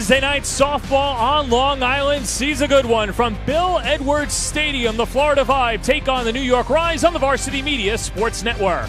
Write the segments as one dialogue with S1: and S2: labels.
S1: Thursday night softball on Long Island sees a good one from Bill Edwards Stadium. The Florida Vibe take on the New York Rise on the Varsity Media Sports Network.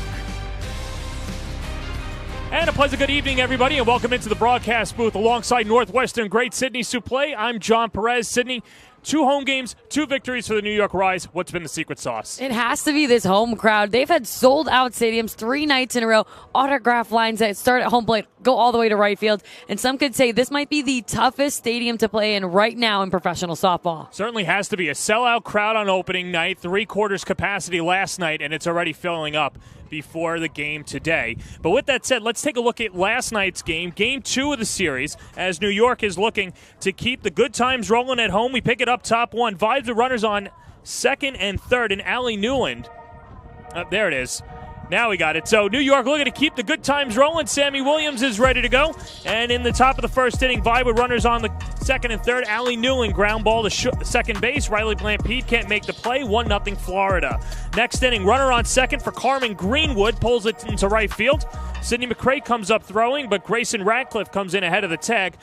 S1: And a pleasant good evening, everybody, and welcome into the broadcast booth alongside Northwestern great Sydney Suplee. I'm John Perez. Sydney, 2 home games, 2 victories for the New York Rise. What's been the secret sauce?
S2: It has to be this home crowd. They've had sold-out stadiums 3 nights in a row, autograph lines that start at home plate, go all the way to right field, and some could say this might be the toughest stadium to play in right now in professional softball.
S1: Certainly has to be a sellout crowd on opening night, 3/4 capacity last night, and it's already filling up before the game today. But with that said, let's take a look at last night's game, Game 2 of the series, as New York is looking to keep the good times rolling at home. We pick it up top 1. Vibes with runners on second and third, and Allie Newland. There it is. Now we got it. So New York looking to keep the good times rolling. Sammy Williams is ready to go. And in the top of the first inning, Vibe with runners on the second and third. Allie Newland ground ball to second base. Riley Blampede can't make the play. 1-0 Florida. Next inning, runner on second for Carmen Greenwood. Pulls it into right field. Sidney McCray comes up throwing, but Grayson Radcliffe comes in ahead of the tag.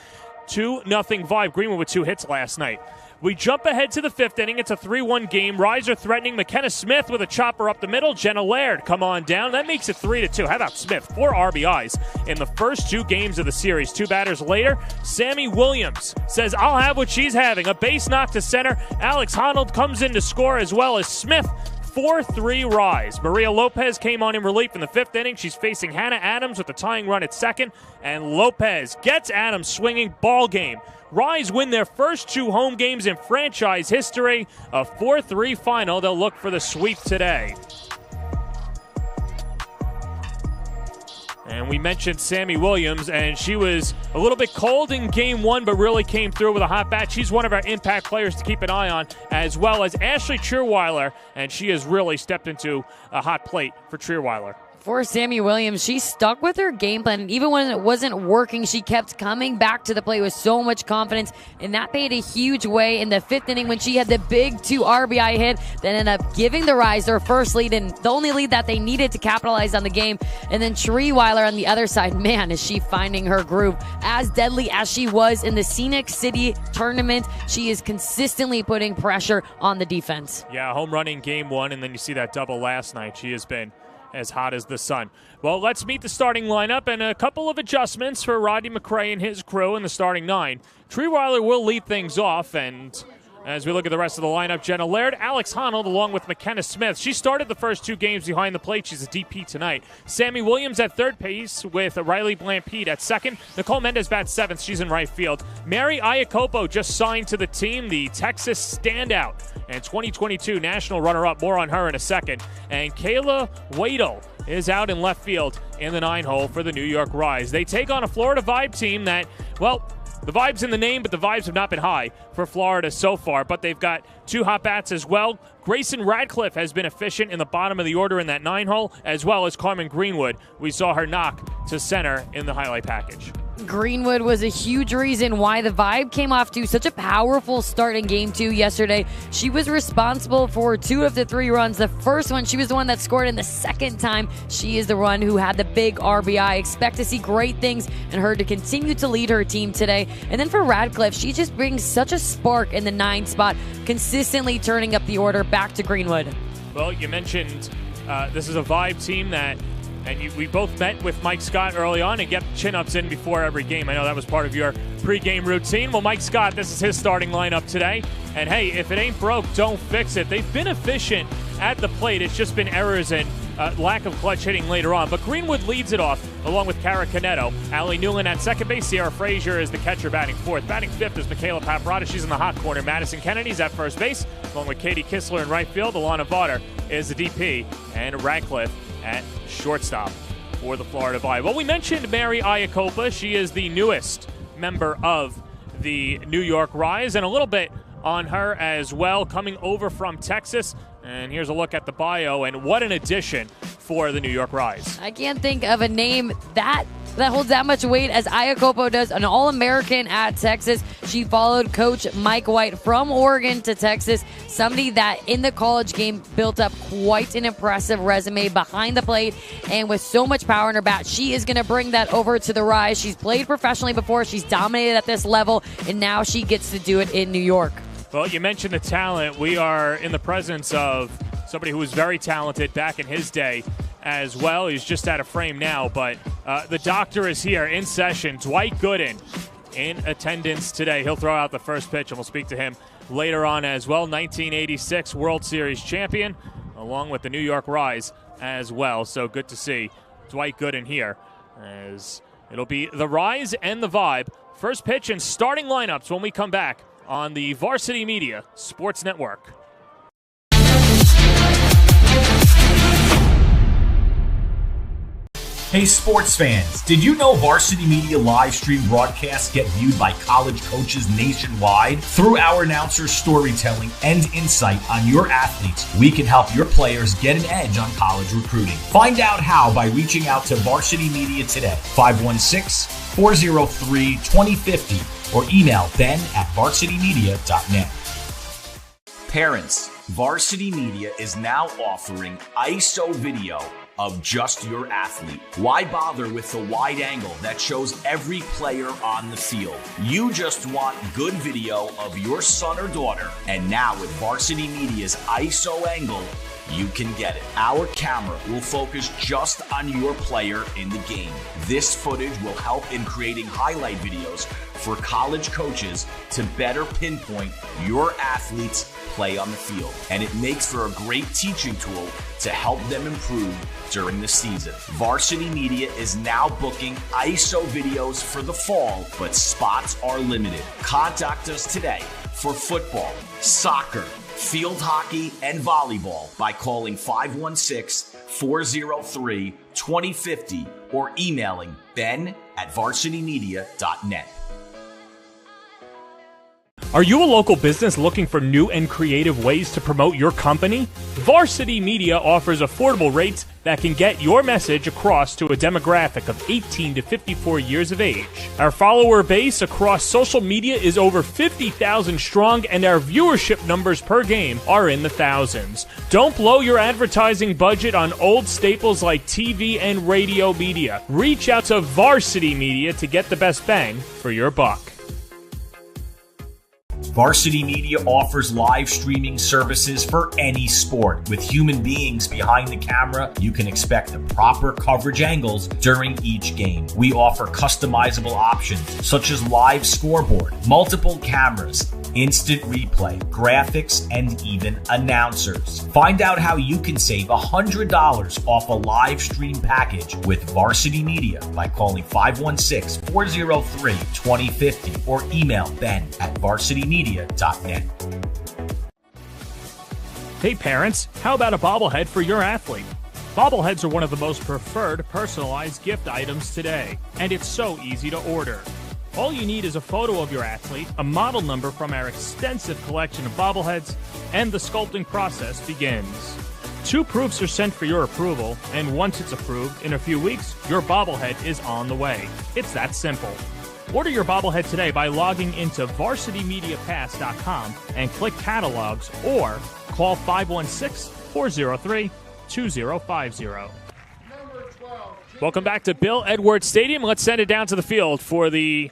S1: 2-0 Vibe. Greenwood with 2 hits last night. We jump ahead to the 5th inning. It's a 3-1 game. Rise are threatening. McKenna Smith with a chopper up the middle. Jenna Laird come on down. That makes it 3-2. How about Smith? 4 RBIs in the first 2 games of the series. 2 batters later, Sammy Williams says, I'll have what she's having. A base knock to center. Alex Honnold comes in to score as well as Smith. 4-3 Rise. Maria Lopez came on in relief in the 5th inning. She's facing Hannah Adams with the tying run at second. And Lopez gets Adams swinging. Ball game. Rise win their first 2 home games in franchise history. A 4-3 final. They'll look for the sweep today. And we mentioned Sammy Williams, and she was a little bit cold in Game 1, but really came through with a hot bat. She's one of our impact players to keep an eye on, as well as Ashley Trierweiler, and she has really stepped into a hot plate for Trierweiler.
S2: For Sammy Williams, she stuck with her game plan, and even when it wasn't working, she kept coming back to the plate with so much confidence, and that paid a huge way in the 5th inning when she had the big 2 RBI hit that ended up giving the Rise their first lead, and the only lead that they needed to capitalize on the game. And then Trierweiler on the other side, man, is she finding her groove. As deadly as she was in the Scenic City tournament, she is consistently putting pressure on the defense.
S1: Yeah, home run in Game 1, and then you see that double last night. She has been as hot as the sun. Well, let's meet the starting lineup and a couple of adjustments for Rodney McCray and his crew in the starting 9. Trierweiler will lead things off, and as we look at the rest of the lineup, Jenna Laird, Alex Honnold, along with McKenna Smith. She started the first 2 games behind the plate. She's a DP tonight. Sammy Williams at third base with Riley Blampede at second. Nicole Mendez bats 7th. She's in right field. Mary Iacopo just signed to the team, the Texas standout and 2022 national runner-up. More on her in a second. And Kayla Wadle is out in left field in the 9-hole for the New York Rise. They take on a Florida Vibe team that, well, the Vibe's in the name, but the Vibes have not been high for Florida so far. But they've got 2 hot bats as well. Grayson Radcliffe has been efficient in the bottom of the order in that 9-hole, as well as Carmen Greenwood. We saw her knock to center in the highlight package.
S2: Greenwood was a huge reason why the Vibe came off to such a powerful start in Game 2 yesterday. She was responsible for 2 of the 3 runs. The first one, she was the one that scored, and the second time, she is the one who had the big RBI. Expect to see great things and her to continue to lead her team today. And then for Radcliffe, she just brings such a spark in the 9 spot, consistently turning up the order back to Greenwood.
S1: Well, you mentioned this is a Vibe team that, and we both met with Mike Scott early on and get chin-ups in before every game. I know that was part of your pregame routine. Well, Mike Scott, this is his starting lineup today. And hey, if it ain't broke, don't fix it. They've been efficient at the plate. It's just been errors and lack of clutch hitting later on. But Greenwood leads it off along with Cara Canetto. Allie Newland at second base. Sierra Frazier is the catcher batting 4th. Batting 5th is Michaela Paparata. She's in the hot corner. Madison Kennedy's at first base along with Katie Kissler in right field. Alana Vaughter is the DP. And Radcliffe at shortstop for the Florida Vibe. Well, we mentioned Mary Iacopa. She is the newest member of the New York Rise, and a little bit on her as well, coming over from Texas. And here's a look at the bio, and what an addition for the New York Rise.
S2: I can't think of a name that that holds that much weight as Iakopo does, an All-American at Texas. She followed Coach Mike White from Oregon to Texas, somebody that in the college game built up quite an impressive resume behind the plate, and with so much power in her bat, she is going to bring that over to the Rise. She's played professionally before, she's dominated at this level, and now she gets to do it in New York.
S1: Well, you mentioned the talent. We are in the presence of somebody who was very talented back in his day as well. He's just out of frame now, but the doctor is here in session. Dwight Gooden in attendance today. He'll throw out the first pitch, and we'll speak to him later on as well. 1986 World Series champion, along with the New York Rise as well. So good to see Dwight Gooden here, as it'll be the Rise and the Vibe. First pitch and starting lineups when we come back on the Varsity Media Sports Network.
S3: Hey sports fans, did you know Varsity Media live stream broadcasts get viewed by college coaches nationwide? Through our announcers' storytelling and insight on your athletes, we can help your players get an edge on college recruiting. Find out how by reaching out to Varsity Media today, 516-403-2050, or email ben@varsitymedia.net. Parents, Varsity Media is now offering ISO video of just your athlete. Why bother with the wide angle that shows every player on the field? You just want good video of your son or daughter, and now with Varsity Media's ISO angle, you can get it. Our camera will focus just on your player in the game. This footage will help in creating highlight videos for college coaches to better pinpoint your athlete's play on the field. And it makes for a great teaching tool to help them improve during the season. Varsity Media is now booking ISO videos for the fall, but spots are limited. Contact us today for football, soccer, field hockey, and volleyball by calling 516-403-2050 or emailing ben@varsitymedia.net.
S1: Are you a local business looking for new and creative ways to promote your company? Varsity Media offers affordable rates that can get your message across to a demographic of 18 to 54 years of age. Our follower base across social media is over 50,000 strong, and our viewership numbers per game are in the thousands. Don't blow your advertising budget on old staples like TV and radio media. Reach out to Varsity Media to get the best bang for your buck.
S3: Varsity Media offers live streaming services for any sport. With human beings behind the camera, you can expect the proper coverage angles during each game. We offer customizable options such as live scoreboard, multiple cameras, instant replay, graphics, and even announcers. Find out how you can save $100 off a live stream package with Varsity Media by calling 516-403-2050 or email ben@varsitymedia.net.
S1: Hey parents, how about a bobblehead for your athlete? Bobbleheads are one of the most preferred personalized gift items today, and it's so easy to order. All you need is a photo of your athlete, a model number from our extensive collection of bobbleheads, and the sculpting process begins. 2 proofs are sent for your approval, and once it's approved, in a few weeks, your bobblehead is on the way. It's that simple. Order your bobblehead today by logging into varsitymediapass.com and click catalogs, or call 516-403-2050. Welcome back to Bill Edwards Stadium. Let's send it down to the field for the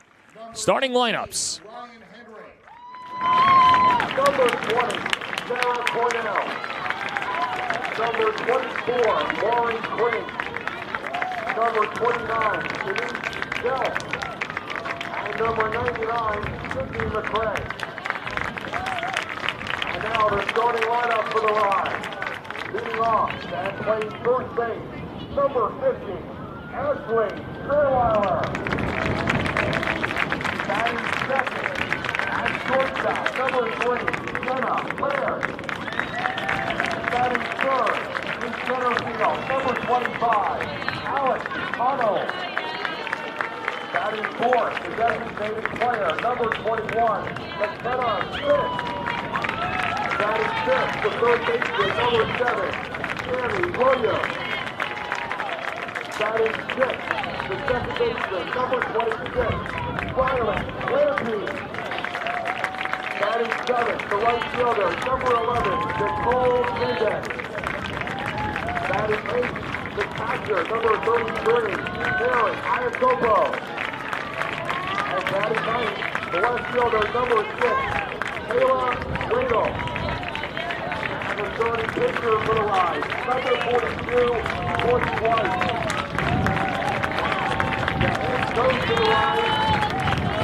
S1: starting lineups.
S4: Number 20, Sarah Cornell. Number 24, Lauren Quinn. Number 29, Denise Dell. And number 99, Sydney McCray. And now the starting lineup for the Rise. Leading off and playing first base, number 50, Ashley Sherweiler. Batting second and shortstop, number 3, Jenna Blair. Batting third in center field, number 25, Alex Cano. Batting fourth, the designated player, number 21, McKenna Smith. Batting fifth, the third baseman, number 7, Annie Williams. batting 6th. The second baseman, number 26, Violet Lampy. Batting 7th, the right fielder, number 11, Nicole Mendez. Batting 8th, the catcher, number 33, Mary Iacopo. And batting 9th, the left fielder, number 6, Taylor Wingle. And the starting pitcher for the Rise, number 42, Courtney White. The head coach for the Rise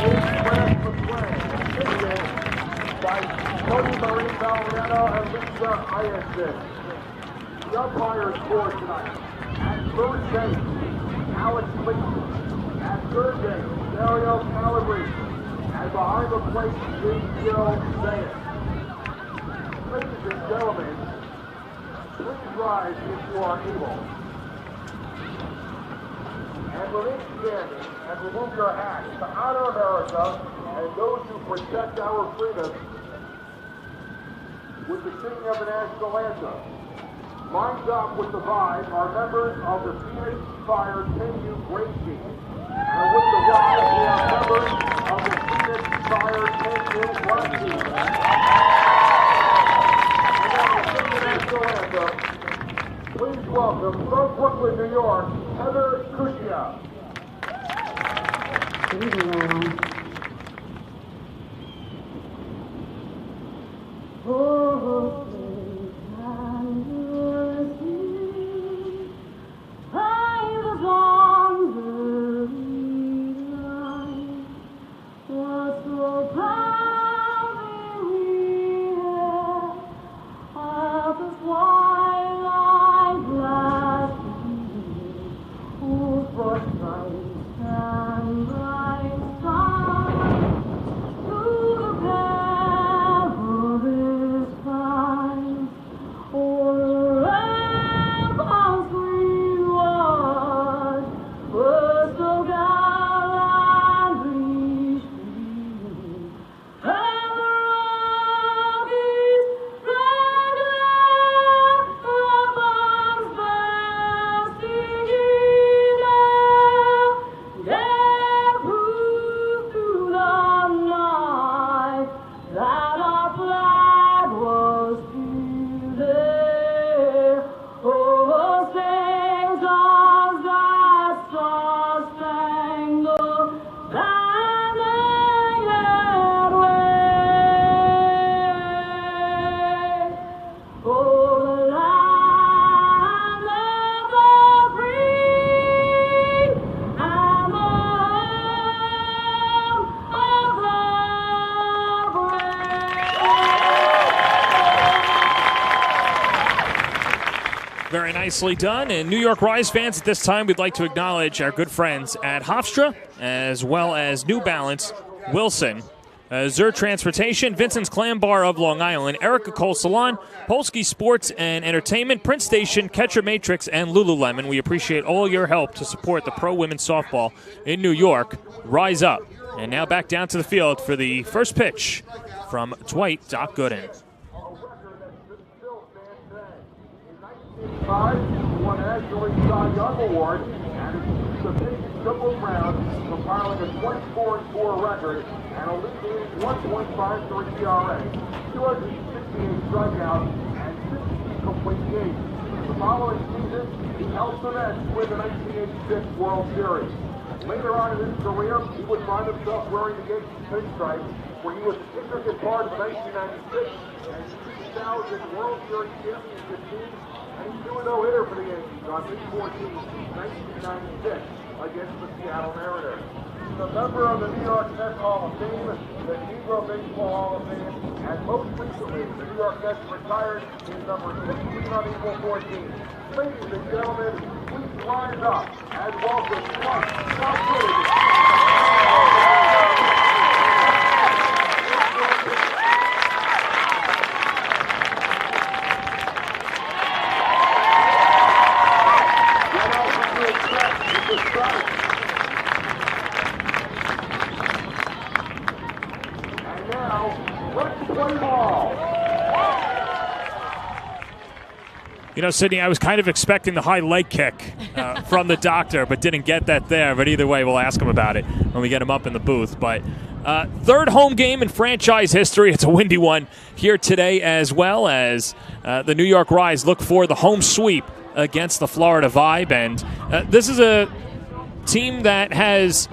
S4: is Brad McClain, pitching by Tony Marie Valeriano and Lisa Ianson. The umpires for tonight, at first base, Alex Lacey. At third base, Dario Calabrese. And behind the plate, J.J. Zayas. Ladies and gentlemen, please rise if you are able. And remain standing and remove your hats to honor America and those who protect our freedom with the singing of the national anthem. Lined up with the vibe are members of the Phoenix Fire 10U Great Team. And with the vibe, we are members of the Phoenix Fire 10U Black Team. Please welcome from Brooklyn, New York, Heather Kushia.
S5: Good evening, everyone.
S1: Very nicely done. And New York Rise fans, at this time, we'd like to acknowledge our good friends at Hofstra, as well as New Balance, Wilson, Zur Transportation, Vincent's Clam Bar of Long Island, Erica Cole Salon, Polsky Sports and Entertainment, Print Station, Catcher Matrix, and Lululemon. We appreciate all your help to support the pro women's softball in New York. Rise up. And now back down to the field for the first pitch from Dwight Doc Gooden.
S4: Won National League Cy Young Award and is the big triple crown, compiling a 24-4 record and a leading 1.53 ERA, 268 strikeouts, and 60 complete games. The following season, he helped the Mets win the 1986 World Series. Later on in his career, he would find himself wearing the Yankees pinstripe, where he was an intricate part of 1996 and 2000 World Series championship team. And he threw a no-hitter for the Yankees on May 14, 1996, against the Seattle Mariners. He's a member of the New York Mets Hall of Fame, the Negro Baseball Hall of Fame, and most recently, the New York Mets retired his number 16 on April 14. Ladies and gentlemen, please rise up and welcome Doc Gooden.
S1: You know, Sydney, I was kind of expecting the high leg kick from the doctor, but didn't get that there. But either way, we'll ask him about it when we get him up in the booth. But third home game in franchise history. It's a windy one here today, as well as the New York Rise look for the home sweep against the Florida Vibe. And this is a team that has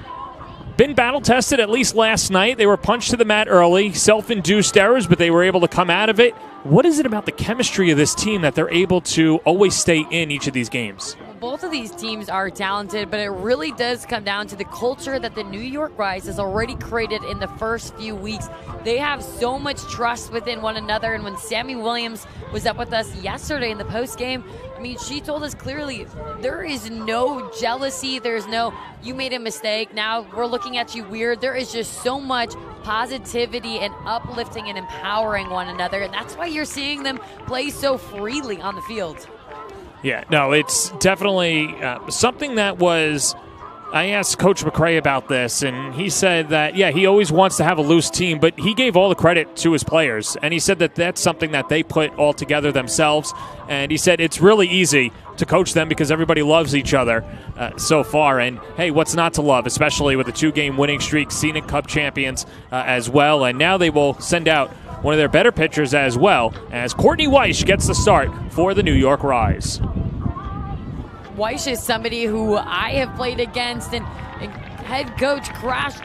S1: been battle-tested, at least last night. They were punched to the mat early, self-induced errors, but they were able to come out of it. What is it about the chemistry of this team that they're able to always stay in each of these games?
S2: Both of these teams are talented, but it really does come down to the culture that the New York Rise has already created in the first few weeks. They have so much trust within one another, and when Sammy Williams was up with us yesterday in the postgame, I mean, she told us clearly there is no jealousy. There's no, you made a mistake, now we're looking at you weird. There is just so much positivity and uplifting and empowering one another, and that's why you're seeing them play so freely on the field.
S1: Yeah, no, it's definitely something that was. I asked Coach McRae about this, and he said that, yeah, he always wants to have a loose team, but he gave all the credit to his players, and he said that that's something that they put all together themselves, and he said it's really easy to coach them because everybody loves each other so far, and hey, what's not to love, especially with a 2-game winning streak, Scenic Cup champions as well, and now they will send out one of their better pitchers as well, as Courtney Weish gets the start for the New York Rise.
S2: Weish is somebody who I have played against, and head coach Crash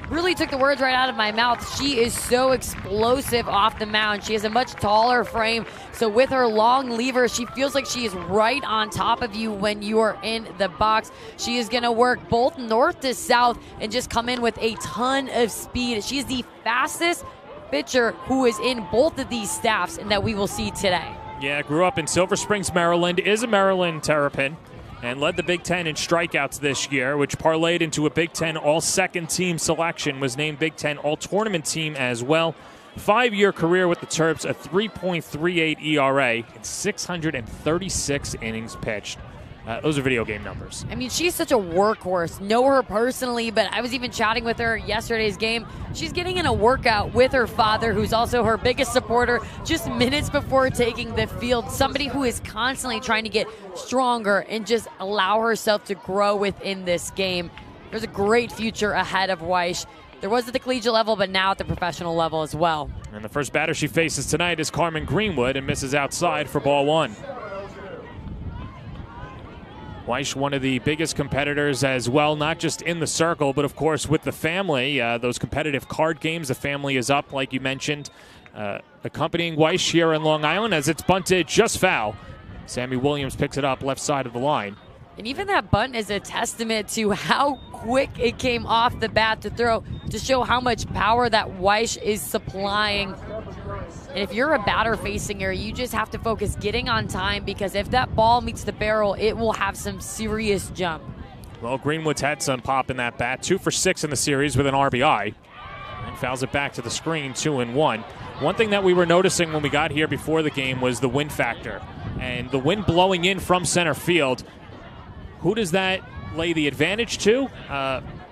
S2: really took the words right out of my mouth. She is so explosive off the mound. She has a much taller frame, so with her long lever, she feels like she is right on top of you when you are in the box. She is going to work both north to south and just come in with a ton of speed. She is the fastest pitcher who is in both of these staffs and that we will see today.
S1: Yeah, grew up in Silver Springs, Maryland, is a Maryland Terrapin, and led the Big Ten in strikeouts this year, which parlayed into a Big Ten All-Second Team selection, was named Big Ten All-Tournament Team as well. 5-year career with the Terps, a 3.38 ERA, and 636 innings pitched. Those are video game numbers.
S2: I mean, she's such a workhorse. Know her personally, but I was even chatting with her yesterday's game. She's getting in a workout with her father, who's also her biggest supporter, just minutes before taking the field. Somebody who is constantly trying to get stronger and just allow herself to grow within this game. There's a great future ahead of Weish. There was at the collegiate level, but now at the professional level as well.
S1: And the first batter she faces tonight is Carmen Greenwood, and misses outside for ball one. Weish, one of the biggest competitors as well, not just in the circle, but of course with the family. Those competitive card games, the family is up, like you mentioned. Accompanying Weish here in Long Island as it's bunted just foul. Sammy Williams picks it up left side of the line.
S2: And even that bunt is a testament to how quick it came off the bat to throw, to show how much power that Weish is supplying. And if you're a batter facing her, you just have to focus getting on time, because if that ball meets the barrel, it will have some serious jump.
S1: Well, Greenwood's had some pop in that bat. 2 for 6 in the series with an RBI. And fouls it back to the screen, 2-1. One thing that we were noticing when we got here before the game was the wind factor. And the wind blowing in from center field. Who does that lay the advantage to?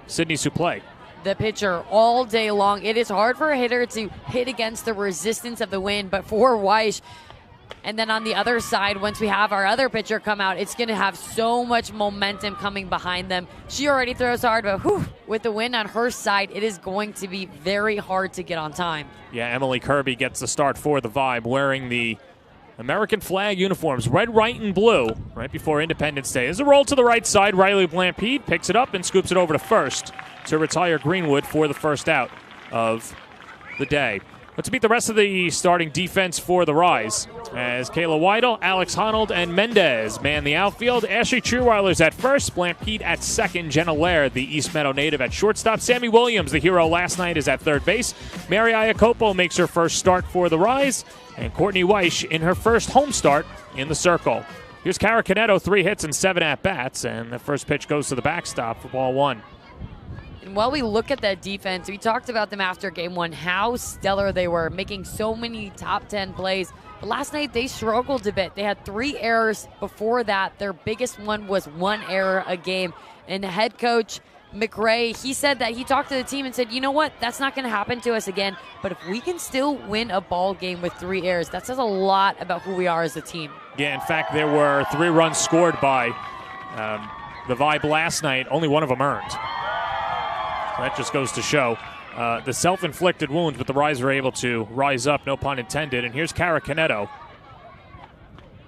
S1: Sydney Suplee.
S2: The pitcher all day long. It is hard for a hitter to hit against the resistance of the wind, but for Weish, and then on the other side, once we have our other pitcher come out, it's going to have so much momentum coming behind them. She already throws hard, but with the wind on her side, it is going to be very hard to get on time.
S1: Yeah, Emily Kirby gets the start for the Vibe, wearing the American flag uniforms, red, white, and blue, right before Independence Day. There's a roll to the right side. Riley Blampede picks it up and scoops it over to first to retire Greenwood for the first out of the day. Let's meet the rest of the starting defense for the Rise, as Kayla Weidel, Alex Honnold, and Mendez man the outfield. Ashley Trueweiler's at first, Blampede at second, Jenna Laird, the East Meadow native, at shortstop. Sammy Williams, the hero last night, is at third base. Mary Iacopo makes her first start for the Rise, and Courtney Weish in her first home start in the circle. Here's Cara Canetto, 3 hits and 7 at-bats, and the first pitch goes to the backstop for ball one.
S2: And while we look at that defense, we talked about them after game one, how stellar they were, making so many top 10 plays. But last night, they struggled a bit. They had 3 errors before that. Their biggest one was 1 error a game. And the head coach McRae, he said that he talked to the team and said, you know what, that's not going to happen to us again. But if we can still win a ball game with 3 errors, that says a lot about who we are as a team.
S1: Yeah, in fact, there were 3 runs scored by the Vibe last night. Only one of them earned. So that just goes to show the self-inflicted wounds, but the Rise are able to rise up, no pun intended. And here's Kara Canedo.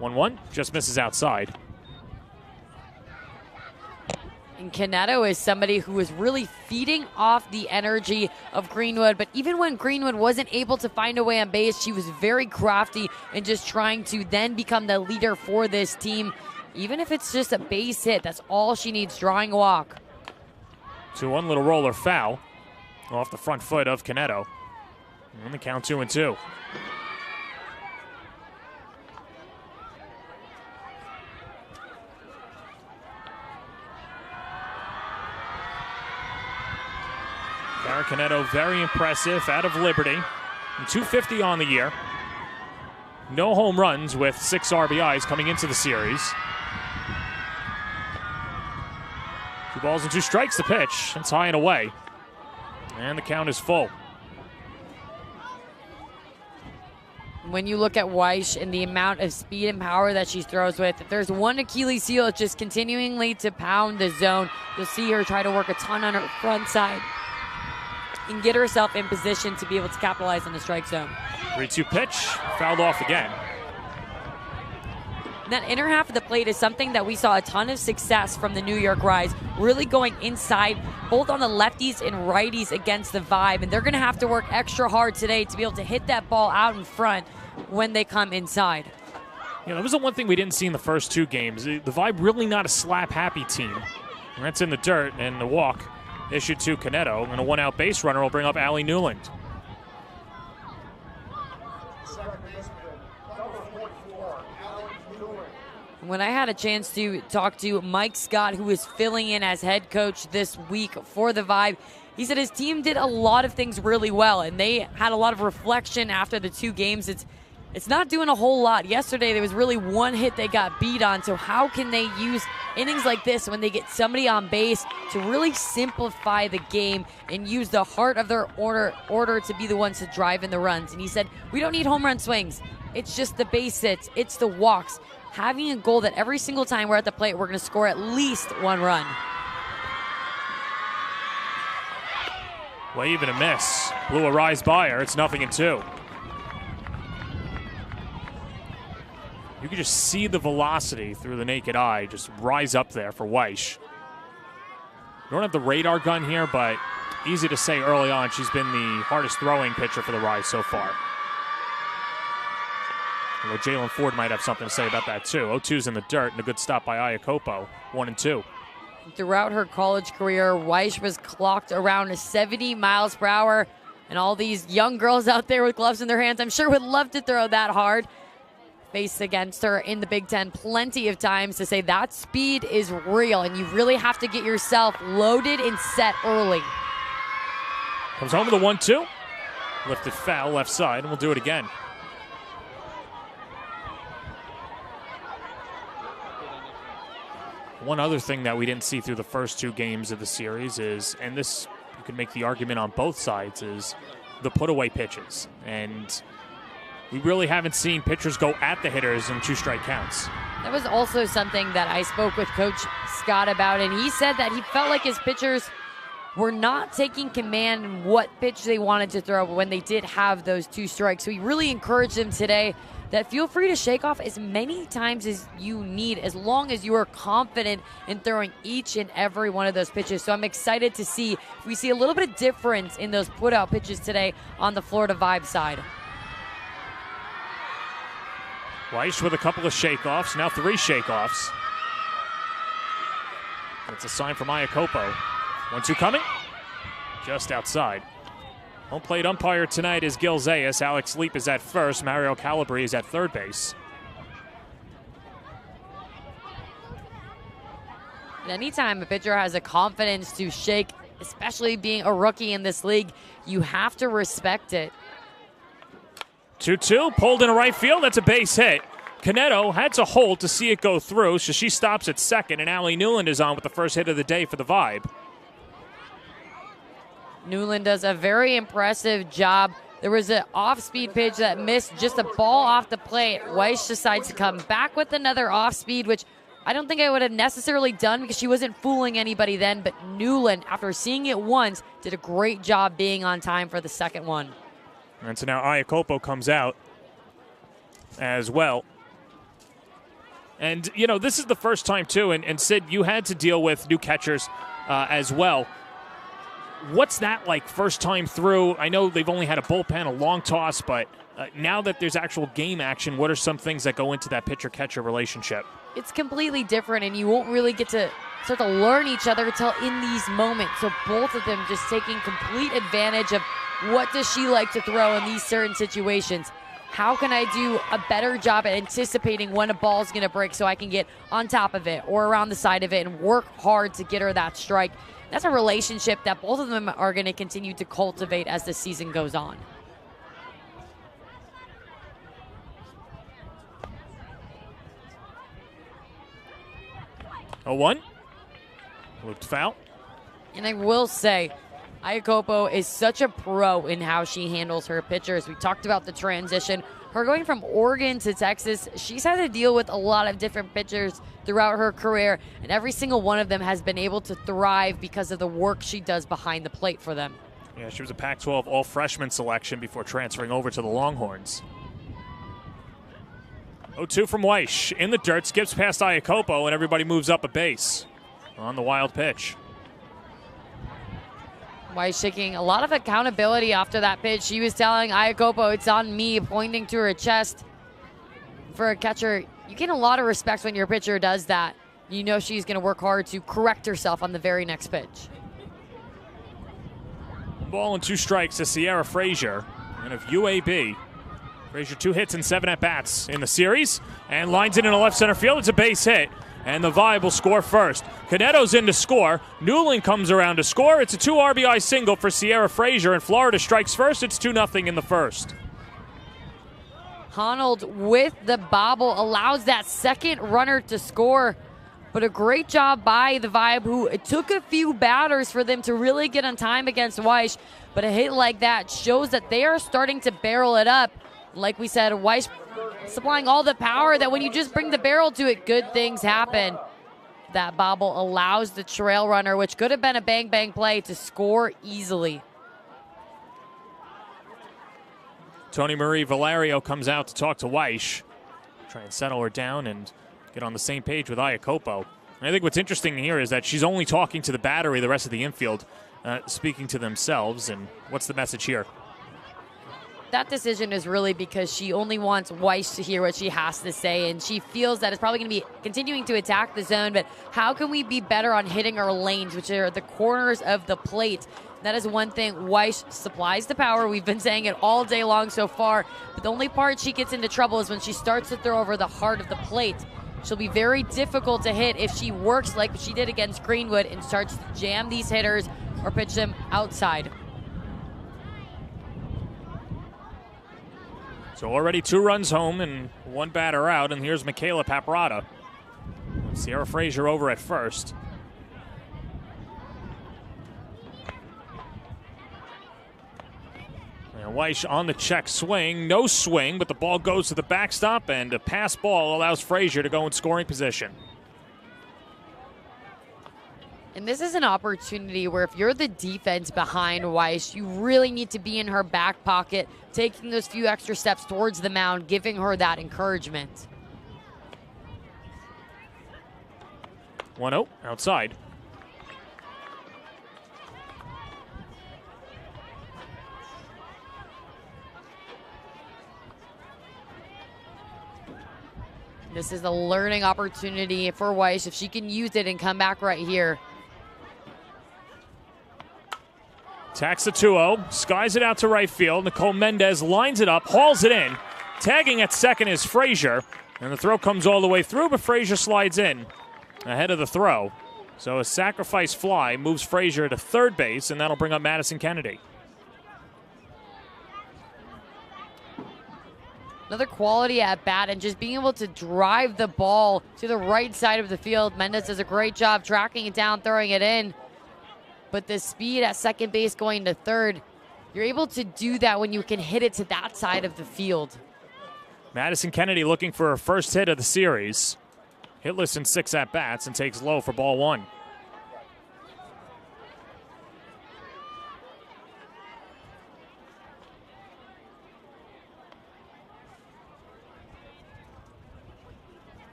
S1: 1-1, just misses outside.
S2: And Canedo is somebody who is really feeding off the energy of Greenwood. But even when Greenwood wasn't able to find a way on base, she was very crafty and just trying to then become the leader for this team. Even if it's just a base hit, that's all she needs, drawing a walk.
S1: 2-1, little roller foul off the front foot of Canedo. And the count 2-2. Kara Canedo, very impressive out of Liberty. And 250 on the year. No home runs with 6 RBIs coming into the series. 2 balls and 2 strikes, the pitch. It's high and away. And the count is full.
S2: When you look at Weish and the amount of speed and power that she throws with, if there's one Achilles heel, it's just continually to pound the zone. You'll see her try to work a ton on her front side and get herself in position to be able to capitalize on the strike zone.
S1: 3-2 pitch, fouled off again.
S2: And that inner half of the plate is something that we saw a ton of success from the New York Rise, really going inside, both on the lefties and righties against the Vibe. And they're going to have to work extra hard today to be able to hit that ball out in front when they come inside.
S1: Yeah, that was the one thing we didn't see in the first 2 games. The Vibe really not a slap-happy team. And that's in the dirt, and the walk issued to Canedo, and a 1-out base runner will bring up Allie Newland.
S2: When I had a chance to talk to Mike Scott, who is filling in as head coach this week for the Vibe, he said his team did a lot of things really well, and they had a lot of reflection after the 2 games. It's not doing a whole lot. Yesterday, there was really 1 hit they got beat on, so how can they use innings like this when they get somebody on base to really simplify the game and use the heart of their order to be the ones to drive in the runs? And he said, we don't need home run swings. It's just the base hits. It's the walks. Having a goal that every single time we're at the plate, we're going to score at least 1 run.
S1: Wave and a miss. Blew a rise by her. It's 0-2. You can just see the velocity through the naked eye just rise up there for Weish. We don't have the radar gun here, but easy to say early on she's been the hardest throwing pitcher for the Rise so far. Although Jalen Ford might have something to say about that too. 0-2's in the dirt and a good stop by Iacopo. 1-2.
S2: Throughout her college career, Weish was clocked around 70 miles per hour. And all these young girls out there with gloves in their hands, I'm sure would love to throw that hard. Faced against her in the Big Ten plenty of times to say that speed is real and you really have to get yourself loaded and set early.
S1: Comes home with a 1-2. Lifted foul left side, and we'll do it again. One other thing that we didn't see through the first 2 games of the series is, and this you can make the argument on both sides, is the put-away pitches. And we really haven't seen pitchers go at the hitters in 2 strike counts.
S2: That was also something that I spoke with Coach Scott about, and he said that he felt like his pitchers were not taking command in what pitch they wanted to throw when they did have those 2 strikes. So he really encouraged them today that feel free to shake off as many times as you need, as long as you are confident in throwing each and every one of those pitches. So I'm excited to see if we see a little bit of difference in those put-out pitches today on the Florida Vibe side.
S1: Weish with a couple of shakeoffs, now 3 shakeoffs. That's a sign from Iacopo. 1-2 coming, just outside. Home plate umpire tonight is Gil Zayas. Alex Leap is at first. Mario Calabri is at third base.
S2: And anytime a pitcher has a confidence to shake, especially being a rookie in this league, you have to respect it.
S1: 2-2, pulled in a right field. That's a base hit. Canedo had to hold to see it go through, so she stops at second, and Allie Newland is on with the first hit of the day for the Vibe.
S2: Newland does a very impressive job. There was an off-speed pitch that missed just a ball off the plate. Weiss decides to come back with another off-speed, which I don't think I would have necessarily done because she wasn't fooling anybody then. But Newland, after seeing it once, did a great job being on time for the second one.
S1: And so now Iakopo comes out as well. And, you know, this is the first time, too. And Sid, you had to deal with new catchers as well. What's that like first time through? I know they've only had a bullpen, a long toss, but now that there's actual game action, what are some things that go into that pitcher-catcher relationship?
S2: It's completely different, and you won't really get to start to learn each other until in these moments. So both of them just taking complete advantage of what does she like to throw in these certain situations. How can I do a better job at anticipating when a ball's going to break so I can get on top of it or around the side of it and work hard to get her that strike? That's a relationship that both of them are going to continue to cultivate as the season goes on.
S1: A 1. Looked foul.
S2: And I will say, Iakopo is such a pro in how she handles her pitchers. We talked about the transition. Her going from Oregon to Texas, she's had to deal with a lot of different pitchers throughout her career, and every single one of them has been able to thrive because of the work she does behind the plate for them.
S1: Yeah, she was a Pac-12 all-freshman selection before transferring over to the Longhorns. 0-2 from Weiss. In the dirt, skips past Iakopo, and everybody moves up a base on the wild pitch.
S2: Weiss taking a lot of accountability after that pitch. She was telling Iakopo, it's on me, pointing to her chest. For a catcher, you get a lot of respect when your pitcher does that. You know she's going to work hard to correct herself on the very next pitch.
S1: 1 and 2 strikes to Sierra Frazier and of UAB. Frazier 2 hits and 7 at-bats in the series and lines it into left center field. It's a base hit, and the Vibe will score first. Canetto's in to score. Newland comes around to score. It's a 2 RBI single for Sierra Frazier, and Florida strikes first. It's 2-0 in the first.
S2: Honnold with the bobble allows that second runner to score. But a great job by the Vibe, who it took a few batters for them to really get on time against Weiss. But a hit like that shows that they are starting to barrel it up. Like we said, Weiss supplying all the power that when you just bring the barrel to it, good things happen. That bobble allows the trail runner, which could have been a bang-bang play, to score easily.
S1: Tony Marie Valerio comes out to talk to Weiss, try and settle her down and get on the same page with Iakopo. And I think what's interesting here is that she's only talking to the battery, the rest of the infield speaking to themselves. And what's the message here?
S2: That decision is really because she only wants Weiss to hear what she has to say, and she feels that it's probably going to be continuing to attack the zone, but how can we be better on hitting our lanes, which are the corners of the plate? That is one thing. Weiss supplies the power. We've been saying it all day long so far, but the only part she gets into trouble is when she starts to throw over the heart of the plate. She'll be very difficult to hit if she works like she did against Greenwood and starts to jam these hitters or pitch them outside.
S1: So already 2 runs home and 1 batter out, and here's Michaela Paparata. Sierra Frazier over at first. And Weiss on the check swing. No swing, but the ball goes to the backstop, and a pass ball allows Frazier to go in scoring position.
S2: And this is an opportunity where if you're the defense behind Weiss, you really need to be in her back pocket, taking those few extra steps towards the mound, giving her that encouragement.
S1: 1-0 outside.
S2: This is a learning opportunity for Weiss if she can use it and come back right here.
S1: Tacks the 2-0, skies it out to right field. Nicole Mendez lines it up, hauls it in. Tagging at second is Frazier, and the throw comes all the way through, but Frazier slides in ahead of the throw. So a sacrifice fly moves Frazier to third base, and that'll bring up Madison Kennedy.
S2: Another quality at bat and just being able to drive the ball to the right side of the field. Mendez does a great job tracking it down, throwing it in. but the speed at second base going to third, you're able to do that when you can hit it to that side of the field.
S1: Madison Kennedy looking for her first hit of the series. Hitless in 6 at-bats and takes low for ball 1.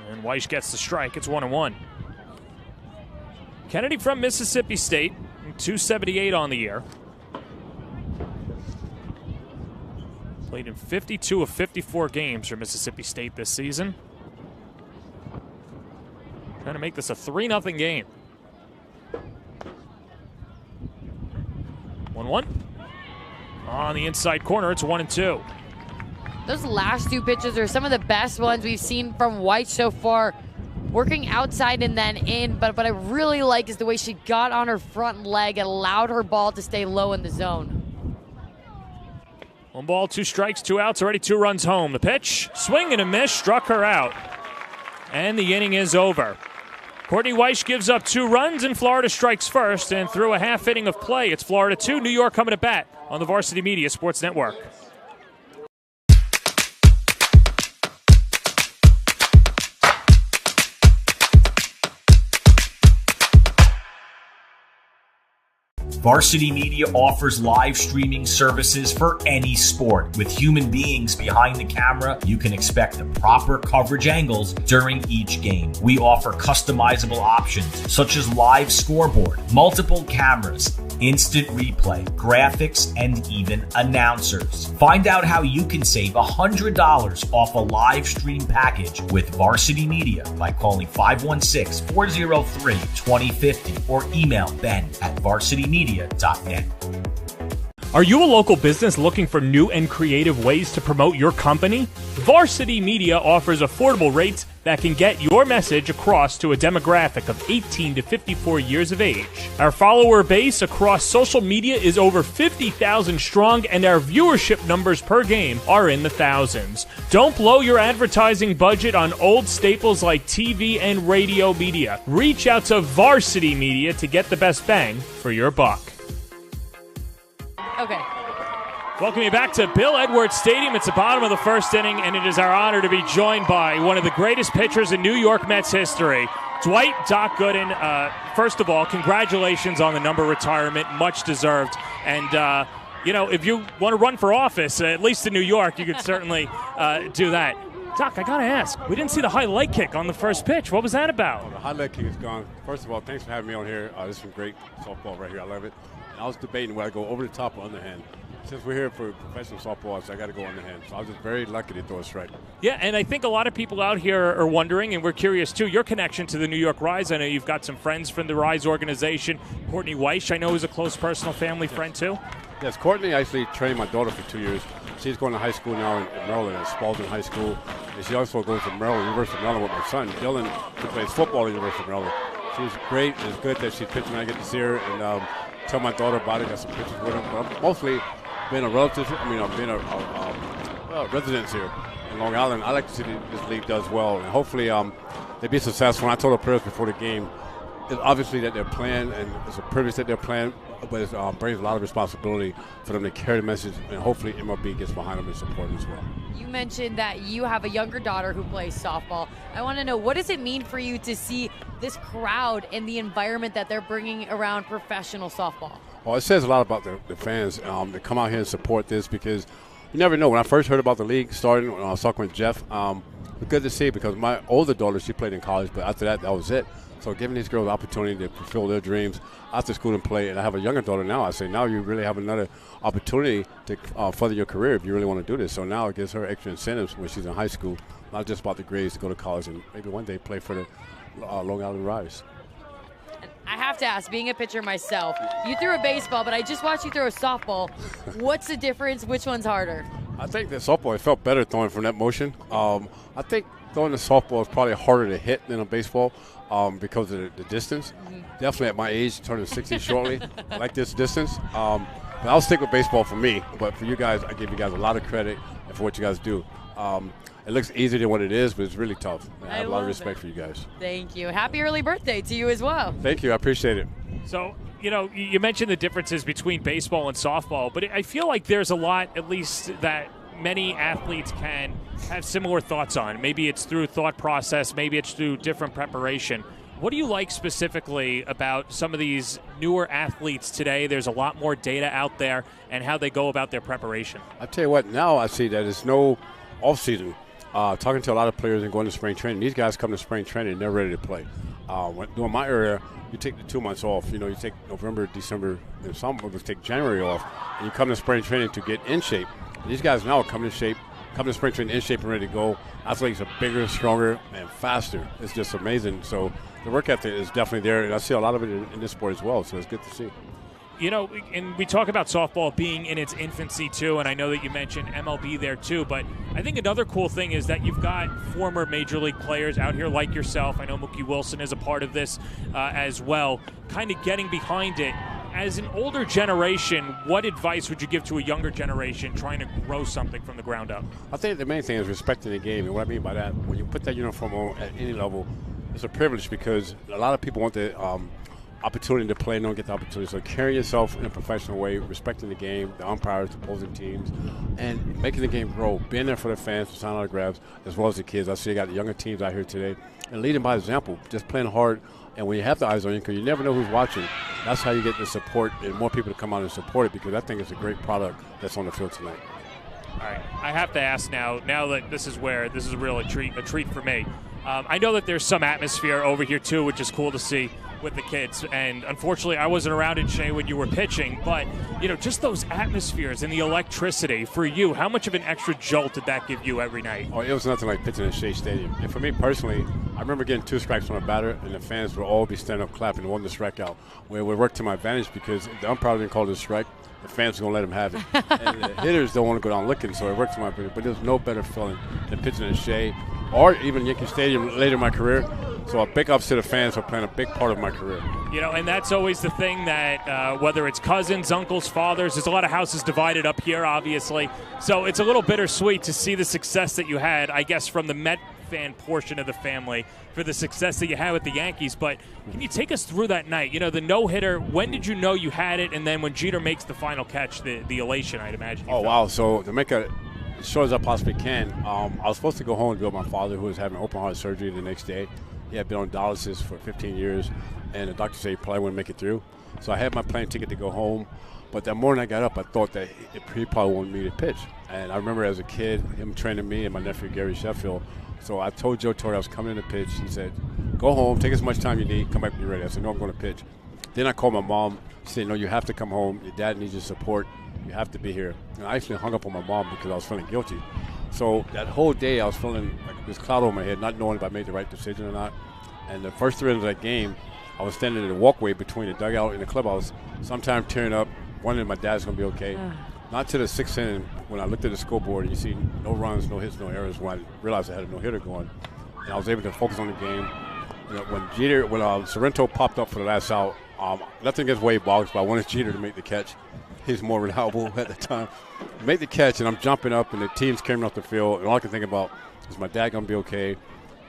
S1: And Weish gets the strike. It's 1-1. Kennedy from Mississippi State, 278 on the year. Played in 52 of 54 games for Mississippi State this season. Trying to make this a 3-0 game. 1-1. On the inside corner, it's 1-2.
S2: Those last 2 pitches are some of the best ones we've seen from White so far. Working outside and then in, but what I really like is the way she got on her front leg and allowed her ball to stay low in the zone.
S1: 1 ball, 2 strikes, 2 outs, already 2 runs home. The pitch, swing and a miss, struck her out. And the inning is over. Courtney Weish gives up 2 runs, and Florida strikes first. And through a half inning of play, it's Florida 2, New York coming to bat on the Varsity Media Sports Network.
S3: Varsity Media offers live streaming services for any sport. With human beings behind the camera, you can expect the proper coverage angles during each game. We offer customizable options such as live scoreboard, multiple cameras, instant replay, graphics, and even announcers. Find out how you can save $100 off a live stream package with Varsity Media by calling 516-403-2050 or email ben@varsitymedia.net.
S1: Are you a local business looking for new and creative ways to promote your company? Varsity Media offers affordable rates that can get your message across to a demographic of 18 to 54 years of age. Our follower base across social media is over 50,000 strong, and our viewership numbers per game are in the thousands. Don't blow your advertising budget on old staples like TV and radio media. Reach out to Varsity Media to get the best bang for your buck.
S2: Okay.
S1: Welcome you back to Bill Edwards Stadium. It's the bottom of the first inning, and it is our honor to be joined by one of the greatest pitchers in New York Mets history, Dwight Doc Gooden. First of all, congratulations on the number retirement, much deserved. And, if you want to run for office, at least in New York, you could certainly do that. Doc, I got to ask, we didn't see the high leg kick on the first pitch. What was that about?
S5: The high leg kick is gone. First of all, thanks for having me on here. This is some great softball right here. I love it. And I was debating whether I go over the top or underhand. Since we're here for professional softball, I got to go underhand. So I was just very lucky to throw a strike.
S1: Yeah, and I think a lot of people out here are wondering, and we're curious too, your connection to the New York Rise. I know you've got some friends from the Rise organization. Courtney Weish, I know, is a close personal family friend too.
S5: Yes, Courtney actually trained my daughter for 2 years. She's going to high school now in Maryland, at Spalding High School. And she also goes to Maryland, University of Maryland with my son, Dylan, who plays football at the University of Maryland. She's great. It's good that she's pitching. I get to see her and tell my daughter about it. Got some pictures with her. But I'm mostly being a relative, being a resident here in Long Island, I like to see this league does well. And hopefully they be successful. And I told the players before the game, it's obviously that they're playing, and it's a privilege that they're playing, but it brings a lot of responsibility for them to carry the message, and hopefully MLB gets behind them and support them as well.
S2: You mentioned that you have a younger daughter who plays softball. I want to know, what does it mean for you to see this crowd and the environment that they're bringing around professional softball?
S5: Well, it says a lot about the fans that come out here and support this, because you never know. When I first heard about the league starting, when I was talking with Jeff, it was good to see, because my older daughter, she played in college, but after that was it. So giving these girls the opportunity to fulfill their dreams after school and play, and I have a younger daughter now, I say now you really have another opportunity to further your career if you really want to do this. So now it gives her extra incentives when she's in high school, not just about the grades, to go to college and maybe one day play for the Long Island Rise.
S2: I have to ask, being a pitcher myself, you threw a baseball, but I just watched you throw a softball. What's the difference? Which one's harder?
S5: I think the softball, it felt better throwing from that motion. I think throwing the softball is probably harder to hit than a baseball because of the distance. Mm-hmm. Definitely at my age, turning 60 shortly, I like this distance. But I'll stick with baseball for me. But for you guys, I give you guys a lot of credit for what you guys do. It looks easier than what it is, but it's really tough. I have a lot of
S2: love
S5: respect
S2: it.
S5: for you guys.
S2: Thank you. Happy early birthday to you as well.
S5: Thank you. I appreciate it.
S1: So, you mentioned the differences between baseball and softball, but I feel like there's a lot, at least, that many athletes can have similar thoughts on. Maybe it's through thought process, maybe it's through different preparation. What do you like specifically about some of these newer athletes today? There's a lot more data out there and how they go about their preparation.
S5: I tell you what, now I see that there's no off-season. Talking to a lot of players and going to spring training, these guys come to spring training and they're ready to play. During my era, you take the 2 months off. You take November, December, and some of us take January off, and you come to spring training to get in shape. These guys now come to spring training in shape and ready to go. Athletes are bigger, stronger, and faster. It's just amazing. So the work ethic is definitely there, and I see a lot of it in this sport as well, so it's good to see.
S1: And we talk about softball being in its infancy too, and I know that you mentioned MLB there too, but I think another cool thing is that you've got former Major League players out here like yourself. I know Mookie Wilson is a part of this as well, kind of getting behind it. As an older generation, what advice would you give to a younger generation trying to grow something from the ground up?
S5: I think the main thing is respecting the game, and what I mean by that, when you put that uniform on at any level, it's a privilege because a lot of people want the opportunity to play and don't get the opportunity. So carry yourself in a professional way, respecting the game, the umpires, the opposing teams, and making the game grow. Being there for the fans to sign autographs as well as the kids. I see you got the younger teams out here today. And leading by example, just playing hard. And when you have the eyes on you, because you never know who's watching, that's how you get the support and more people to come out and support it, because I think it's a great product that's on the field tonight.
S1: All right, I have to ask now that this is really a treat for me. I know that there's some atmosphere over here too, which is cool to see with the kids. And unfortunately, I wasn't around in Shea when you were pitching, but just those atmospheres and the electricity for you. How much of an extra jolt did that give you every night?
S5: Oh, it was nothing like pitching at Shea Stadium. And for me personally, I remember getting 2 strikes on a batter, and the fans would all be standing up clapping, wanting to strike out. Where it would work to my advantage because if the umpire didn't call it a strike, the fans are going to let them have it. And the hitters don't want to go down looking, so it worked to my advantage. But there's no better feeling than pitching at Shea or even Yankee Stadium later in my career. So a big ups to the fans for playing a big part of my career.
S1: And that's always the thing that whether it's cousins, uncles, fathers, there's a lot of houses divided up here, obviously. So it's a little bittersweet to see the success that you had, I guess, from the Met fan portion of the family for the success that you had with the Yankees. But can you take us through that night? The no-hitter, when did you know you had it? And then when Jeter makes the final catch, the elation, I'd imagine.
S5: Oh, wow. So to make it as short as I possibly can, I was supposed to go home and be with my father, who was having open heart surgery the next day. He had been on dialysis for 15 years, and the doctor said he probably wouldn't make it through. So I had my plane ticket to go home. But that morning I got up, I thought that he probably wanted me to pitch. And I remember as a kid, him training me and my nephew Gary Sheffield. So I told Joe Torre I was coming in to pitch. He said, go home, take as much time you need, come back when you're ready. I said, no, I'm going to pitch. Then I called my mom. She said, no, you have to come home. Your dad needs your support. You have to be here. And I actually hung up on my mom because I was feeling guilty. So that whole day I was feeling like this cloud over my head, not knowing if I made the right decision or not. And the first 3 innings of that game, I was standing in the walkway between the dugout and the clubhouse, sometimes tearing up, wondering if my dad's going to be okay. Not to the 6th inning when I looked at the scoreboard and you see no runs, no hits, no errors, when I realized I had a no-hitter going. And I was able to focus on the game. When Sorrento popped up for the last out, nothing against Wade Boggs, but I wanted Jeter to make the catch. He's more reliable at the time. Make the catch, and I'm jumping up, and the team's carrying off the field. And all I can think about is my dad going to be okay.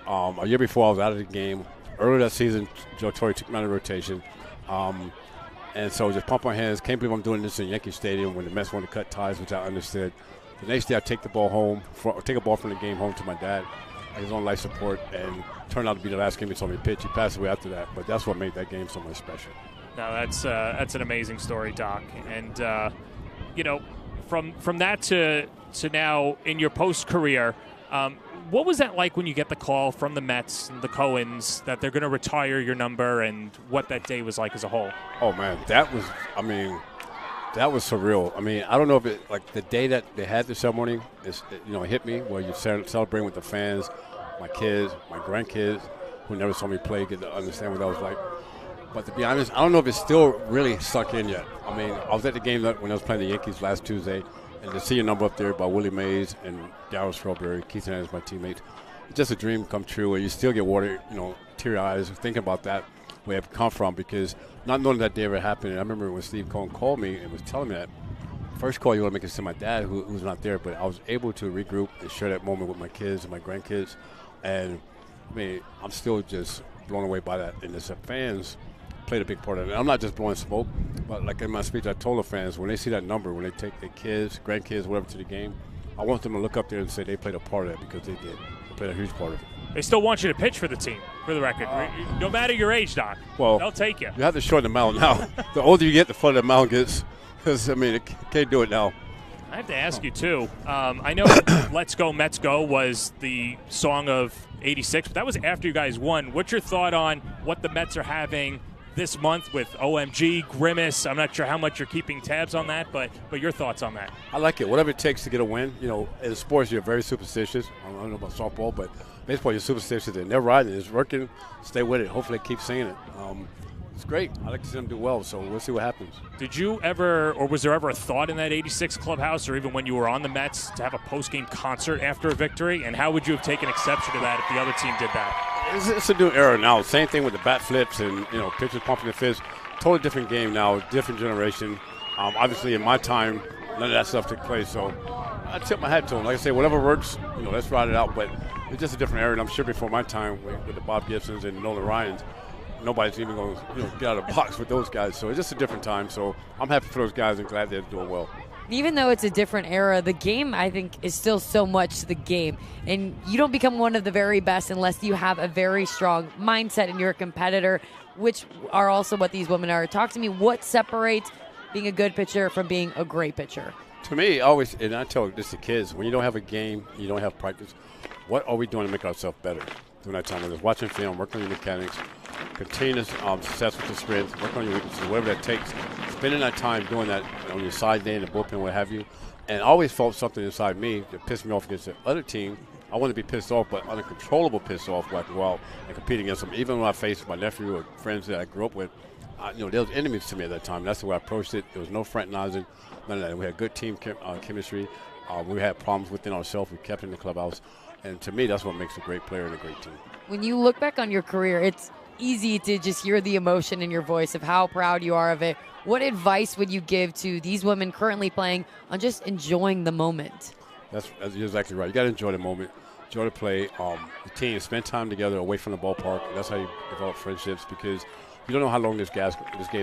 S5: A year before, I was out of the game. Earlier that season, Joe Torre took me out of rotation. And so just pump my hands. Can't believe I'm doing this in Yankee Stadium when the Mets wanted to cut ties, which I understood. The next day, I take a ball from the game home to my dad. His own life support, and turned out to be the last game he told me to pitch. He passed away after that, but that's what made that game so much special.
S1: No, that's an amazing story, Doc. And from that to now in your post career, what was that like when you get the call from the Mets and the Cohens that they're going to retire your number, and what that day was like as a whole?
S5: Oh man, that was surreal. I mean, I don't know if it, like the day that they had the ceremony, it hit me where you're celebrating with the fans, my kids, my grandkids, who never saw me play, get to understand what that was like. But to be honest, I don't know if it's still really sunk in yet. I mean, I was at the game when I was playing the Yankees last Tuesday, and to see a number up there by Willie Mays and Darryl Strawberry, Keith Hernandez, my teammates, it's just a dream come true where you still get water, teary eyes, thinking about that, where I've come from, because not knowing that day ever happened. And I remember when Steve Cohen called me and was telling me that, first call you want to make is to my dad, who's not there, but I was able to regroup and share that moment with my kids and my grandkids. And, I mean, I'm still just blown away by that. And the fans played a big part of it. I'm not just blowing smoke, but like in my speech, I told the fans, when they see that number, when they take their kids, grandkids, whatever, to the game, I want them to look up there and say they played a part of it, because they did. They played a huge part of it.
S1: They still want you to pitch for the team, for the record. No matter your age, Doc.
S5: Well,
S1: they'll take you.
S5: You have to shorten the mound now. The older you get, the further the mound gets. Because, I mean, can't do it now.
S1: I have to ask you, too. I know Let's Go, Mets Go was the song of 86, but that was after you guys won. What's your thought on what the Mets are having this month with OMG, Grimace? I'm not sure how much you're keeping tabs on that, but your thoughts on that.
S5: I like it. Whatever it takes to get a win. You know, in sports, you're very superstitious. I don't know about softball, but baseball, you're superstitious. And they're riding it. It's working. Stay with it. Hopefully they keep singing it. It's great. I like to see them do well, so we'll see what happens.
S1: Did you ever, or was there ever a thought in that 86 clubhouse, or even when you were on the Mets, to have a post-game concert after a victory? And how would you have taken exception to that if the other team did that?
S5: It's a new era now. Same thing with the bat flips and, you know, pitchers pumping the fist. Totally different game now, different generation. Obviously, in my time, none of that stuff took place, so I tip my hat to them. Like I say, whatever works, you know, let's ride it out. But it's just a different era, and I'm sure before my time with the Bob Gibsons and Nolan Ryans, nobody's even going to get out of the box with those guys. So it's just a different time. So I'm happy for those guys and glad they're doing well.
S2: Even though it's a different era, the game, I think, is still so much the game. And you don't become one of the very best unless you have a very strong mindset and you're a competitor, which are also what these women are. Talk to me, what separates being a good pitcher from being a great pitcher?
S5: To me, always, and I tell this to kids, when you don't have a game, you don't have practice, what are we doing to make ourselves better during that time? Whether it's watching film, working on your mechanics, continuous success with the strength, work on your weaknesses, whatever that takes. Spending that time doing that on your side day in the bullpen, what have you. And I always felt something inside me that pissed me off against the other team. I wanted to be pissed off, but uncontrollable pissed off where I could go out and compete against them. Even when I faced my nephew or friends that I grew up with, they were enemies to me at that time. That's the way I approached it. There was no fraternizing, none of that. We had good team chemistry. We had problems within ourselves. We kept in the clubhouse. And to me, that's what makes a great player and a great team.
S2: When you look back on your career, it's easy to just hear the emotion in your voice of how proud you are of it. What advice would you give to these women currently playing on just enjoying the moment?
S5: That's you're exactly right. You got to enjoy the moment, enjoy the play. The team, spend time together away from the ballpark. That's how you develop friendships, because you don't know how long this game's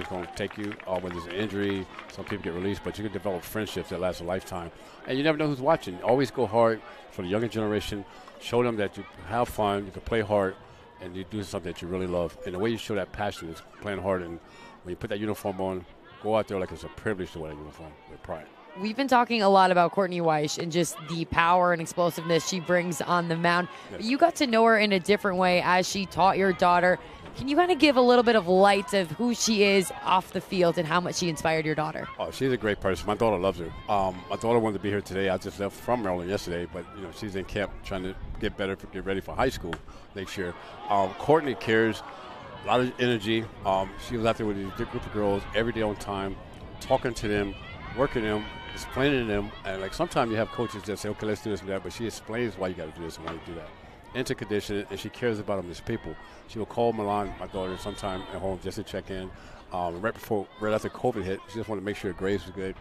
S5: going to take you. When there's an injury, some people get released, but you can develop friendships that last a lifetime. And you never know who's watching. Always go hard for the younger generation. Show them that you have fun, you can play hard, and you do something that you really love. And the way you show that passion is playing hard. And when you put that uniform on, go out there like it's a privilege to wear that uniform with pride.
S2: We've been talking a lot about Courtney Weish and just the power and explosiveness she brings on the mound. Yes. You got to know her in a different way as she taught your daughter. Can you kind of give a little bit of light of who she is off the field and how much she inspired your daughter?
S5: Oh, she's a great person. My daughter loves her. My daughter wanted to be here today. I just left from Maryland yesterday, but she's in camp trying to get better, get ready for high school next year. Courtney cares, a lot of energy. She was out there with a big group of girls every day on time, talking to them, working them, explaining to them. And like sometimes you have coaches that say, okay, let's do this and that, but she explains why you got to do this and why you do that. Into condition, and she cares about them as people. She will call Milan, my daughter, sometime at home just to check in. Right after COVID hit, she just wanted to make sure her grades were good.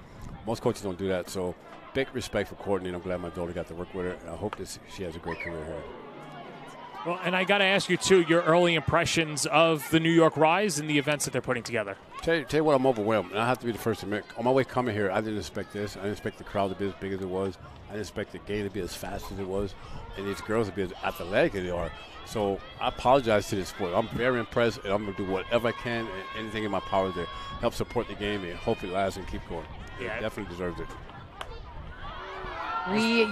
S5: Most coaches don't do that, so big respect for Courtney, and I'm glad my daughter got to work with her. And I hope that she has a great career here.
S1: Well, and I got to ask you, too, your early impressions of the New York Rise and the events that they're putting together.
S5: Tell you what, I'm overwhelmed, and I have to be the first to admit. On my way coming here, I didn't expect this. I didn't expect the crowd to be as big as it was. I didn't expect the game to be as fast as it was, and these girls to be as athletic as they are. So I apologize to this sport. I'm very impressed, and I'm going to do whatever I can and anything in my power to help support the game and hope it lasts and keep going.
S1: Yeah,
S5: it definitely deserves it.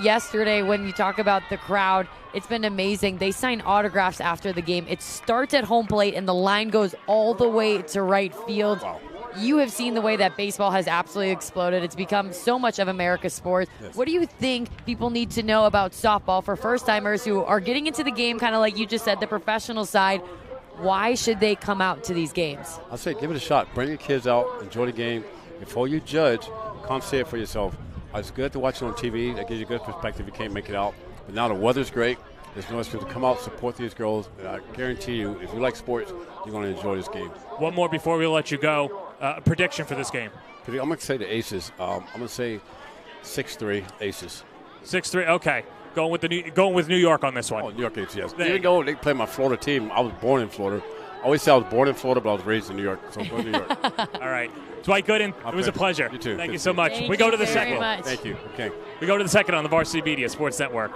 S2: Yesterday, when you talk about the crowd, it's been amazing. They sign autographs after the game. It starts at home plate, and the line goes all the way to right field.
S5: Wow.
S2: You have seen the way that baseball has absolutely exploded. It's become so much of America's sport.
S5: Yes.
S2: What do you think people need to know about softball for first-timers who are getting into the game, kind of like you just said, the professional side? Why should they come out to these games?
S5: I'll say give it a shot. Bring your kids out. Enjoy the game. Before you judge, come see it for yourself. It's good to watch it on TV. That gives you a good perspective. You can't make it out. But now the weather's great. There's no excuse to come out, support these girls. And I guarantee you, if you like sports, you're going to enjoy this game.
S1: One more before we let you go. Prediction for this game.
S5: I'm going to say the Aces. I'm going to say 6-3 Aces.
S1: 6-3. Okay, going with New York on this one.
S5: Oh, New York Aces, yes. Even though they play my Florida team, I was born in Florida. I always say I was born in Florida, but I was raised in New York. So go New York.
S1: All right, Dwight Gooden, it was a pleasure.
S5: You too.
S1: Thank you so much.
S2: Thank
S1: we go to the
S2: you
S1: second.
S2: very much.
S5: Thank you. Okay.
S1: We go to the second on the Varsity Media Sports Network.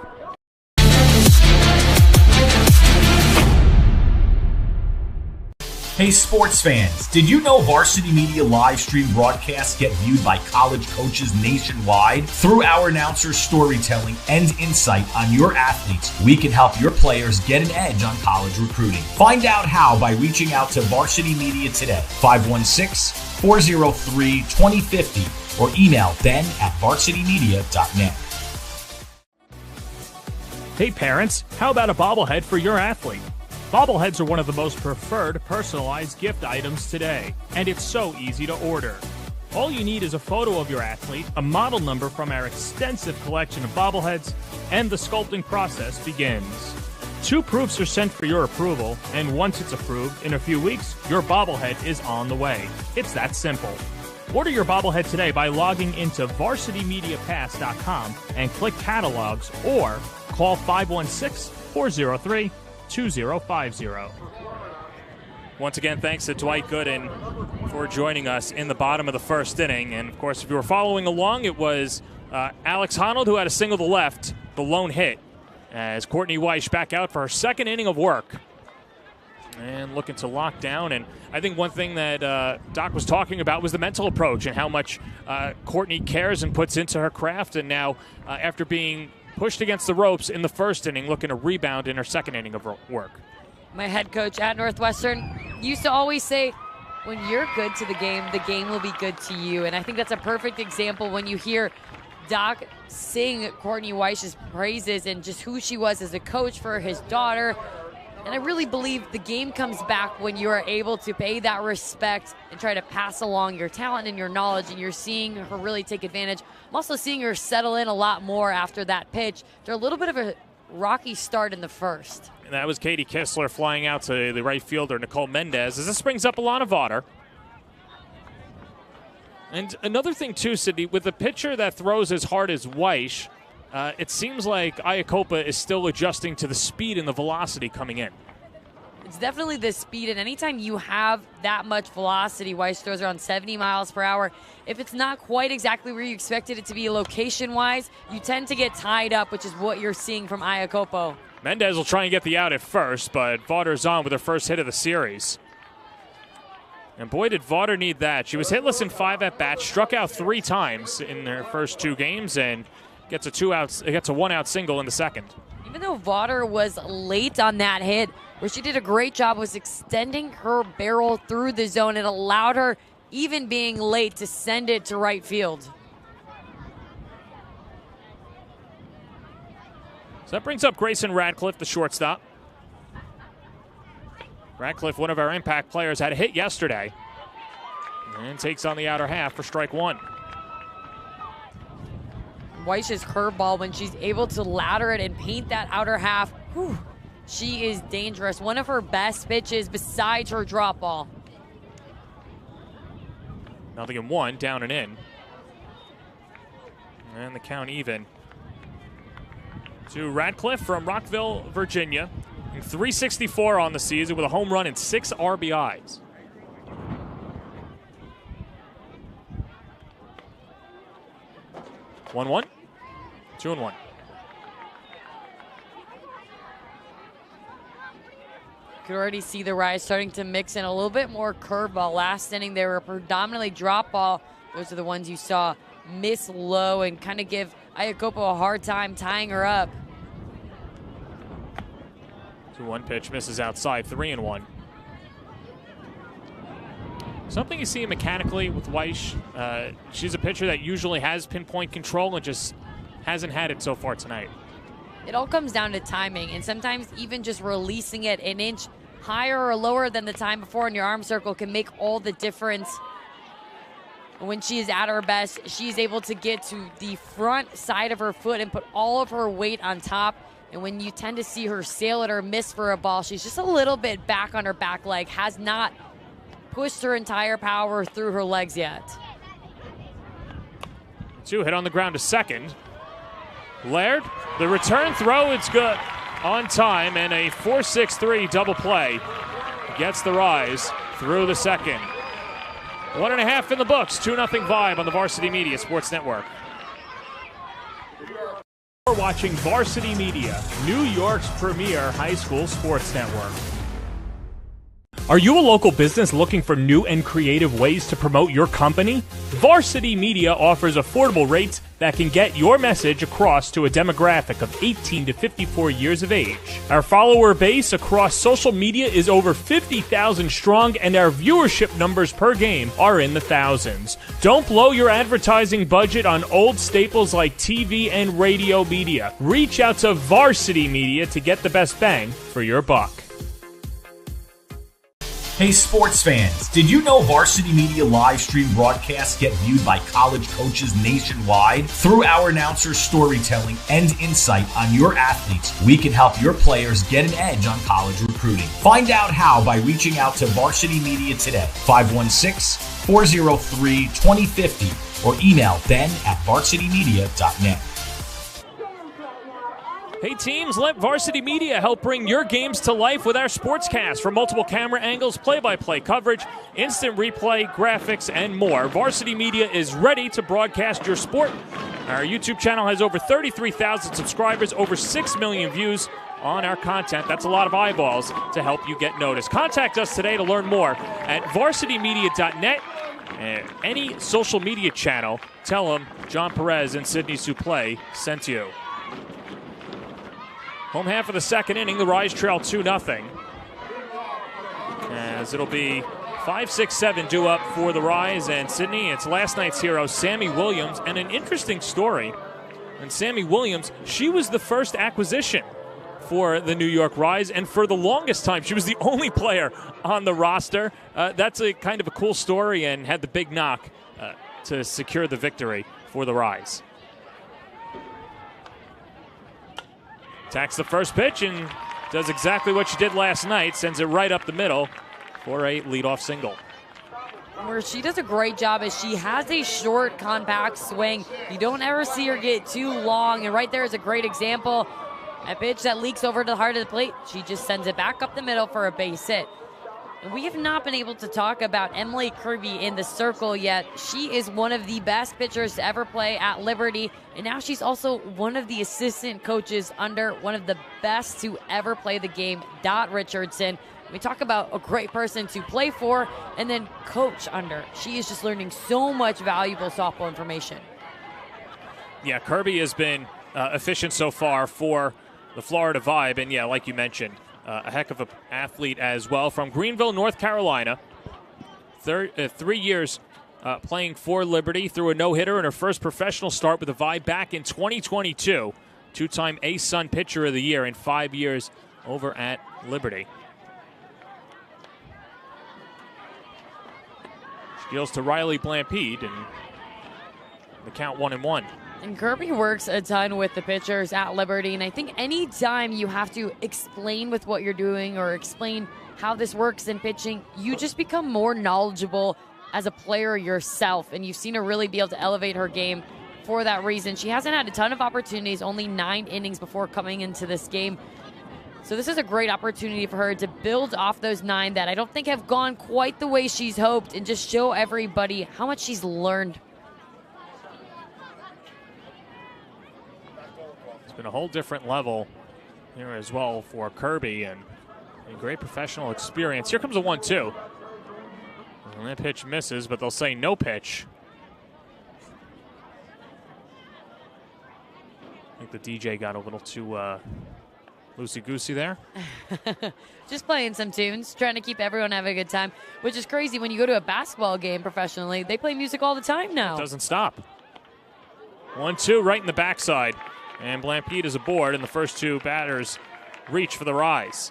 S3: Hey sports fans, did you know Varsity Media live stream broadcasts get viewed by college coaches nationwide? Through our announcers' storytelling and insight on your athletes, we can help your players get an edge on college recruiting. Find out how by reaching out to Varsity Media today, 516-403-2050, or email ben@varsitymedia.net.
S1: Hey parents, how about a bobblehead for your athlete? Bobbleheads are one of the most preferred personalized gift items today, and it's so easy to order. All you need is a photo of your athlete, a model number from our extensive collection of bobbleheads, and the sculpting process begins. 2 proofs are sent for your approval, and once it's approved, in a few weeks, your bobblehead is on the way. It's that simple. Order your bobblehead today by logging into varsitymediapass.com and click catalogs, or call 516-403-2050. Once again, thanks to Dwight Gooden for joining us in the bottom of the first inning. And, of course, if you were following along, it was Alex Honnold who had a single to left, the lone hit, as Courtney Weish back out for her second inning of work. And looking to lock down. And I think one thing that Doc was talking about was the mental approach and how much Courtney cares and puts into her craft. And now, after being pushed against the ropes in the first inning, looking to rebound in her second inning of work.
S2: My head coach at Northwestern used to always say, when you're good to the game will be good to you. And I think that's a perfect example when you hear Doc sing Courtney Weish's praises and just who she was as a coach for his daughter. And I really believe the game comes back when you are able to pay that respect and try to pass along your talent and your knowledge, and you're seeing her really take advantage. I'm also seeing her settle in a lot more after that pitch. They're a little bit of a rocky start in the first.
S1: And that was Katie Kistler flying out to the right fielder, Nicole Mendez, as this brings up Alana Vaughter. And another thing, too, Sydney, with a pitcher that throws as hard as Weish, it seems like Iakopa is still adjusting to the speed and the velocity coming in.
S2: It's definitely the speed, and anytime you have that much velocity, Weish throws around 70 miles per hour. If it's not quite exactly where you expected it to be location-wise, you tend to get tied up, which is what you're seeing from Iakopo.
S1: Mendez will try and get the out at first, but Vaughter's on with her first hit of the series. And boy, did Vaughter need that. She was hitless in 5 at-bats, struck out 3 times in her first 2 games, and gets a 1-out single in the second.
S2: Even though Vaughter was late on that hit, where she did a great job was extending her barrel through the zone. It allowed her, even being late, to send it to right field.
S1: So that brings up Grayson Radcliffe, the shortstop. Radcliffe, one of our impact players, had a hit yesterday and takes on the outer half for strike 1.
S2: Weish's curveball, when she's able to ladder it and paint that outer half, whew, she is dangerous. One of her best pitches besides her drop ball.
S1: 0-1, down and in. And the count even to Radcliffe from Rockville, Virginia. 364 on the season with a home run and 6 RBIs. One, 2-1.
S2: Could already see the Rise starting to mix in a little bit more curveball. Last inning, they were predominantly drop ball. Those are the ones you saw miss low and kind of give Iakopo a hard time tying her up.
S1: 2-1 pitch misses outside, 3-1. Something you see mechanically with Weish, she's a pitcher that usually has pinpoint control and just hasn't had it so far tonight.
S2: It all comes down to timing, and sometimes even just releasing it an inch higher or lower than the time before in your arm circle can make all the difference. When she is at her best, she's able to get to the front side of her foot and put all of her weight on top. And when you tend to see her sail it or miss for a ball, she's just a little bit back on her back leg, has not pushed her entire power through her legs yet.
S1: 2 hit on the ground to second. Laird, the return throw, it's good on time, and a 4-6-3 double play gets the Rise through the second. 1.5 in the books, 2-0 Vibe on the Varsity Media Sports Network. You're watching Varsity Media, New York's premier high school sports network. Are you a local business looking for new and creative ways to promote your company? Varsity Media offers affordable rates that can get your message across to a demographic of 18 to 54 years of age. Our follower base across social media is over 50,000 strong, and our viewership numbers per game are in the thousands. Don't blow your advertising budget on old staples like TV and radio media. Reach out to Varsity Media to get the best bang for your buck.
S3: Hey sports fans, did you know Varsity Media live stream broadcasts get viewed by college coaches nationwide? Through our announcers' storytelling and insight on your athletes, we can help your players get an edge on college recruiting. Find out how by reaching out to Varsity Media today, 516-403-2050, or email ben@varsitymedia.net.
S1: Hey teams, let Varsity Media help bring your games to life with our sportscast. From multiple camera angles, play-by-play coverage, instant replay, graphics, and more, Varsity Media is ready to broadcast your sport. Our YouTube channel has over 33,000 subscribers, over 6 million views on our content. That's a lot of eyeballs to help you get noticed. Contact us today to learn more at varsitymedia.net. Any social media channel, tell them John Perez and Sydney Suplee sent you. Home half of the second inning, the Rise trail 2-0. As it'll be 5-6-7 due up for the Rise, and Sydney, it's last night's hero, Sammy Williams, and an interesting story. And Sammy Williams, she was the first acquisition for the New York Rise, and for the longest time, she was the only player on the roster. That's a kind of a cool story, and had the big knock to secure the victory for the Rise. Attacks the first pitch and does exactly what she did last night, sends it right up the middle for a leadoff single.
S2: Where she does a great job is she has a short, compact swing. You don't ever see her get too long, and right there is a great example. A pitch that leaks over to the heart of the plate, she just sends it back up the middle for a base hit. We have not been able to talk about Emily Kirby in the circle yet. She is one of the best pitchers to ever play at Liberty, and now she's also one of the assistant coaches under one of the best to ever play the game, Dot Richardson. We talk about a great person to play for and then coach under. She is just learning so much valuable softball information.
S1: Yeah, Kirby has been efficient so far for the Florida Vibe, and yeah, like you mentioned, a heck of an athlete as well. From Greenville, North Carolina. 3 years playing for Liberty, threw a no-hitter in her first professional start with the Vibe back in 2022. Two-time A-Sun Pitcher of the Year in 5 years over at Liberty. She deals to Riley Blampede, and the count 1-1.
S2: And Kirby works a ton with the pitchers at Liberty, and I think any time you have to explain with what you're doing or explain how this works in pitching, you just become more knowledgeable as a player yourself, and you've seen her really be able to elevate her game for that reason. She hasn't had a ton of opportunities, only 9 innings before coming into this game. So this is a great opportunity for her to build off those 9 that I don't think have gone quite the way she's hoped, and just show everybody how much she's learned.
S1: Been a whole different level here as well for Kirby, and a great professional experience. Here comes a 1-2. And that pitch misses, but they'll say no pitch. I think the DJ got a little too loosey-goosey there.
S2: Just playing some tunes, trying to keep everyone having a good time, which is crazy. When you go to a basketball game professionally, they play music all the time now.
S1: It doesn't stop. 1-2 right in the backside. And Blampede is aboard, and the first 2 batters reach for the Rise.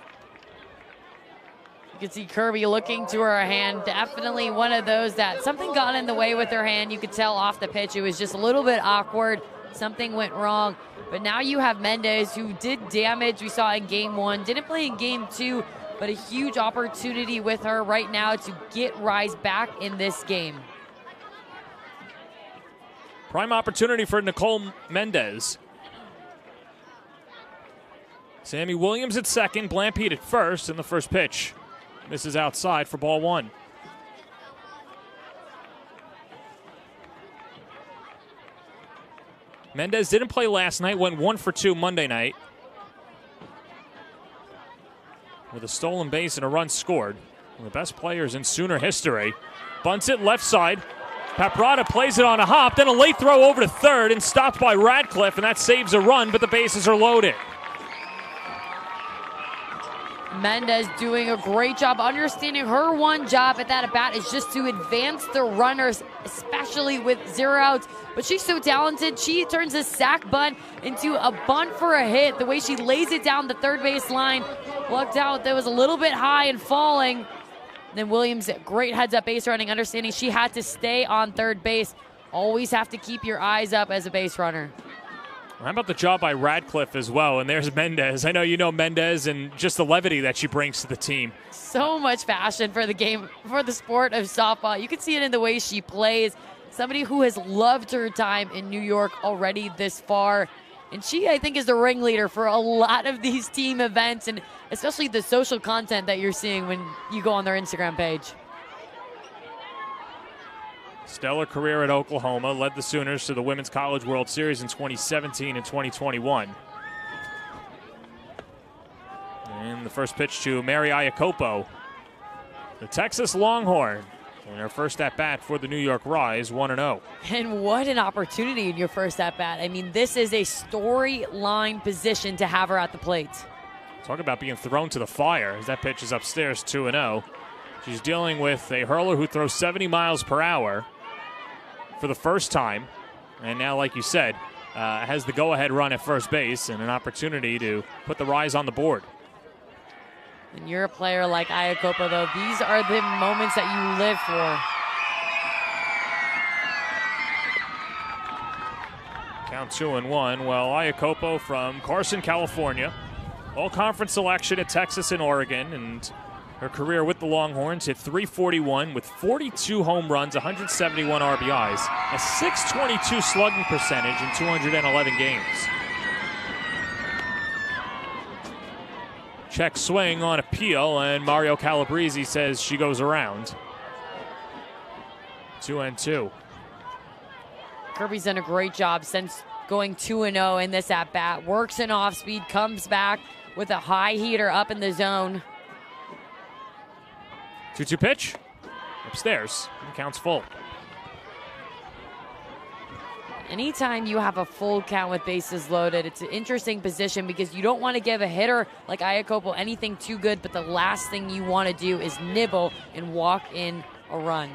S2: You can see Kirby looking to her hand. Definitely one of those that something got in the way with her hand. You could tell off the pitch it was just a little bit awkward. Something went wrong. But now you have Mendez, who did damage. We saw in Game 1. Didn't play in Game 2, but a huge opportunity with her right now to get Rise back in this game.
S1: Prime opportunity for Nicole Mendez. Sammy Williams at second, Blampede at first, and the first pitch misses outside for ball one. Mendez didn't play last night, went 1 for 2 Monday night with a stolen base and a run scored. One of the best players in Sooner history. Bunts it left side. Paprada plays it on a hop, then a late throw over to third and stopped by Radcliffe, and that saves a run, but the bases are loaded.
S2: Mendez doing a great job understanding her one job at that at-bat is just to advance the runners, especially with 0 outs. But she's so talented, she turns a sac bunt into a bunt for a hit. The way she lays it down the third base line, lucked out that was a little bit high and falling. Then Williams, great heads-up base running, understanding she had to stay on third base. Always have to keep your eyes up as a base runner.
S1: How about the job by Radcliffe as well? And there's Mendez. I know you know Mendez and just the levity that she brings to the team.
S2: So much passion for the game, for the sport of softball. You can see it in the way she plays. Somebody who has loved her time in New York already this far. And she, I think, is the ringleader for a lot of these team events, and especially the social content that you're seeing when you go on their Instagram page.
S1: Stellar career at Oklahoma, led the Sooners to the Women's College World Series in 2017 and 2021. And the first pitch to Mary Iacopo, the Texas Longhorn, in her first at-bat for the New York Rise, 1-0.
S2: And what an opportunity in your first at-bat. I mean, this is a storyline position to have her at the plate.
S1: Talk about being thrown to the fire as that pitch is upstairs, 2-0. She's dealing with a hurler who throws 70 miles per hour for the first time. And now, like you said, has the go-ahead run at first base and an opportunity to put the Rise on the board.
S2: When you're a player like Iacopo, though, these are the moments that you live for.
S1: Count 2-1. Well, Iacopo from Carson, California. All-conference selection at Texas and Oregon, and her career with the Longhorns hit .341 with 42 home runs, 171 RBIs, a .622 slugging percentage in 211 games. Check swing on appeal, and Mario Calabrese says she goes around. 2-2.
S2: Kirby's done a great job since going 2-0 in this at-bat. Works an off-speed, comes back with a high heater up in the zone.
S1: 2-2 pitch. Upstairs. And counts full.
S2: Anytime you have a full count with bases loaded, it's an interesting position because you don't want to give a hitter like Iacopo anything too good, but the last thing you want to do is nibble and walk in a run.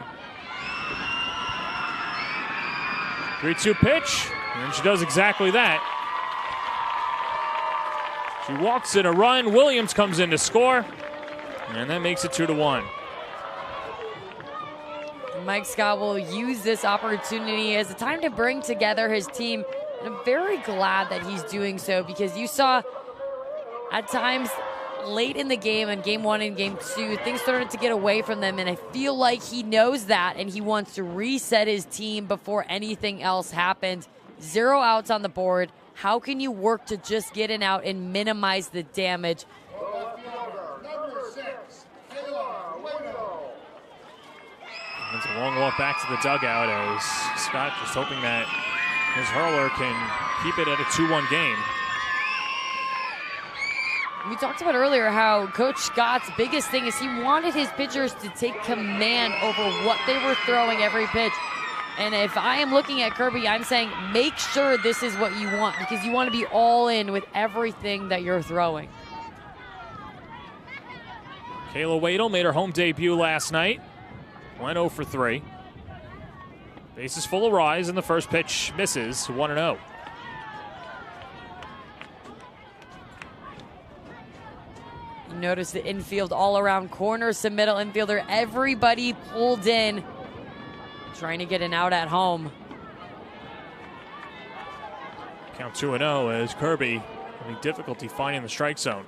S1: 3-2 pitch, and she does exactly that. She walks in a run. Williams comes in to score, and that makes it 2-1.
S2: Mike Scott will use this opportunity as a time to bring together his team, and I'm very glad that he's doing so because you saw at times late in the game, in game 1 and game 2, things started to get away from them, and I feel like he knows that and he wants to reset his team before anything else happens. 0 outs on the board. How can you work to just get an out and minimize the damage?
S1: It's a long walk back to the dugout as Scott just hoping that his hurler can keep it at a 2-1 game.
S2: We talked about earlier how Coach Scott's biggest thing is he wanted his pitchers to take command over what they were throwing every pitch. And if I am looking at Kirby, I'm saying make sure this is what you want because you want to be all in with everything that you're throwing.
S1: Kayla Wadle made her home debut last night. Went 0 for 3. Bases full of Rise, and the first pitch misses, 1-0.
S2: You notice the infield all around corners, some middle infielder, everybody pulled in, trying to get an out at home.
S1: Count 2-0 as Kirby having difficulty finding the strike zone.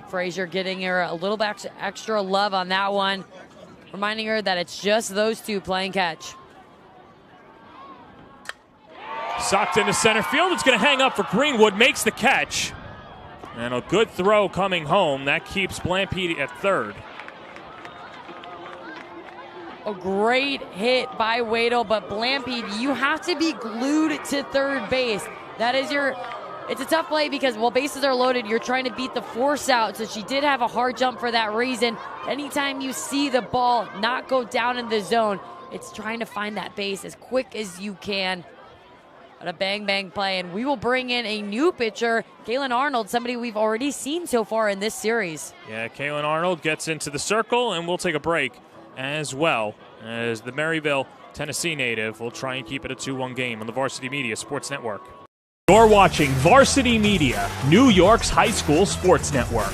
S2: Frazier getting her a little bit extra love on that one, reminding her that it's just those two playing catch.
S1: Socked into center field. It's going to hang up for Greenwood. Makes the catch. And a good throw coming home. That keeps Blampede at third.
S2: A great hit by Wadle, but Blampede, you have to be glued to third base. That is it's a tough play because while bases are loaded, you're trying to beat the force out. So she did have a hard jump for that reason. Anytime you see the ball not go down in the zone, it's trying to find that base as quick as you can. But a bang play, and we will bring in a new pitcher, Kaylin Arnold, somebody we've already seen so far in this series.
S1: Yeah, Kaylin Arnold gets into the circle, and we'll take a break as well as the Maryville, Tennessee native will try and keep it a 2-1 game on the Varsity Media Sports Network. You're watching Varsity Media, New York's high school sports network.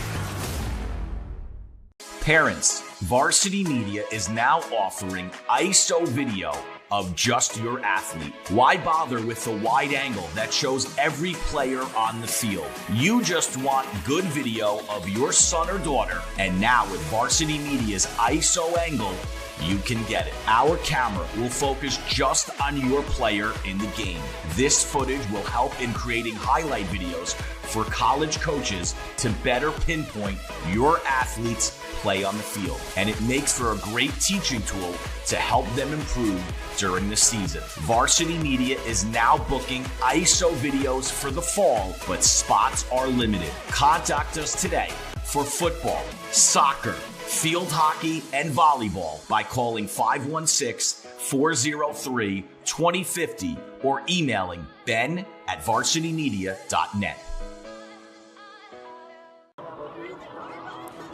S3: Parents, Varsity Media is now offering ISO video of just your athlete. Why bother with the wide angle that shows every player on the field? You just want good video of your son or daughter, and now with Varsity Media's ISO angle, you can get it. Our camera will focus just on your player in the game. This footage will help in creating highlight videos for college coaches to better pinpoint your athlete's play on the field. And it makes for a great teaching tool to help them improve during the season. Varsity Media is now booking ISO videos for the fall, but spots are limited. Contact us today for football, soccer, field hockey, and volleyball by calling 516-403-2050 or emailing ben@varsitymedia.net.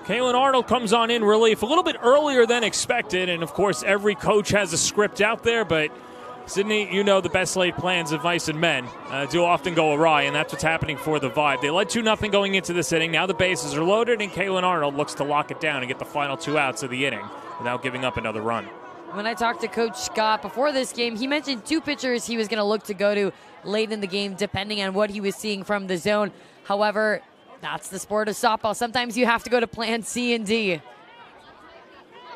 S1: Kaylin Arnold comes on in relief a little bit earlier than expected, and of course every coach has a script out there, but Sydney, you know the best laid plans of mice and men do often go awry, and that's what's happening for the Vibe. They led 2-0 going into this inning. Now the bases are loaded, and Kaylin Arnold looks to lock it down and get the final 2 outs of the inning without giving up another run.
S2: When I talked to Coach Scott before this game, he mentioned 2 pitchers he was going to look to go to late in the game, depending on what he was seeing from the zone. However, that's the sport of softball. Sometimes you have to go to plan C and D.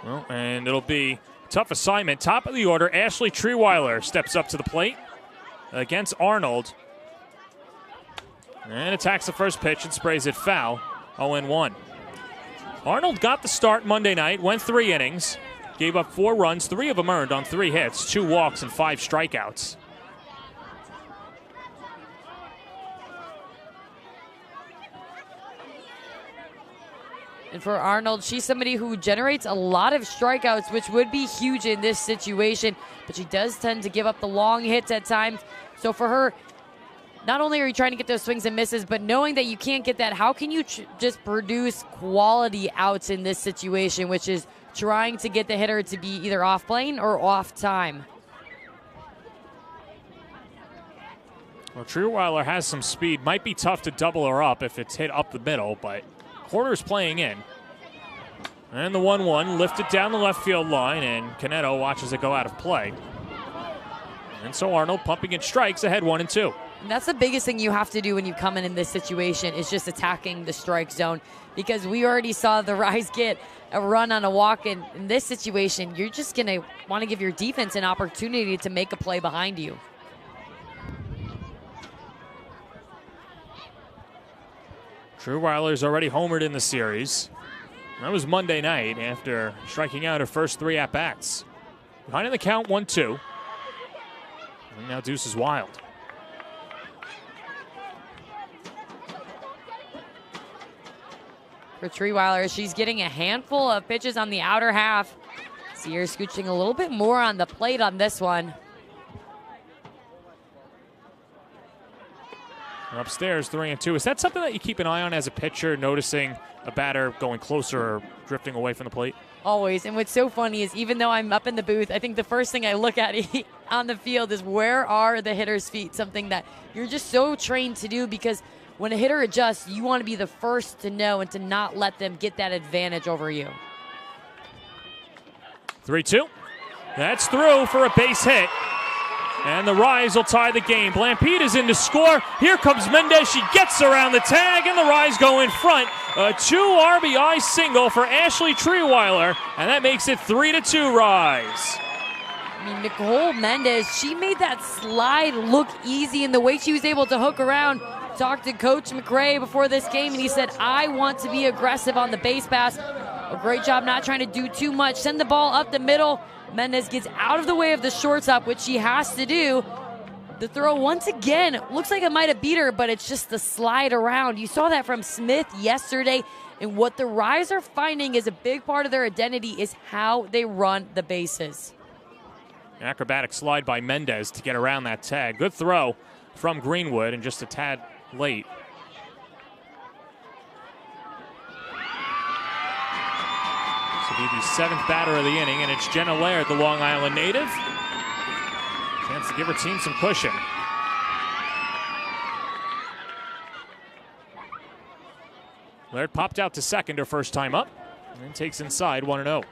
S1: Well, and it'll be tough assignment. Top of the order, Ashley Treeweiler steps up to the plate against Arnold. And attacks the first pitch and sprays it foul. 0-1. Arnold got the start Monday night, went 3 innings, gave up 4 runs, 3 of them earned on 3 hits, 2 walks, and 5 strikeouts.
S2: And for Arnold, she's somebody who generates a lot of strikeouts, which would be huge in this situation. But she does tend to give up the long hits at times. So for her, not only are you trying to get those swings and misses, but knowing that you can't get that, how can you just produce quality outs in this situation, which is trying to get the hitter to be either off plane or off time.
S1: Well, Treeweiler has some speed. Might be tough to double her up if it's hit up the middle, but Quarter's playing in. And the 1-1 lifted down the left field line, and Canetto watches it go out of play. And so Arnold pumping in strikes ahead 1-2.
S2: And that's the biggest thing you have to do when you come in this situation is just attacking the strike zone, because we already saw the Rise get a run on a walk. In this situation, you're just going to want to give your defense an opportunity to make a play behind you.
S1: Treeweiler's already homered in the series. That was Monday night after striking out her first 3 at-bats. Behind in the count, 1-2. And now Deuce is wild.
S2: For Treeweiler, she's getting a handful of pitches on the outer half. See her scooching a little bit more on the plate on this one.
S1: Upstairs, 3-2. Is that something that you keep an eye on as a pitcher, noticing a batter going closer or drifting away from the plate?
S2: Always. And what's so funny is even though I'm up in the booth, I think the first thing I look at on the field is where are the hitter's feet, something that you're just so trained to do, because when a hitter adjusts, you want to be the first to know and to not let them get that advantage over you.
S1: 3-2. That's through for a base hit. And the Rise will tie the game. Blampede is in to score. Here comes Mendez. She gets around the tag, and the Rise go in front. A 2 RBI single for Ashley Treeweiler, and that makes it 3-2 Rise.
S2: I mean, Nicole Mendez, she made that slide look easy, and the way she was able to hook around. Talked to Coach McRae before this game, and he said, I want to be aggressive on the base pass. A great job not trying to do too much. Send the ball up the middle. Mendez gets out of the way of the shortstop, which she has to do. The throw, once again, looks like it might have beat her, but it's just the slide around. You saw that from Smith yesterday, and what the Rise are finding is a big part of their identity is how they run the bases.
S1: An acrobatic slide by Mendez to get around that tag. Good throw from Greenwood, and just a tad late. This will be the 7th batter of the inning, and it's Jenna Laird, the Long Island native. Chance to give her team some cushion. Laird popped out to second her first time up, and then takes inside 1-0.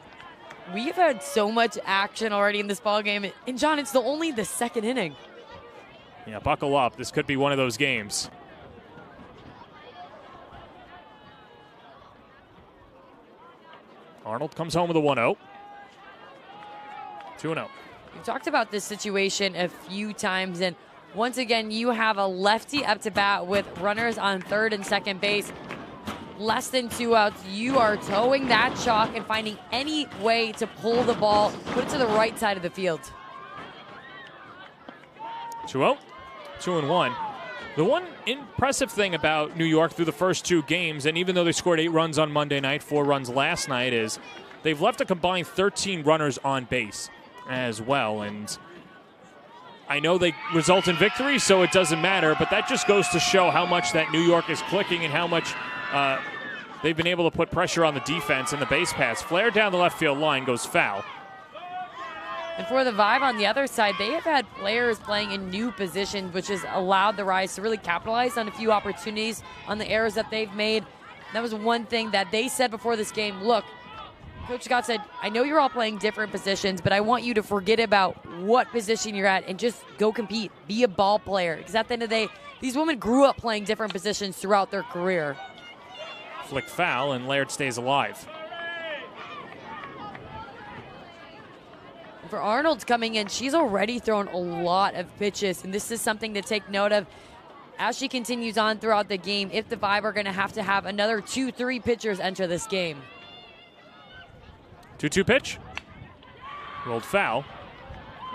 S2: We've had so much action already in this ballgame, and John, it's only the 2nd inning.
S1: Yeah, buckle up. This could be one of those games. Arnold comes home with a 1-0. 2-0.
S2: We've talked about this situation a few times, and once again, you have a lefty up to bat with runners on third and second base. Less than 2 outs. You are towing that chalk and finding any way to pull the ball, put it to the right side of the field.
S1: 2-0. 2-1. The one impressive thing about New York through the first 2 games, and even though they scored 8 runs on Monday night, 4 runs last night, is they've left a combined 13 runners on base as well. And I know they result in victory, so it doesn't matter, but that just goes to show how much that New York is clicking and how much they've been able to put pressure on the defense and the base pass. Flare down the left field line goes foul.
S2: And for the Vibe on the other side, they have had players playing in new positions, which has allowed the Rise to really capitalize on a few opportunities on the errors that they've made. That was one thing that they said before this game. Look, Coach Scott said, I know you're all playing different positions, but I want you to forget about what position you're at and just go compete. Be a ball player. Because at the end of the day, these women grew up playing different positions throughout their career.
S1: Flick foul, and Laird stays alive.
S2: For Arnold's coming in, she's already thrown a lot of pitches, and this is something to take note of as she continues on throughout the game. If the Vibe are going to have another 2-3 pitchers enter this game.
S1: 2-2 pitch. Rolled foul.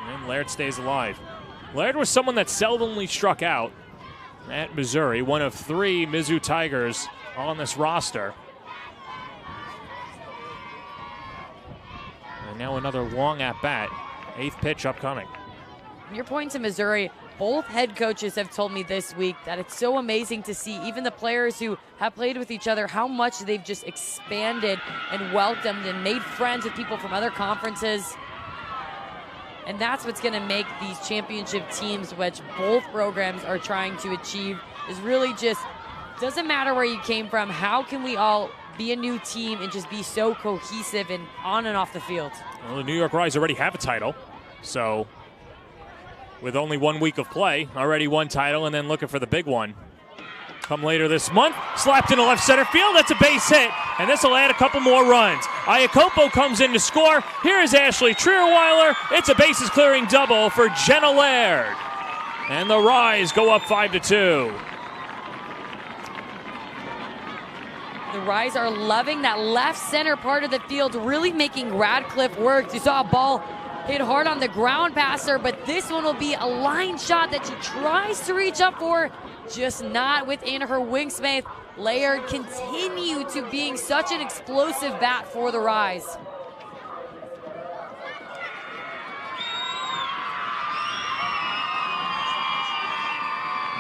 S1: And then Laird stays alive. Laird was someone that seldomly struck out at Missouri, one of 3 Mizzou Tigers on this roster. And now another long at-bat. 8th pitch upcoming.
S2: Your point to Missouri, both head coaches have told me this week that it's so amazing to see even the players who have played with each other, how much they've just expanded and welcomed and made friends with people from other conferences. And that's what's going to make these championship teams, which both programs are trying to achieve, is really just, doesn't matter where you came from, how can we all be a new team and just be so cohesive and on and off the field?
S1: Well, the New York Rise already have a title, so with only 1 week of play, already one title, and then looking for the big one come later this month. Slapped into left center field. That's a base hit, and this will add a couple more runs. Iacopo comes in to score. Here is Ashley Trierweiler. It's a bases clearing double for Jenna Laird, and the Rise go up 5-2.
S2: The Rise are loving that left center part of the field, really making Radcliffe work. You saw a ball hit hard on the ground passer, but this one will be a line shot that she tries to reach up for, just not within her wingspan. Laird continue to being such an explosive bat for the Rise.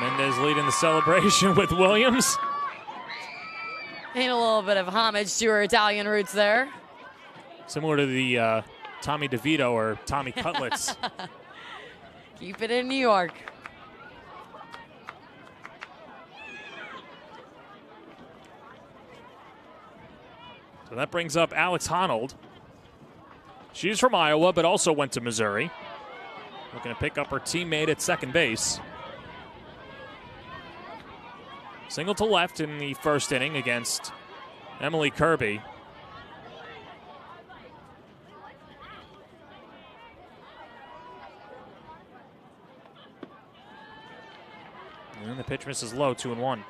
S1: Mendez leading the celebration with Williams.
S2: And a little bit of homage to her Italian roots there.
S1: Similar to the Tommy DeVito or Tommy Cutlets.
S2: Keep it in New York.
S1: So that brings up Alex Honnold. She's from Iowa, but also went to Missouri. Looking to pick up her teammate at second base. Single to left in the first inning against Emily Kirby. And the pitch misses low, 2-1.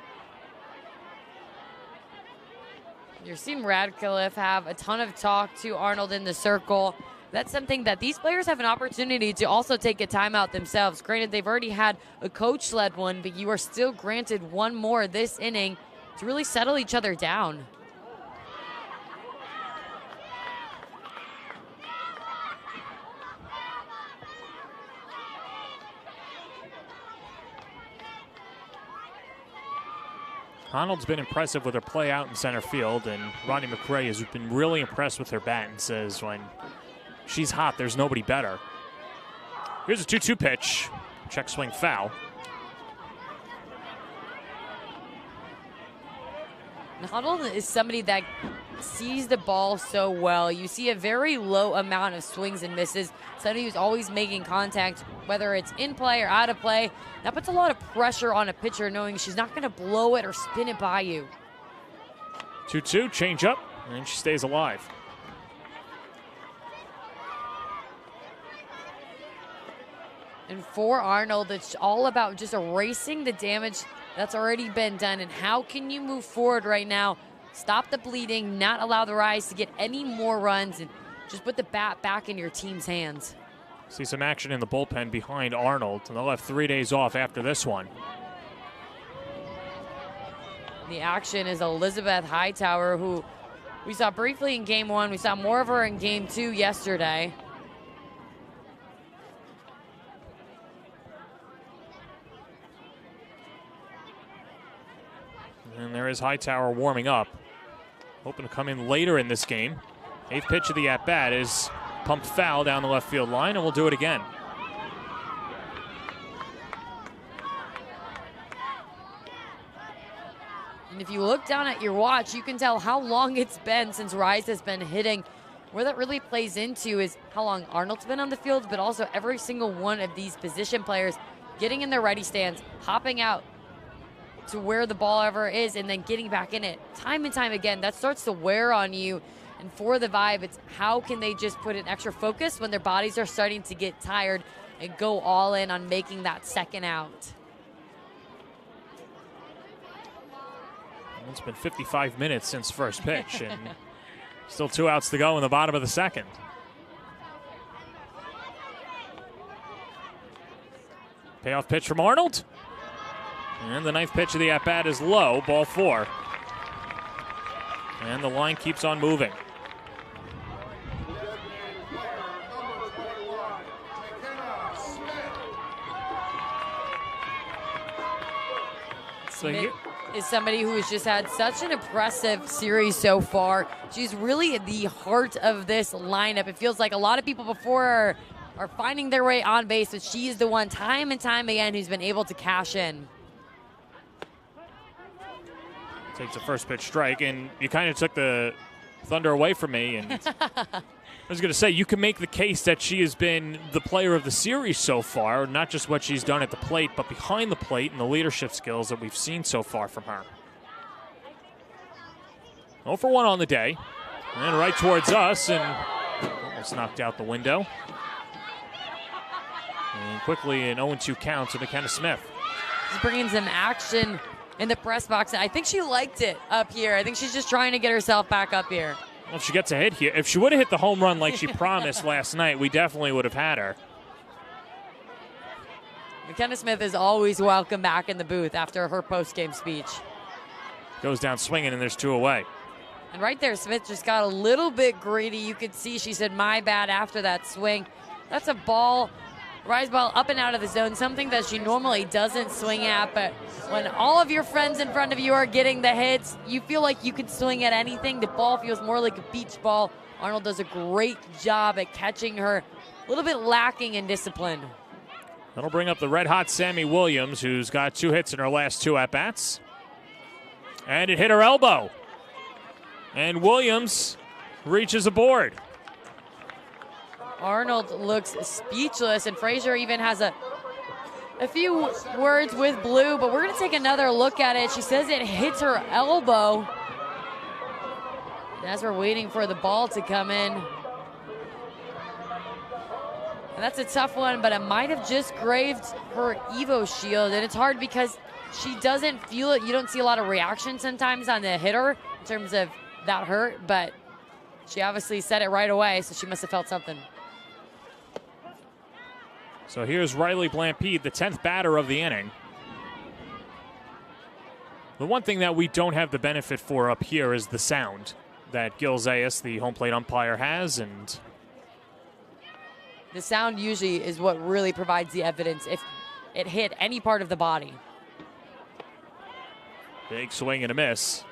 S2: You're seeing Radcliffe have a ton of talk to Arnold in the circle. That's something that these players have an opportunity to also take a timeout themselves. Granted, they've already had a coach-led one, but you are still granted one more this inning to really settle each other down.
S1: Arnold's been impressive with her play out in center field, and Ronnie McRae has been really impressed with her bat and says when she's hot, there's nobody better. Here's a 2-2 pitch. Check swing foul.
S2: Arnold is somebody that sees the ball so well. You see a very low amount of swings and misses. Somebody who's always making contact, whether it's in play or out of play. That puts a lot of pressure on a pitcher knowing she's not going to blow it or spin it by you.
S1: 2-2, change up, and she stays alive.
S2: And for Arnold, it's all about just erasing the damage that's already been done. And how can you move forward right now? Stop the bleeding, not allow the Rise to get any more runs, and just put the bat back in your team's hands.
S1: See some action in the bullpen behind Arnold, and they'll have 3 days off after this one.
S2: The action is Elizabeth Hightower, who we saw briefly in Game 1. We saw more of her in Game 2 yesterday.
S1: And there is Hightower warming up. Hoping to come in later in this game. 8th pitch of the at-bat is pumped foul down the left field line, and we'll do it again.
S2: And if you look down at your watch, you can tell how long it's been since Rise has been hitting. Where that really plays into is how long Arnold's been on the field, but also every single one of these position players getting in their ready stance, hopping out to where the ball ever is, and then getting back in it. Time and time again, that starts to wear on you. And for the Vibe, it's how can they just put an extra focus when their bodies are starting to get tired and go all in on making that second out.
S1: It's been 55 minutes since first pitch, and still 2 outs to go in the bottom of the second. Payoff pitch from Arnold. And the 9th pitch of the at-bat is low, ball 4. And the line keeps on moving.
S2: Smith is somebody who has just had such an impressive series so far. She's really at the heart of this lineup. It feels like a lot of people before her are finding their way on base, but she is the one time and time again who's been able to cash in.
S1: Takes a first pitch strike, and you kind of took the thunder away from me. And I was going to say, you can make the case that she has been the player of the series so far, not just what she's done at the plate, but behind the plate and the leadership skills that we've seen so far from her. 0 for 1 on the day, and right towards us, and almost knocked out the window. And quickly an 0-2 count to McKenna Smith.
S2: She's bringing some action in the press box. I think she liked it up here. I think she's just trying to get herself back up here.
S1: Well, if she gets a hit here, if she would have hit the home run like she promised last night, we definitely would have had her.
S2: McKenna Smith is always welcome back in the booth after her post-game speech.
S1: Goes down swinging, and there's 2 away.
S2: And right there, Smith just got a little bit greedy. You could see she said, "My bad," after that swing. That's a ball. Rise ball up and out of the zone, something that she normally doesn't swing at, but when all of your friends in front of you are getting the hits, you feel like you can swing at anything. The ball feels more like a beach ball. Arnold does a great job at catching her, a little bit lacking in discipline.
S1: That'll bring up the red-hot Sammy Williams, who's got 2 hits in her last 2 at-bats. And it hit her elbow. And Williams reaches aboard.
S2: Arnold looks speechless, and Frazier even has a few words with Blue, but we're going to take another look at it. She says it hits her elbow. And as we're waiting for the ball to come in, And that's a tough one, but it might have just grazed her Evo shield. And it's hard because she doesn't feel it. You don't see a lot of reaction sometimes on the hitter in terms of that hurt, but she obviously said it right away, so she must have felt something.
S1: So here's Riley Blampede, the 10th batter of the inning. The one thing that we don't have the benefit for up here is the sound that Gil Zayas, the home plate umpire, has, and
S2: the sound usually is what really provides the evidence if it hit any part of the body.
S1: Big swing and a miss.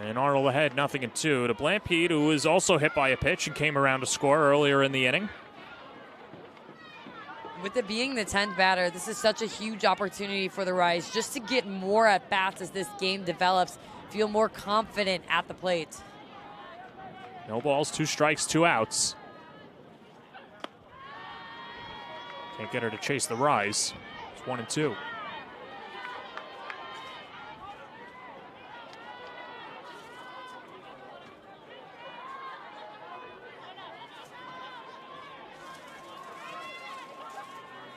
S1: And Arnold ahead, 0-2 to Blampede, who was also hit by a pitch and came around to score earlier in the inning.
S2: With it being the 10th batter, this is such a huge opportunity for the Rise just to get more at-bats as this game develops, feel more confident at the plate.
S1: No balls, 2 strikes, 2 outs. Can't get her to chase the Rise. It's 1-2.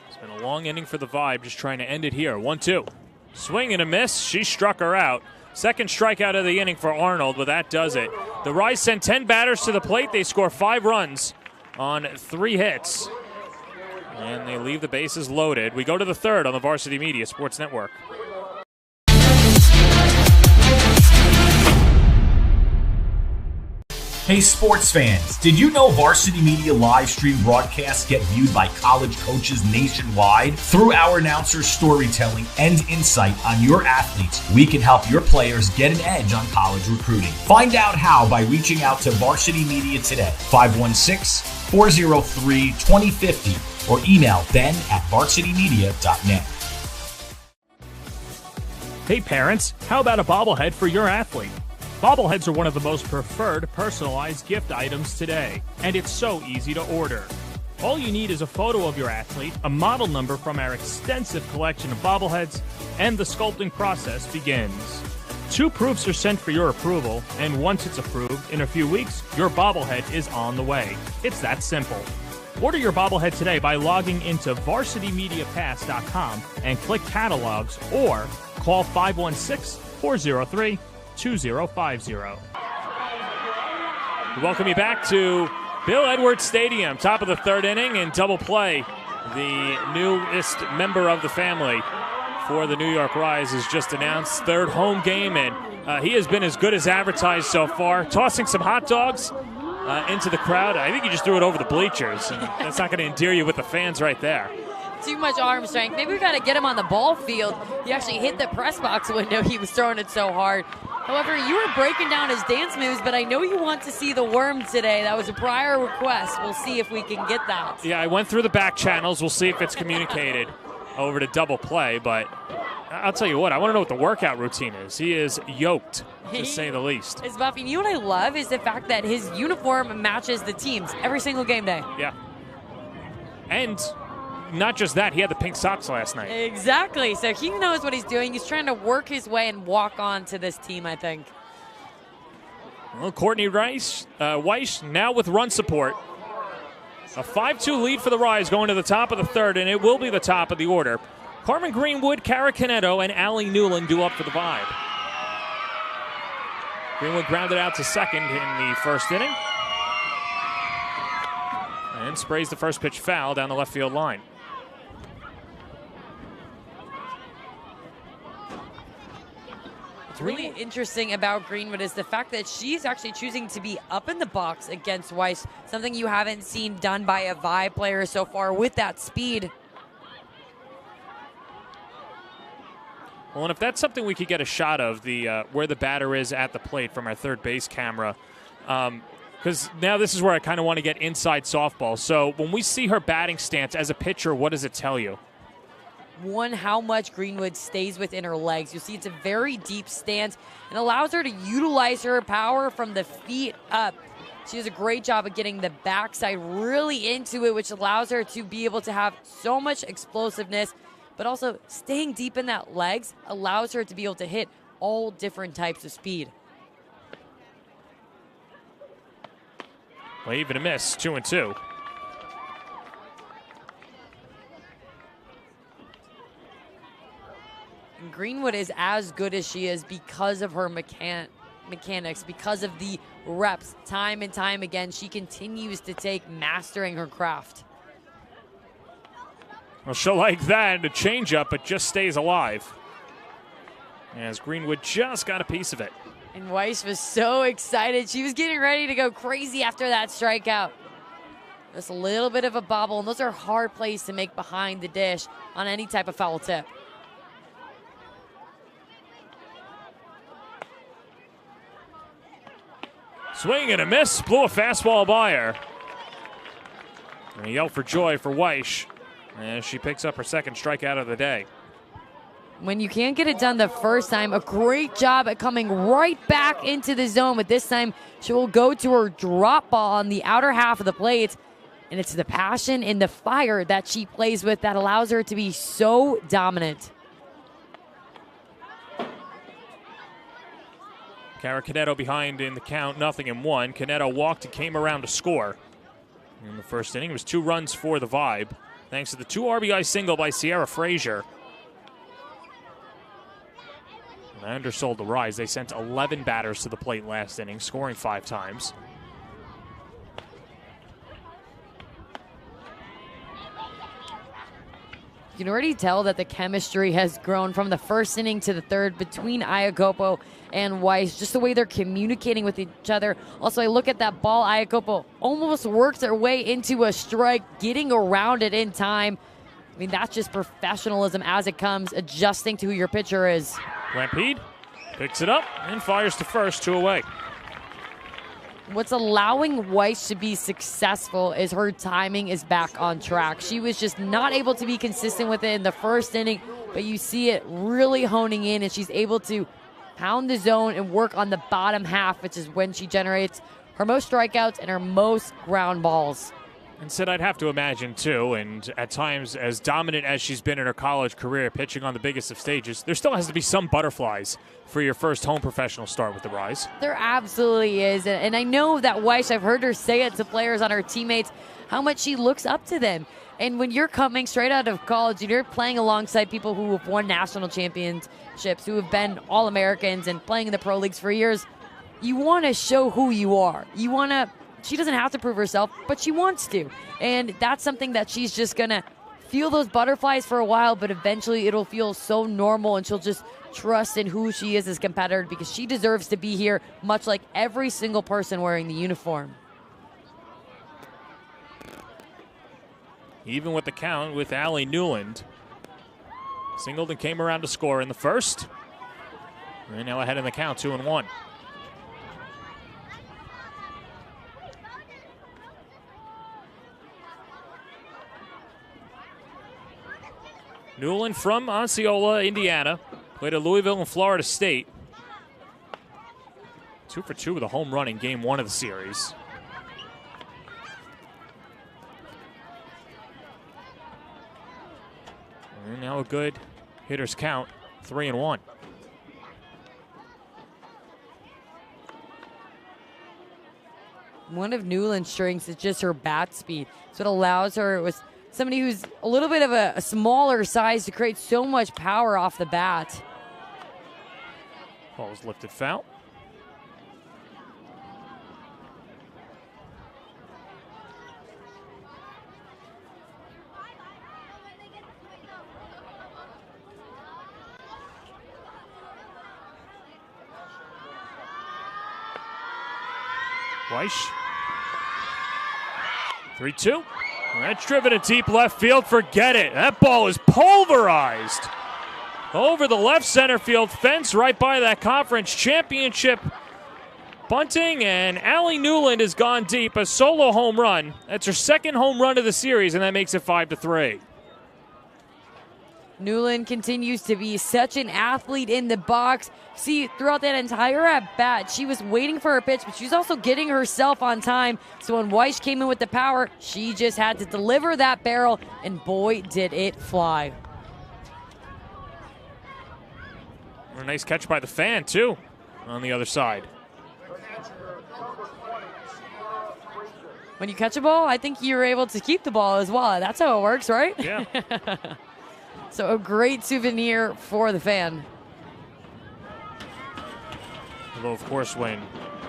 S1: It's been a long inning for the Vibe, just trying to end it here. 1-2. Swing and a miss. She struck her out. Second strikeout of the inning for Arnold, but that does it. The Rise send 10 batters to the plate. They score 5 runs on 3 hits. And they leave the bases loaded. We go to the third on the Varsity Media Sports Network.
S3: Hey sports fans, did you know Varsity Media live stream broadcasts get viewed by college coaches nationwide? Through our announcers' storytelling and insight on your athletes, we can help your players get an edge on college recruiting. Find out how by reaching out to Varsity Media today, 516-403-2050, or email ben@varsitymedia.net.
S1: Hey parents, how about a bobblehead for your athlete? Bobbleheads are one of the most preferred personalized gift items today, and it's so easy to order. All you need is a photo of your athlete, a model number from our extensive collection of bobbleheads, and the sculpting process begins. 2 proofs are sent for your approval, and once it's approved, in a few weeks, your bobblehead is on the way. It's that simple. Order your bobblehead today by logging into varsitymediapass.com and click catalogs, or call 516-403-2050. We welcome you back to Bill Edwards Stadium, top of the 3rd inning in double play. The newest member of the family for the New York Rise is just announced, 3rd home game, and he has been as good as advertised so far, tossing some hot dogs into the crowd. I think he just threw it over the bleachers, and that's not going to endear you with the fans right there.
S2: Too much arm strength. Maybe we got to get him on the ball field. He actually hit the press box window. He was throwing it so hard. However, you were breaking down his dance moves, but I know you want to see the worm today. That was a prior request. We'll see if we can get that.
S1: Yeah, I went through the back channels. We'll see if it's communicated over to double play, but I'll tell you what, I want to know what the workout routine is. He is yoked, to say the least.
S2: It's Buffy. You know what I love is the fact that his uniform matches the team's every single game day.
S1: Yeah. And not just that, he had the pink socks last night.
S2: Exactly. So he knows what he's doing. He's trying to work his way and walk on to this team, I think.
S1: Well, Courtney Weiss now with run support. A 5-2 lead for the Rise going to the top of the 3rd, and it will be the top of the order. Carmen Greenwood, Kara Canetto, and Allie Newland do up for the Vibe. Greenwood grounded out to second in the 1st inning. And sprays the first pitch foul down the left field line.
S2: What's really interesting about Greenwood is the fact that she's actually choosing to be up in the box against Weiss, something you haven't seen done by a Vibe player so far with that speed.
S1: Well, and if that's something we could get a shot of, the where the batter is at the plate from our third base camera, because now this is where I kind of want to get inside softball. So when we see her batting stance as a pitcher, what does it tell you?
S2: One, how much Greenwood stays within her legs. You see it's a very deep stance and allows her to utilize her power from the feet up. She does a great job of getting the backside really into it, which allows her to be able to have so much explosiveness, but also staying deep in that legs allows her to be able to hit all different types of speed.
S1: Wave and a miss, 2-2.
S2: And Greenwood is as good as she is because of her mechanics, because of the reps. Time and time again, she continues to take mastering her craft.
S1: Well, she'll like that, a changeup, but just stays alive. As Greenwood just got a piece of it.
S2: And Weiss was so excited. She was getting ready to go crazy after that strikeout. Just a little bit of a bobble, and those are hard plays to make behind the dish on any type of foul tip.
S1: Swing and a miss, blew a fastball by her. And a yell for joy for Weiss as she picks up her second strikeout of the day.
S2: When you can't get it done the first time, a great job at coming right back into the zone, but this time she will go to her drop ball on the outer half of the plate, and it's the passion and the fire that she plays with that allows her to be so dominant.
S1: Kara Canedo behind in the count, 0-1. Canedo walked and came around to score. In the first inning, it was 2 runs for the Vibe, thanks to the 2 RBI single by Sierra Frazier. And undersold the Rise. They sent 11 batters to the plate last inning, scoring 5 times.
S2: You can already tell that the chemistry has grown from the first inning to the third between Iakopo and Weiss, just the way they're communicating with each other. Also, I look at that ball. Iakopo almost works their way into a strike, getting around it in time. I mean, that's just professionalism as it comes, adjusting to who your pitcher is.
S1: Lampede picks it up and fires to first, 2 away.
S2: What's allowing Weiss to be successful is her timing is back on track. She was just not able to be consistent with it in the first inning, but you see it really honing in, and she's able to pound the zone and work on the bottom half, which is when she generates her most strikeouts and her most ground balls.
S1: And Sid, I'd have to imagine, too, and at times as dominant as she's been in her college career, pitching on the biggest of stages, there still has to be some butterflies for your first home professional start with the Rise.
S2: There absolutely is. And I know that Weiss, I've heard her say it to players on her teammates, how much she looks up to them. And when you're coming straight out of college and you're playing alongside people who have won national championships, who have been All-Americans and playing in the pro leagues for years, you want to show who you are. You want to. She doesn't have to prove herself, but she wants to. And that's something that she's just going to feel those butterflies for a while, but eventually it'll feel so normal, and she'll just trust in who she is as a competitor because she deserves to be here, much like every single person wearing the uniform.
S1: Even with the count with Allie Newland. Singleton came around to score in the first. And now ahead in the count, 2-1. Newland from Osceola, Indiana. Played at Louisville and Florida State. 2 for 2 with a home run in game 1 of the series. And now a good hitter's count, 3-1.
S2: One of Newland's strengths is just her bat speed. So it allows her with somebody who's a little bit of a smaller size to create so much power off the bat.
S1: Ball's lifted foul. Weiss. 3-2. That's driven to deep left field. Forget it. That ball is pulverized over the left center field fence right by that conference championship bunting. And Allie Newland has gone deep. A solo home run. That's her second home run of the series, and that makes it 5-3.
S2: Newland continues to be such an athlete in the box. See, throughout that entire at-bat, she was waiting for her pitch, but she was also getting herself on time. So when Weiss came in with the power, she just had to deliver that barrel, and boy, did it fly.
S1: A nice catch by the fan, too, on the other side.
S2: When you catch a ball, I think you're able to keep the ball as well. That's how it works, right?
S1: Yeah.
S2: So a great souvenir for the fan.
S1: Although, of course, when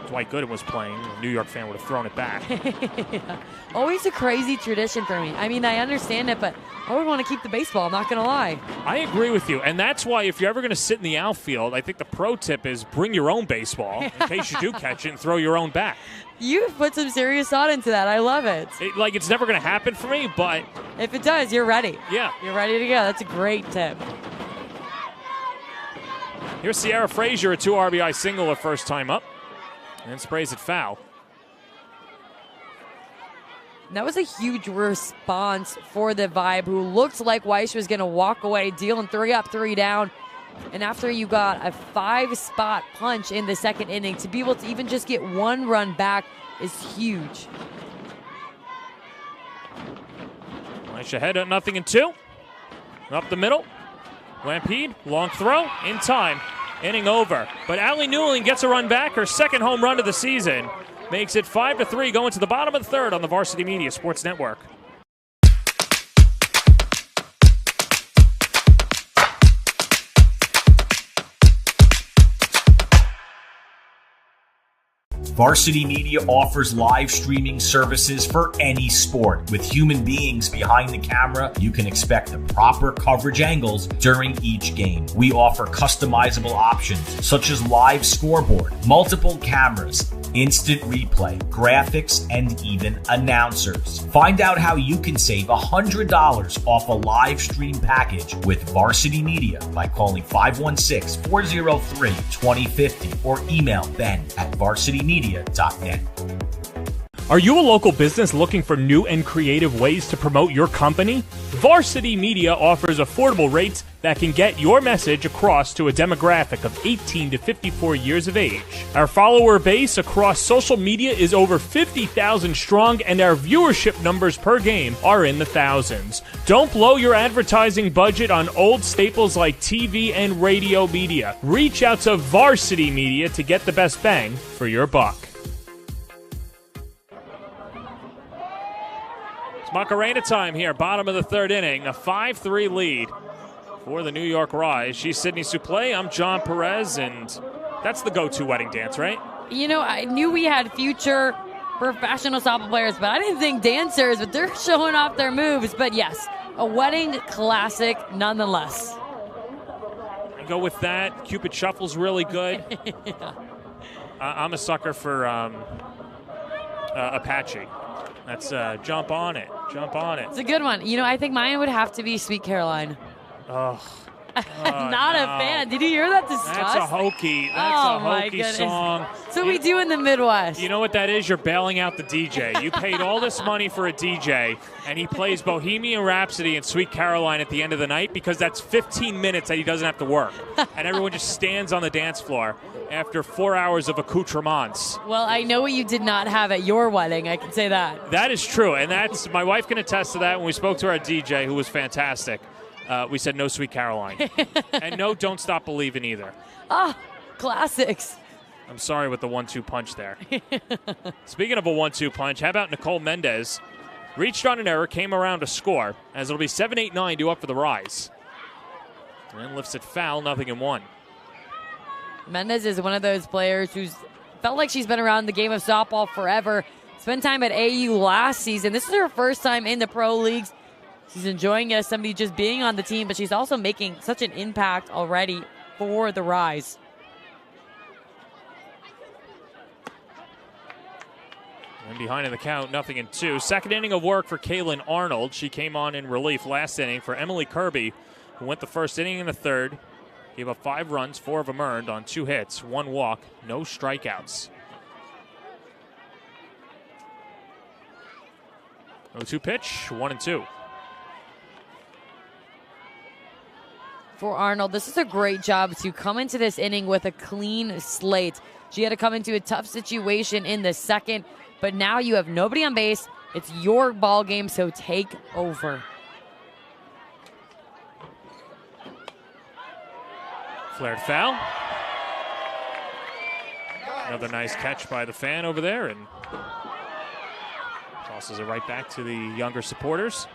S1: Dwight Gooden was playing, a New York fan would have thrown it back.
S2: Yeah. Always a crazy tradition for me. I mean, I understand it, but I would want to keep the baseball, I'm not going to lie.
S1: I agree with you, and that's why if you're ever going to sit in the outfield, I think the pro tip is bring your own baseball in case you do catch it and throw your own back.
S2: You've put some serious thought into that. I love it.
S1: It's never going to happen for me, but...
S2: If it does, you're ready.
S1: Yeah.
S2: You're ready to go. That's a great tip.
S1: Here's Sierra Frazier, a 2 RBI single her first time up, and sprays it foul.
S2: That was a huge response for the Vibe, who looked like Weiss was going to walk away, dealing 3 up, 3 down. And after you got a 5-spot punch in the second inning, to be able to even just get 1 run back is huge.
S1: Weiss ahead at 0-2. Up the middle. Lampede, long throw, in time. Inning over. But Allie Newling gets a run back, her second home run of the season. Makes it 5-3 going to the bottom of the third on the Varsity Media Sports Network.
S3: Varsity Media offers live streaming services for any sport. With human beings behind the camera, you can expect the proper coverage angles during each game. We offer customizable options such as live scoreboard, multiple cameras, instant replay, graphics, and even announcers. Find out how you can save $100 off a live stream package with Varsity Media by calling 516-403-2050 or email ben@varsitymedia.net.
S1: Are you a local business looking for new and creative ways to promote your company? Varsity Media offers affordable rates that can get your message across to a demographic of 18 to 54 years of age. Our follower base across social media is over 50,000 strong, and our viewership numbers per game are in the thousands. Don't blow your advertising budget on old staples like TV and radio media. Reach out to Varsity Media to get the best bang for your buck. It's Macarena time here, bottom of the third inning, a 5-3 lead for the New York Rise. She's Sydney Suplee, I'm John Perez, and that's the go-to wedding dance, right?
S2: You know, I knew we had future professional softball players, but I didn't think dancers, but they're showing off their moves. But yes, a wedding classic nonetheless.
S1: I go with that. Cupid Shuffle's really good.
S2: Yeah.
S1: I'm a sucker for Apache. That's Jump On It. Jump On It.
S2: It's a good one. You know, I think mine would have to be Sweet Caroline.
S1: Oh.
S2: Not a fan. Did you hear that discuss?
S1: That's a hokey. That's a hokey song.
S2: So we do in the Midwest.
S1: You know what that is? You're bailing out the DJ. You paid all this money for a DJ, and he plays Bohemian Rhapsody and Sweet Caroline at the end of the night because that's 15 minutes that he doesn't have to work. And everyone just stands on the dance floor after 4 hours of accoutrements.
S2: Well, I know what you did not have at your wedding. I can say that.
S1: That is true, and that's my wife can attest to that. When we spoke to our DJ, who was fantastic, we said no Sweet Caroline. And no Don't Stop Believin' either.
S2: Ah, classics.
S1: I'm sorry with the 1-2 punch there. Speaking of a 1-2 punch, how about Nicole Mendez? Reached on an error, came around to score, as it'll be 7-8-9 due up for the Rise. And then lifts it foul, 0-1.
S2: Mendez is one of those players who's felt like she's been around the game of softball forever. Spent time at AU last season. This is her first time in the pro leagues. She's enjoying it as somebody just being on the team, but she's also making such an impact already for the Rise.
S1: And behind in the count, 0-2. Second inning of work for Kaylin Arnold. She came on in relief last inning for Emily Kirby, who went the first inning and the third. Gave up 5 runs, 4 of them earned on 2 hits, 1 walk, no strikeouts. 0-2 pitch, 1-2.
S2: For Arnold, this is a great job to come into this inning with a clean slate. She had to come into a tough situation in the second, but now you have nobody on base. It's your ball game, so take over.
S1: Flared foul. Another nice catch by the fan over there, and tosses it right back to the younger supporters.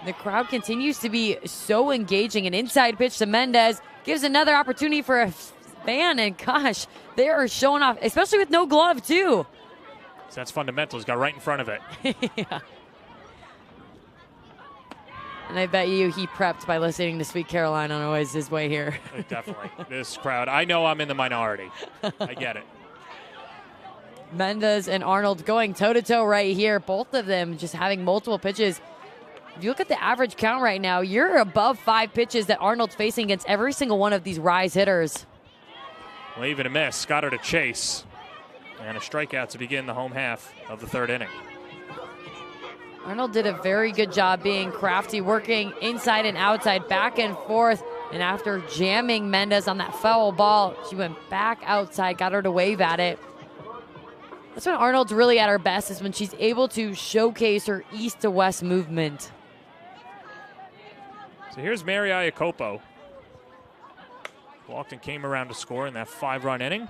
S2: The crowd continues to be so engaging. An inside pitch to Mendez gives another opportunity for a fan, and gosh, they are showing off, especially with no glove too.
S1: So that's fundamentals, got right in front of it.
S2: Yeah. And I bet you he prepped by listening to Sweet Caroline on his way here.
S1: Definitely. This crowd, I know I'm in the minority. I get it.
S2: Mendez and Arnold going toe-to-toe right here. Both of them just having multiple pitches. If you look at the average count right now, you're above 5 pitches that Arnold's facing against every single one of these Rise hitters.
S1: Leaving a miss. Got her to chase. And a strikeout to begin the home half of the 3rd inning.
S2: Arnold did a very good job being crafty, working inside and outside, back and forth. And after jamming Mendez on that foul ball, she went back outside, got her to wave at it. That's when Arnold's really at her best, is when she's able to showcase her east to west movement.
S1: So here's Mary Iacopo. Walked and came around to score in that 5-run inning.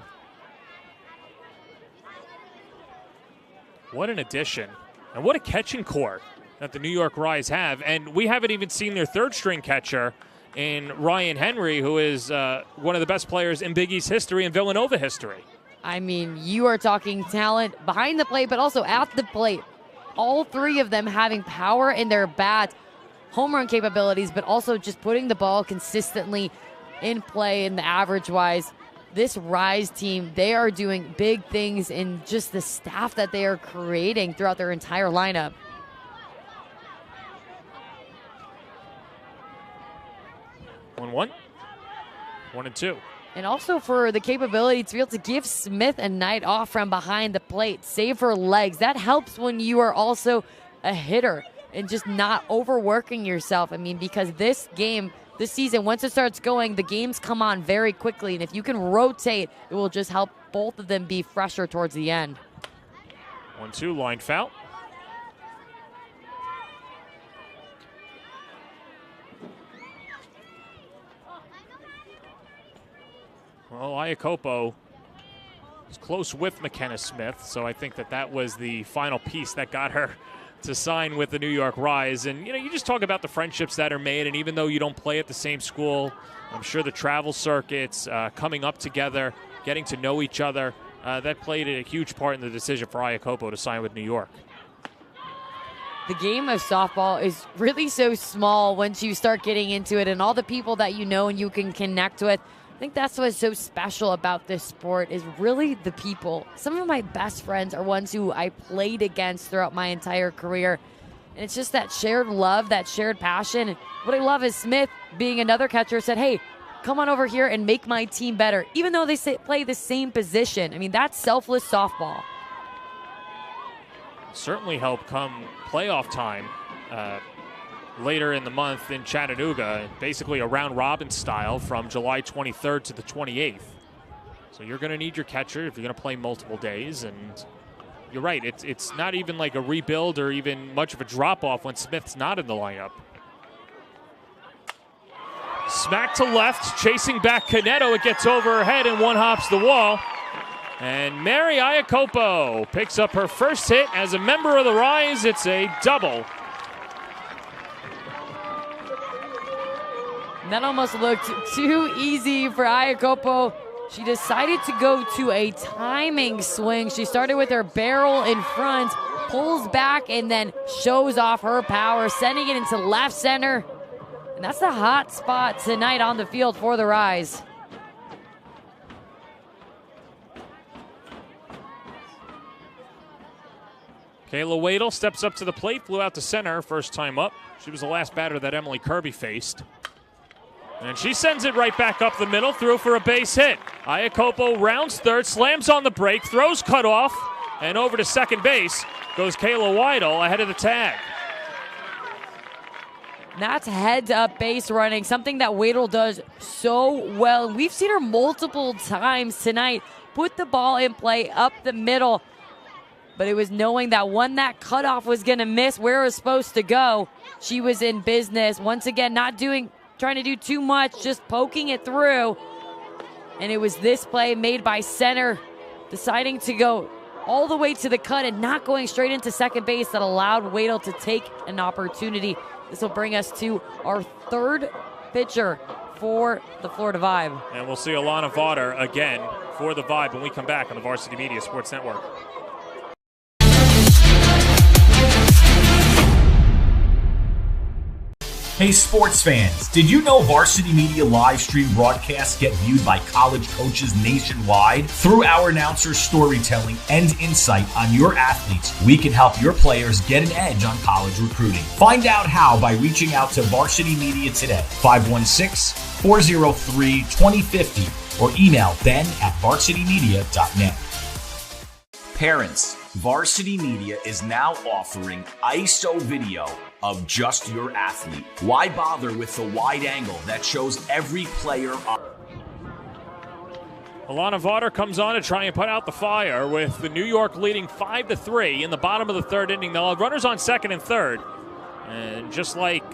S1: What an addition. And what a catching core that the New York Rise have. And we haven't even seen their 3rd-string catcher in Ryan Henry, who is one of the best players in Big East history and Villanova history.
S2: I mean, you are talking talent behind the plate, but also at the plate. All 3 of them having power in their bat, home run capabilities, but also just putting the ball consistently in play in the average-wise. This Rise team, they are doing big things in just the staff that they are creating throughout their entire lineup.
S1: One, 1-2.
S2: And also for the capability to be able to give Smith a night off from behind the plate, save her legs. That helps when you are also a hitter and just not overworking yourself. I mean, because this game, this season, once it starts going, the games come on very quickly. And if you can rotate, it will just help both of them be fresher towards the end.
S1: 1-2, line foul. Well, Iacopo was close with McKenna Smith, so I think that was the final piece that got her to sign with the New York Rise. And, you just talk about the friendships that are made, and even though you don't play at the same school, I'm sure the travel circuits, coming up together, getting to know each other, that played a huge part in the decision for Iacopo to sign with New York.
S2: The game of softball is really so small once you start getting into it, and all the people that you know and you can connect with. I think that's what's so special about this sport, is really the people. Some of my best friends are ones who I played against throughout my entire career. And it's just that shared love, that shared passion. What I love is Smith, being another catcher, said, hey, come on over here and make my team better, even though they play the same position. I mean, that's selfless softball.
S1: Certainly helped come playoff time later in the month in Chattanooga, basically a round-robin style from July 23rd to the 28th. So you're going to need your catcher if you're going to play multiple days. And you're right, it's not even like a rebuild or even much of a drop-off when Smith's not in the lineup. Smack to left, chasing back Caneto. It gets over her head and one hops the wall. And Mary Iacopo picks up her first hit as a member of the Rise. It's a double.
S2: That almost looked too easy for Iacopo. She decided to go to a timing swing. She started with her barrel in front, pulls back, and then shows off her power, sending it into left center. And that's the hot spot tonight on the field for the Rise.
S1: Kayla Wadle steps up to the plate, flew out to center, first time up. She was the last batter that Emily Kirby faced. And she sends it right back up the middle, through for a base hit. Iacopo rounds third, slams on the brake, throws cut off, and over to second base goes Kayla Wadle ahead of the tag.
S2: That's heads-up base running, something that Wadle does so well. We've seen her multiple times tonight put the ball in play up the middle. But it was knowing that when that cutoff was going to miss where it was supposed to go, she was in business. Once again, trying to do too much, just poking it through. And it was this play made by center, deciding to go all the way to the cut and not going straight into second base that allowed Wadle to take an opportunity. This will bring us to our third pitcher for the Florida Vibe.
S1: And we'll see Alana Vaughter again for the Vibe when we come back on the Varsity Media Sports Network.
S3: Hey sports fans, did you know Varsity Media live stream broadcasts get viewed by college coaches nationwide? Through our announcers' storytelling and insight on your athletes, we can help your players get an edge on college recruiting. Find out how by reaching out to Varsity Media today, 516-403-2050, or email ben@varsitymedia.net. Parents, Varsity Media is now offering ISO video of just your athlete. Why bother with the wide angle that shows every player on?
S1: Alana Vaughter comes on to try and put out the fire with the New York leading 5-3 in the bottom of the third inning. They'll have runners on second and third. And just like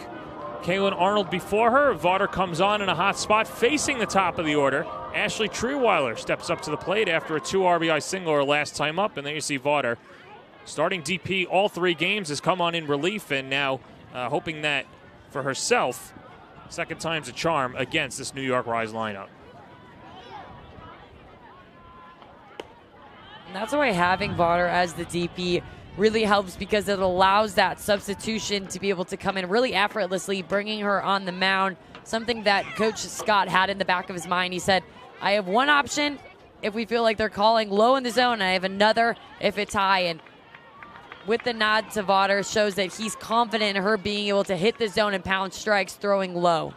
S1: Kaylin Arnold before her, Vaughter comes on in a hot spot facing the top of the order. Ashley Trewiler steps up to the plate after a 2 RBI single her last time up. And there you see Vaughter starting DP all 3 games, has come on in relief and now hoping that for herself, second time's a charm against this New York Rise lineup.
S2: And that's why having Vaughter as the DP really helps, because it allows that substitution to be able to come in really effortlessly, bringing her on the mound, something that Coach Scott had in the back of his mind. He said, I have one option if we feel like they're calling low in the zone, and I have another if it's high. And with the nod to Vaughter, shows that he's confident in her being able to hit the zone and pound strikes throwing low.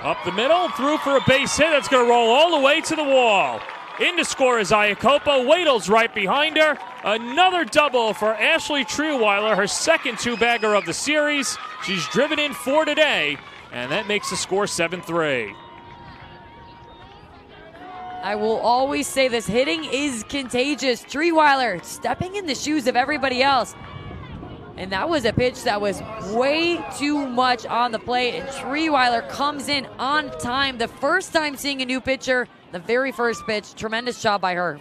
S1: Up the middle, through for a base hit. That's going to roll all the way to the wall. In to score is Iacopa. Wadle's right behind her. Another double for Ashley Trewiler, her second 2-bagger of the series. She's driven in 4 today, and that makes the score 7-3.
S2: I will always say this, hitting is contagious. Trewiler stepping in the shoes of everybody else. And that was a pitch that was way too much on the plate. And Trewiler comes in on time. The first time seeing a new pitcher, the very first pitch. Tremendous job by her.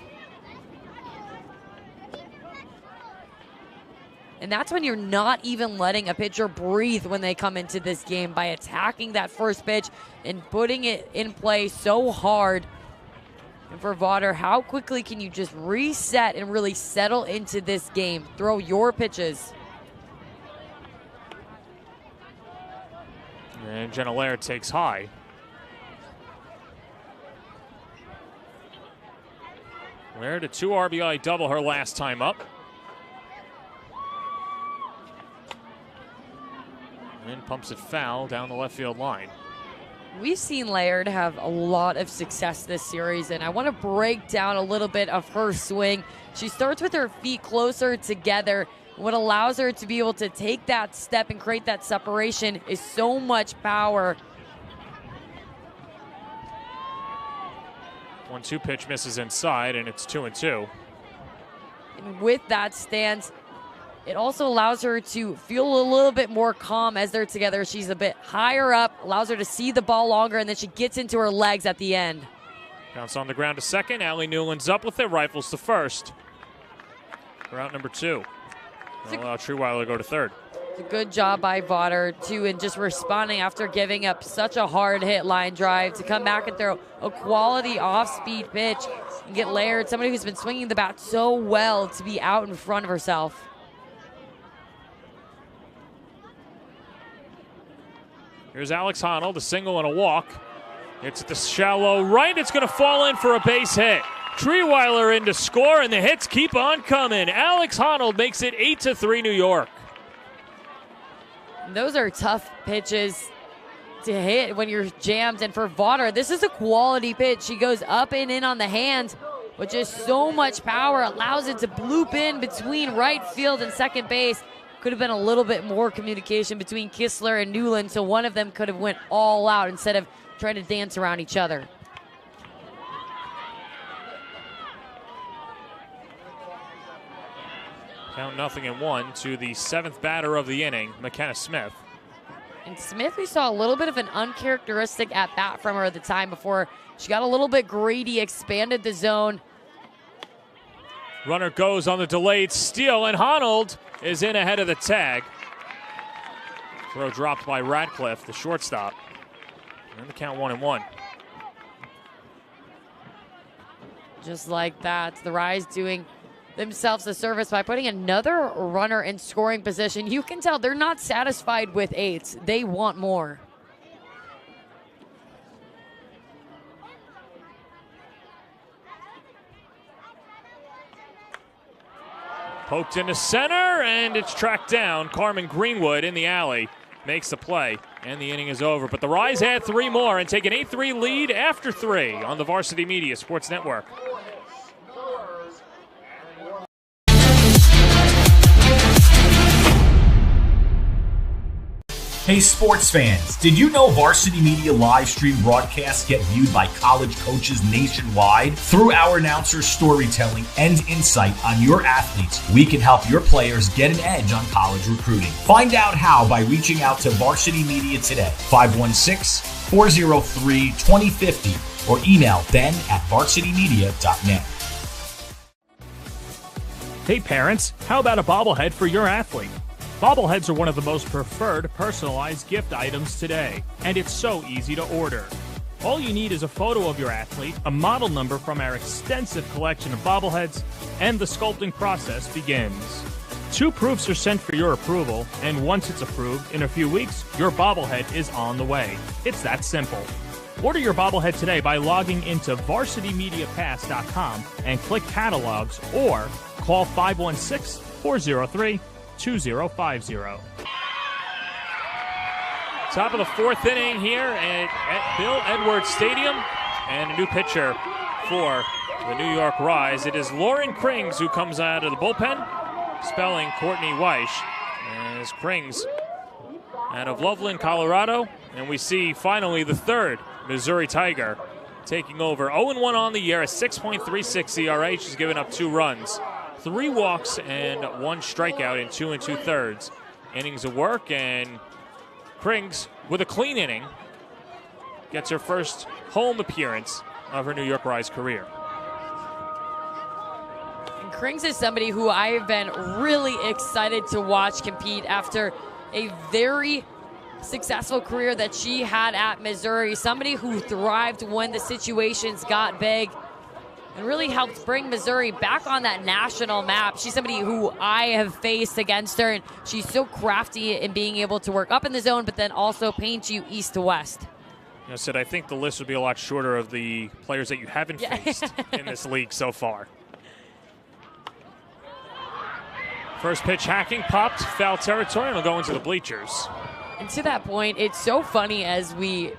S2: And that's when you're not even letting a pitcher breathe when they come into this game, by attacking that first pitch and putting it in play so hard. And for Vaughter, how quickly can you just reset and really settle into this game? Throw your pitches.
S1: And Jenna Laird takes high. Laird a 2 RBI double her last time up. And pumps it foul down the left field line.
S2: We've seen Laird have a lot of success this series, and I want to break down a little bit of her swing. She starts with her feet closer together. What allows her to be able to take that step and create that separation is so much power.
S1: 1-2 pitch misses inside, and it's 2-2.
S2: And with that stance, it also allows her to feel a little bit more calm as they're together. She's a bit higher up, allows her to see the ball longer, and then she gets into her legs at the end.
S1: Bounce on the ground to second. Allie Newland's up with it, rifles to first. For out number 2. That'll allow Trewiler to go to third.
S2: It's a good job by Vaughter, too, in just responding after giving up such a hard hit line drive to come back and throw a quality off-speed pitch and get Laird, somebody who's been swinging the bat so well, to be out in front of herself.
S1: Here's Alex Honnold, a single and a walk. It's at the shallow right. It's going to fall in for a base hit. Trewiler in to score, and the hits keep on coming. Alex Honnold makes it 8-3 New York.
S2: Those are tough pitches to hit when you're jammed. And for Vaughter, this is a quality pitch. She goes up and in on the hand with just so much power. Allows it to bloop in between right field and second base. Could have been a little bit more communication between Kistler and Newland, so one of them could have went all out instead of trying to dance around each other.
S1: Count 0-1 to the 7th batter of the inning, McKenna Smith.
S2: And Smith, we saw a little bit of an uncharacteristic at bat from her at the time before she got a little bit greedy, expanded the zone.
S1: Runner goes on the delayed steal, and Honnold is in ahead of the tag. Throw dropped by Radcliffe, the shortstop. And the count 1-1.
S2: Just like that, the Rise doing themselves a service by putting another runner in scoring position. You can tell they're not satisfied with 8s. They want more.
S1: Poked into center, and it's tracked down. Carmen Greenwood in the alley makes the play, and the inning is over. But the Rise had 3 more and take an 8-3 lead after 3 on the Varsity Media Sports Network.
S3: Hey sports fans, did you know Varsity Media live stream broadcasts get viewed by college coaches nationwide? Through our announcers' storytelling and insight on your athletes, we can help your players get an edge on college recruiting. Find out how by reaching out to Varsity Media today, 516-403-2050, or email ben@varsitymedia.net.
S1: Hey parents, how about a bobblehead for your athlete? Bobbleheads are one of the most preferred personalized gift items today, and it's so easy to order. All you need is a photo of your athlete, a model number from our extensive collection of bobbleheads, and the sculpting process begins. 2 proofs are sent for your approval, and once it's approved, in a few weeks, your bobblehead is on the way. It's that simple. Order your bobblehead today by logging into varsitymediapass.com and click catalogs, or call 516-403-2050. Top of the 4th inning here at Bill Edwards Stadium, and a new pitcher for the New York Rise. It is Lauren Krings who comes out of the bullpen, spelling Courtney Weish. As Krings out of Loveland, Colorado, and we see finally the 3rd Missouri Tiger taking over. 0-1 on the year, a 6.36 ERA. She's given up 2 runs. 3 walks and 1 strikeout in 2 2/3 innings of work, and Krings, with a clean inning, gets her first home appearance of her New York Rise career.
S2: And Krings is somebody who I've been really excited to watch compete after a very successful career that she had at Missouri. Somebody who thrived when the situations got big and really helped bring Missouri back on that national map. She's somebody who I have faced against her, and she's so crafty in being able to work up in the zone, but then also paint you east to west.
S1: I said I think the list would be a lot shorter of the players that you haven't faced in this league so far. First pitch hacking, popped, foul territory, and will go into the bleachers.
S2: And to that point, it's so funny as we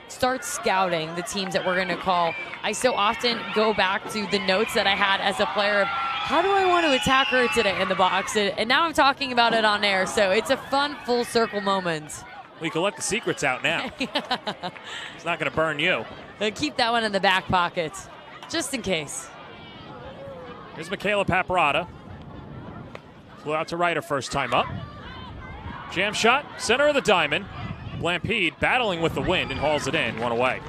S2: start scouting the teams that we're going to call. I so often go back to the notes that I had as a player of how do I want to attack her today in the box, and now I'm talking about it on air, so it's a fun full circle moment.
S1: We can let the secrets out now. It's not going to burn you.
S2: Keep that one in the back pocket, just in case.
S1: Here's Michaela Paparata. Flew out to right her first time up. Jam shot, center of the diamond. Blampede battling with the wind and hauls it in, 1 away.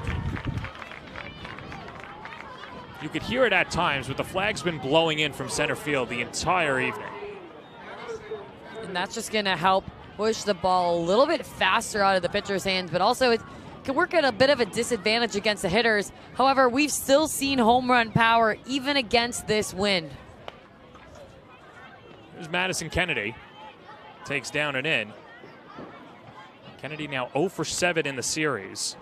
S1: You could hear it at times, but the flag's been blowing in from center field the entire evening.
S2: And that's just going to help push the ball a little bit faster out of the pitcher's hands, but also it can work at a bit of a disadvantage against the hitters. However, we've still seen home run power even against this wind.
S1: Here's Madison Kennedy. Takes down and in. Kennedy now 0 for 7 in the series.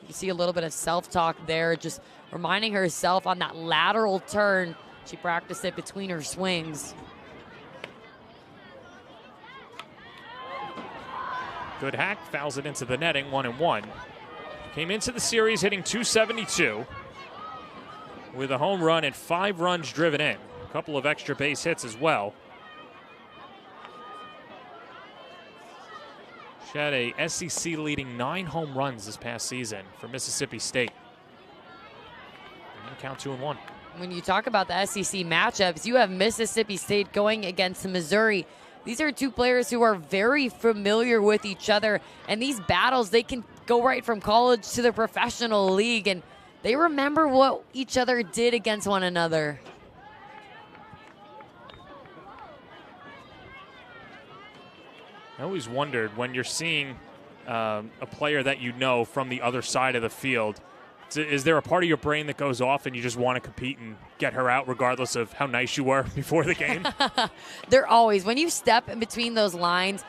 S2: You see a little bit of self-talk there, just reminding herself on that lateral turn. She practiced it between her swings.
S1: Good hack, fouls it into the netting, 1-1. Came into the series hitting .272 with a home run and 5 runs driven in. A couple of extra base hits as well. She had a SEC leading 9 home runs this past season for Mississippi State. And count 2-1.
S2: When you talk about the SEC matchups, you have Mississippi State going against Missouri. These are two players who are very familiar with each other, and these battles, they can go right from college to the professional league, and they remember what each other did against one another.
S1: I always wondered when you're seeing a player that you know from the other side of the field, is there a part of your brain that goes off and you just want to compete and get her out regardless of how nice you were before the game?
S2: They're always, when you step in between those lines,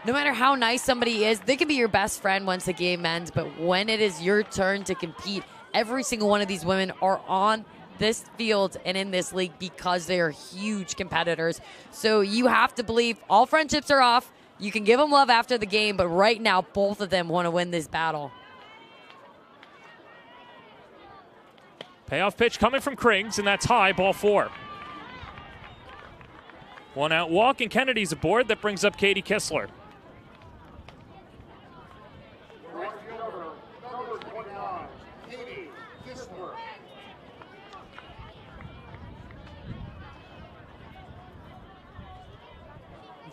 S2: no matter how nice somebody is, they can be your best friend once the game ends, but when it is your turn to compete, every single one of these women are on this field and in this league because they are huge competitors. So you have to believe all friendships are off. You can give them love after the game, but right now, both of them want to win this battle.
S1: Payoff pitch coming from Krings, and that's high, ball 4. One out walk, and Kennedy's aboard. That brings up Katie Kistler.
S4: Number 29, Katie Kistler.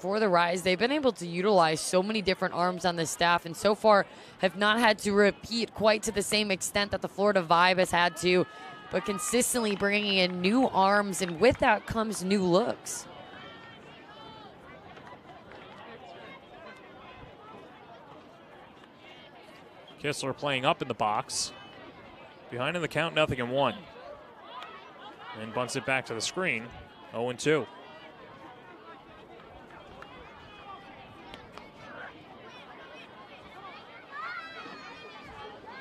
S2: For the Rise, they've been able to utilize so many different arms on the staff, and so far have not had to repeat quite to the same extent that the Florida Vibe has had to, but consistently bringing in new arms, and with that comes new looks.
S1: Kistler playing up in the box. Behind in the count, 0-1. And bunts it back to the screen, 0-2.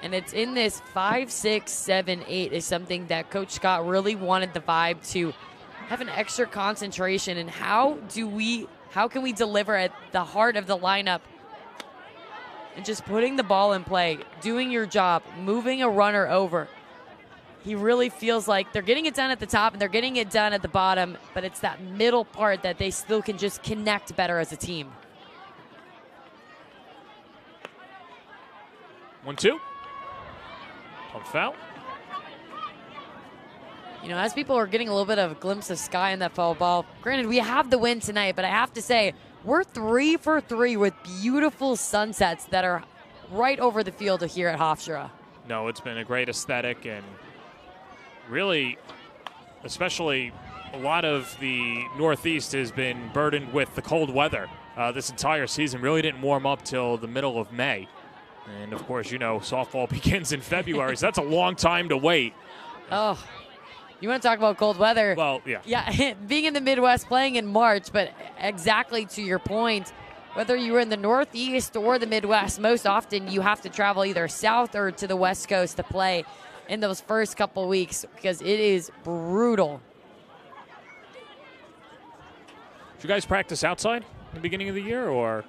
S2: And it's in this 5, 6, 7, 8 is something that Coach Scott really wanted the Vibe to have an extra concentration. And how can we deliver at the heart of the lineup? And just putting the ball in play, doing your job, moving a runner over. He really feels like they're getting it done at the top and they're getting it done at the bottom, but it's that middle part that they still can just connect better as a team.
S1: 1-2. Pump foul.
S2: You know, as people are getting a little bit of a glimpse of sky in that foul ball, granted, we have the win tonight, but I have to say, we're 3 for 3 with beautiful sunsets that are right over the field here at Hofstra.
S1: No, it's been a great aesthetic, and really, especially a lot of the Northeast has been burdened with the cold weather this entire season. Really didn't warm up till the middle of May. And, of course, you know, softball begins in February, so that's a long time to wait.
S2: Oh, you want to talk about cold weather?
S1: Well, yeah.
S2: Yeah, being in the Midwest, playing in March, but exactly to your point, whether you're in the Northeast or the Midwest, most often you have to travel either south or to the West Coast to play in those first couple weeks because it is brutal.
S1: Did you guys practice outside in the beginning of the year or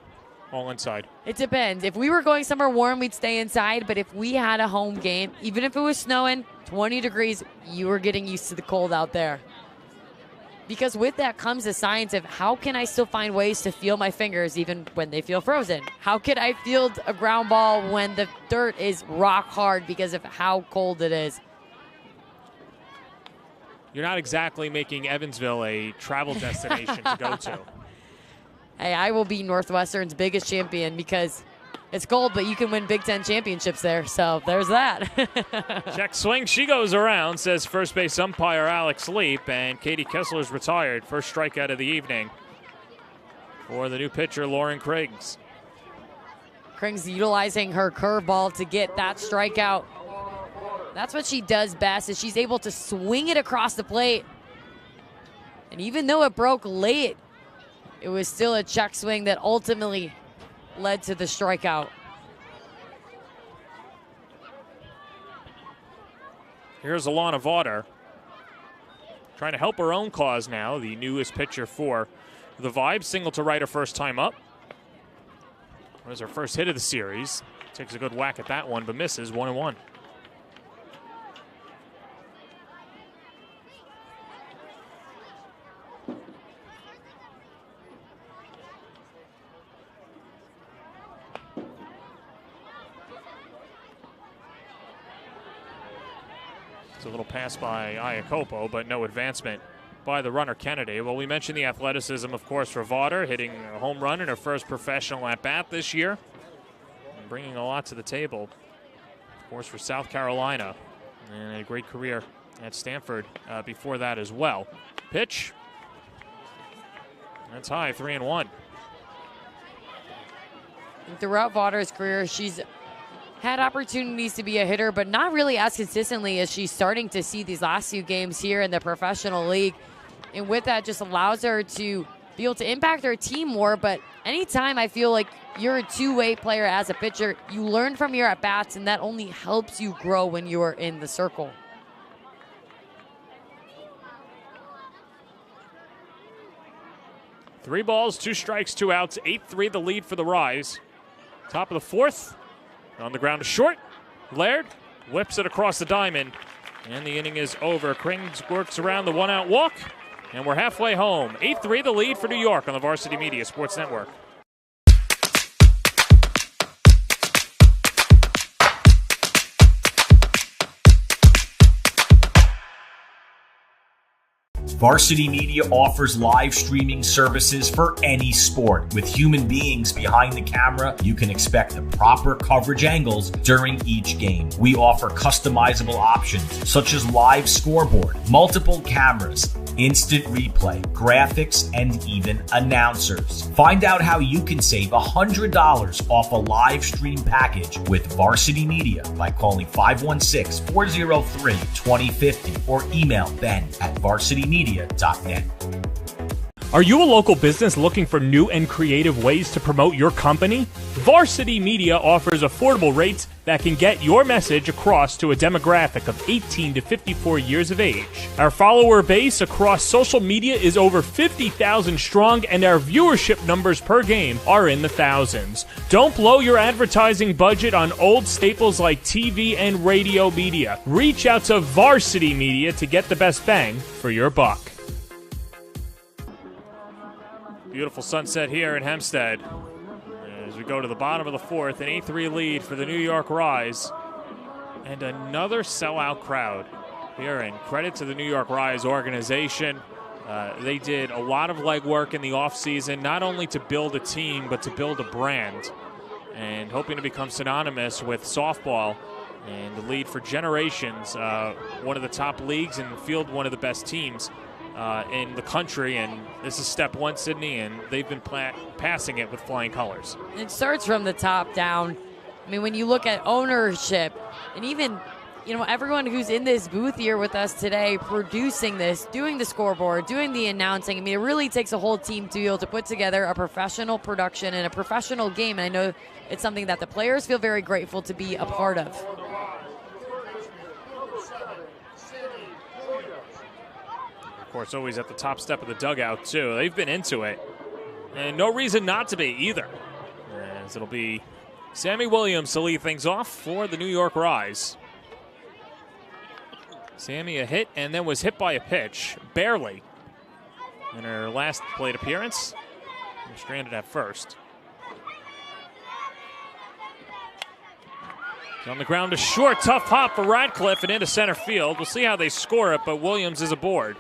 S1: all inside?
S2: It depends. If we were going somewhere warm, we'd stay inside. But if we had a home game, even if it was snowing, 20 degrees, you were getting used to the cold out there. Because with that comes the science of how can I still find ways to feel my fingers even when they feel frozen? How could I field a ground ball when the dirt is rock hard because of how cold it is?
S1: You're not exactly making Evansville a travel destination to go to.
S2: Hey, I will be Northwestern's biggest champion because it's cold, but you can win Big Ten championships there. So there's that.
S1: Check swing. She goes around, says first base umpire Alex Leap, and Katie Kistler's retired. First strikeout of the evening for the new pitcher, Lauren Krings.
S2: Krings utilizing her curveball to get that strikeout. That's what she does best, is she's able to swing it across the plate. And even though it broke late, it was still a check swing that ultimately led to the strikeout.
S1: Here's Alana Vaughter trying to help her own cause now, the newest pitcher for the Vibe. Single to right her first time up. That was her first hit of the series. Takes a good whack at that one, but misses 1-1. It's a little pass by Iacopo, but no advancement by the runner Kennedy. Well, we mentioned the athleticism, of course, for Vaughter, hitting a home run in her first professional at-bat this year, and bringing a lot to the table, of course, for South Carolina, and a great career at Stanford before that as well. Pitch. That's high, 3-1.
S2: Throughout Vaughter's career, she's had opportunities to be a hitter, but not really as consistently as she's starting to see these last few games here in the professional league. And with that, just allows her to be able to impact her team more. But anytime I feel like you're a two-way player as a pitcher, you learn from your at-bats, and that only helps you grow when you're in the circle.
S1: Three balls, 2 strikes, 2 outs, 8-3 the lead for the Rise. Top of the fourth. On the ground to short. Laird whips it across the diamond, and the inning is over. Krings works around the 1-out walk, and we're halfway home. 8-3 the lead for New York on the Varsity Media Sports Network.
S3: Varsity Media offers live streaming services for any sport. With human beings behind the camera, you can expect the proper coverage angles during each game. We offer customizable options such as live scoreboard, multiple cameras, instant replay, graphics, and even announcers. Find out how you can save $100 off a live stream package with Varsity Media by calling 516-403-2050 or email ben@varsitymedia.net.
S1: Are you a local business looking for new and creative ways to promote your company? Varsity Media offers affordable rates that can get your message across to a demographic of 18 to 54 years of age. Our follower base across social media is over 50,000 strong, and our viewership numbers per game are in the thousands. Don't blow your advertising budget on old staples like TV and radio media. Reach out to Varsity Media to get the best bang for your buck. Beautiful sunset here in Hempstead. As we go to the bottom of the fourth, an 8-3 lead for the New York Rise. And another sellout crowd here. And credit to the New York Rise organization. They did a lot of legwork in the offseason, not only to build a team, but to build a brand. And hoping to become synonymous with softball and the lead for generations. One of the top leagues and field one of the best teams in the country, and this is step one, Sydney, and they've been passing it with flying colors.
S2: It starts from the top down. I mean, when you look at ownership, and even, everyone who's in this booth here with us today, producing this, doing the scoreboard, doing the announcing, I mean, it really takes a whole team to be able to put together a professional production and a professional game, and I know it's something that the players feel very grateful to be a part of.
S1: Of course, always at the top step of the dugout, too. They've been into it, and no reason not to be either, as it'll be Sammy Williams to lead things off for the New York Rise. Sammy a hit, and then was hit by a pitch, barely, in her last plate appearance. Stranded at first. On the ground to short, tough hop for Radcliffe and into center field. We'll see how they score it, but Williams is aboard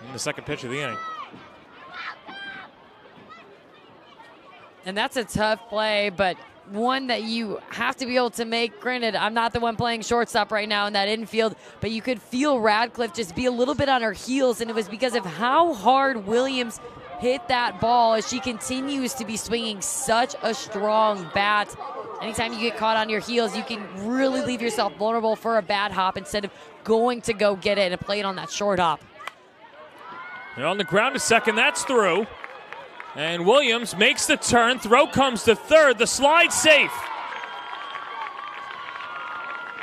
S1: in the second pitch of the inning.
S2: And that's a tough play, but one that you have to be able to make. Granted, I'm not the one playing shortstop right now in that infield, but you could feel Radcliffe just be a little bit on her heels, and it was because of how hard Williams hit that ball as she continues to be swinging such a strong bat. Anytime you get caught on your heels, you can really leave yourself vulnerable for a bad hop instead of going to go get it and play it on that short hop.
S1: They're on the ground to second. That's through. And Williams makes the turn. Throw comes to third. The slide safe.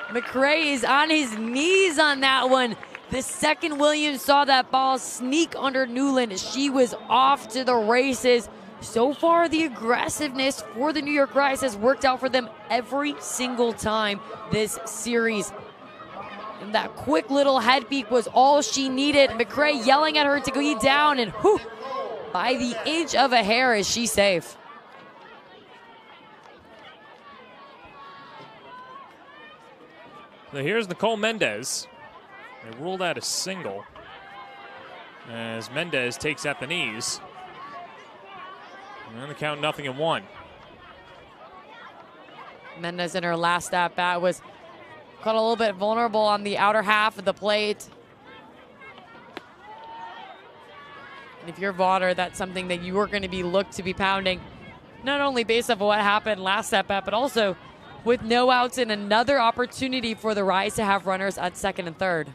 S2: McRae is on his knees on that one. The second Williams saw that ball sneak under Newland, she was off to the races. So far, the aggressiveness for the New York Rise has worked out for them every single time this series. And that quick little head peek was all she needed. McRae yelling at her to go down, and whew, by the inch of a hair is she safe.
S1: So here's Nicole Mendez. They ruled out a single as Mendez takes at the knees. And the count 0-1.
S2: Mendez in her last at bat was caught a little bit vulnerable on the outer half of the plate. And if you're Vaughner, that's something that you are going to be looked to be pounding, not only based off of what happened last at bat, but also with no outs and another opportunity for the Rise to have runners at second and third.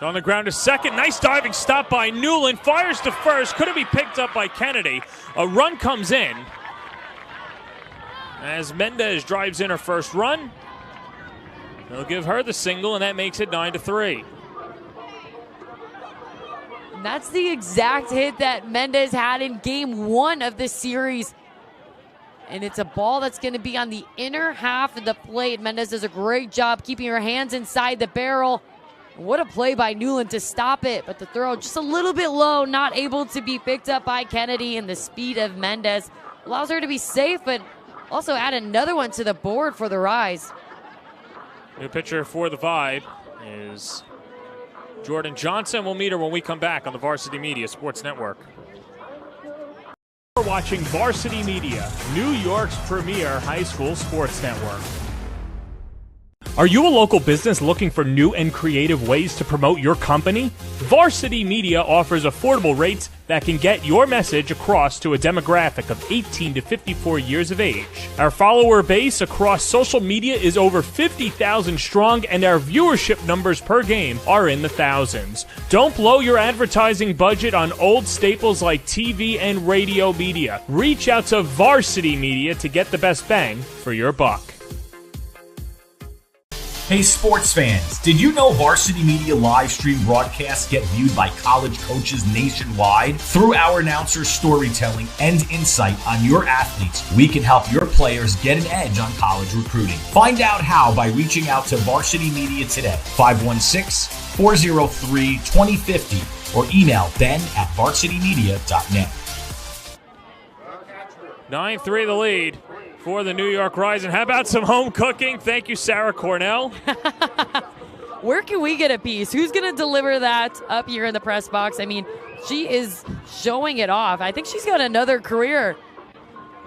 S1: So on the ground to second. Nice diving stop by Newland. Fires to first. Couldn't be picked up by Kennedy. A run comes in as Mendez drives in her first run. They'll give her the single, and that makes it 9-3.
S2: And that's the exact hit that Mendez had in game 1 of this series. And it's a ball that's going to be on the inner half of the plate. Mendez does a great job keeping her hands inside the barrel. What a play by Newland to stop it, but the throw just a little bit low, not able to be picked up by Kennedy, and the speed of Mendez allows her to be safe, but also add another one to the board for the Rise.
S1: New pitcher for the Vibe is Jordan Johnson. We'll meet her when we come back on the Varsity Media Sports Network. You're watching Varsity Media, New York's premier high school sports network. Are you a local business looking for new and creative ways to promote your company? Varsity Media offers affordable rates that can get your message across to a demographic of 18 to 54 years of age. Our follower base across social media is over 50,000 strong, and our viewership numbers per game are in the thousands. Don't blow your advertising budget on old staples like TV and radio media. Reach out to Varsity Media to get the best bang for your buck.
S3: Hey sports fans, did you know Varsity Media live stream broadcasts get viewed by college coaches nationwide? Through our announcers' storytelling and insight on your athletes, we can help your players get an edge on college recruiting. Find out how by reaching out to Varsity Media today, 516-403-2050, or email ben@varsitymedia.net.
S1: 9-3 the lead for the New York Rise. And how about some home cooking? Thank you, Sarah Cornell.
S2: Where can we get a piece? Who's going to deliver that up here in the press box? I mean, she is showing it off. I think she's got another career.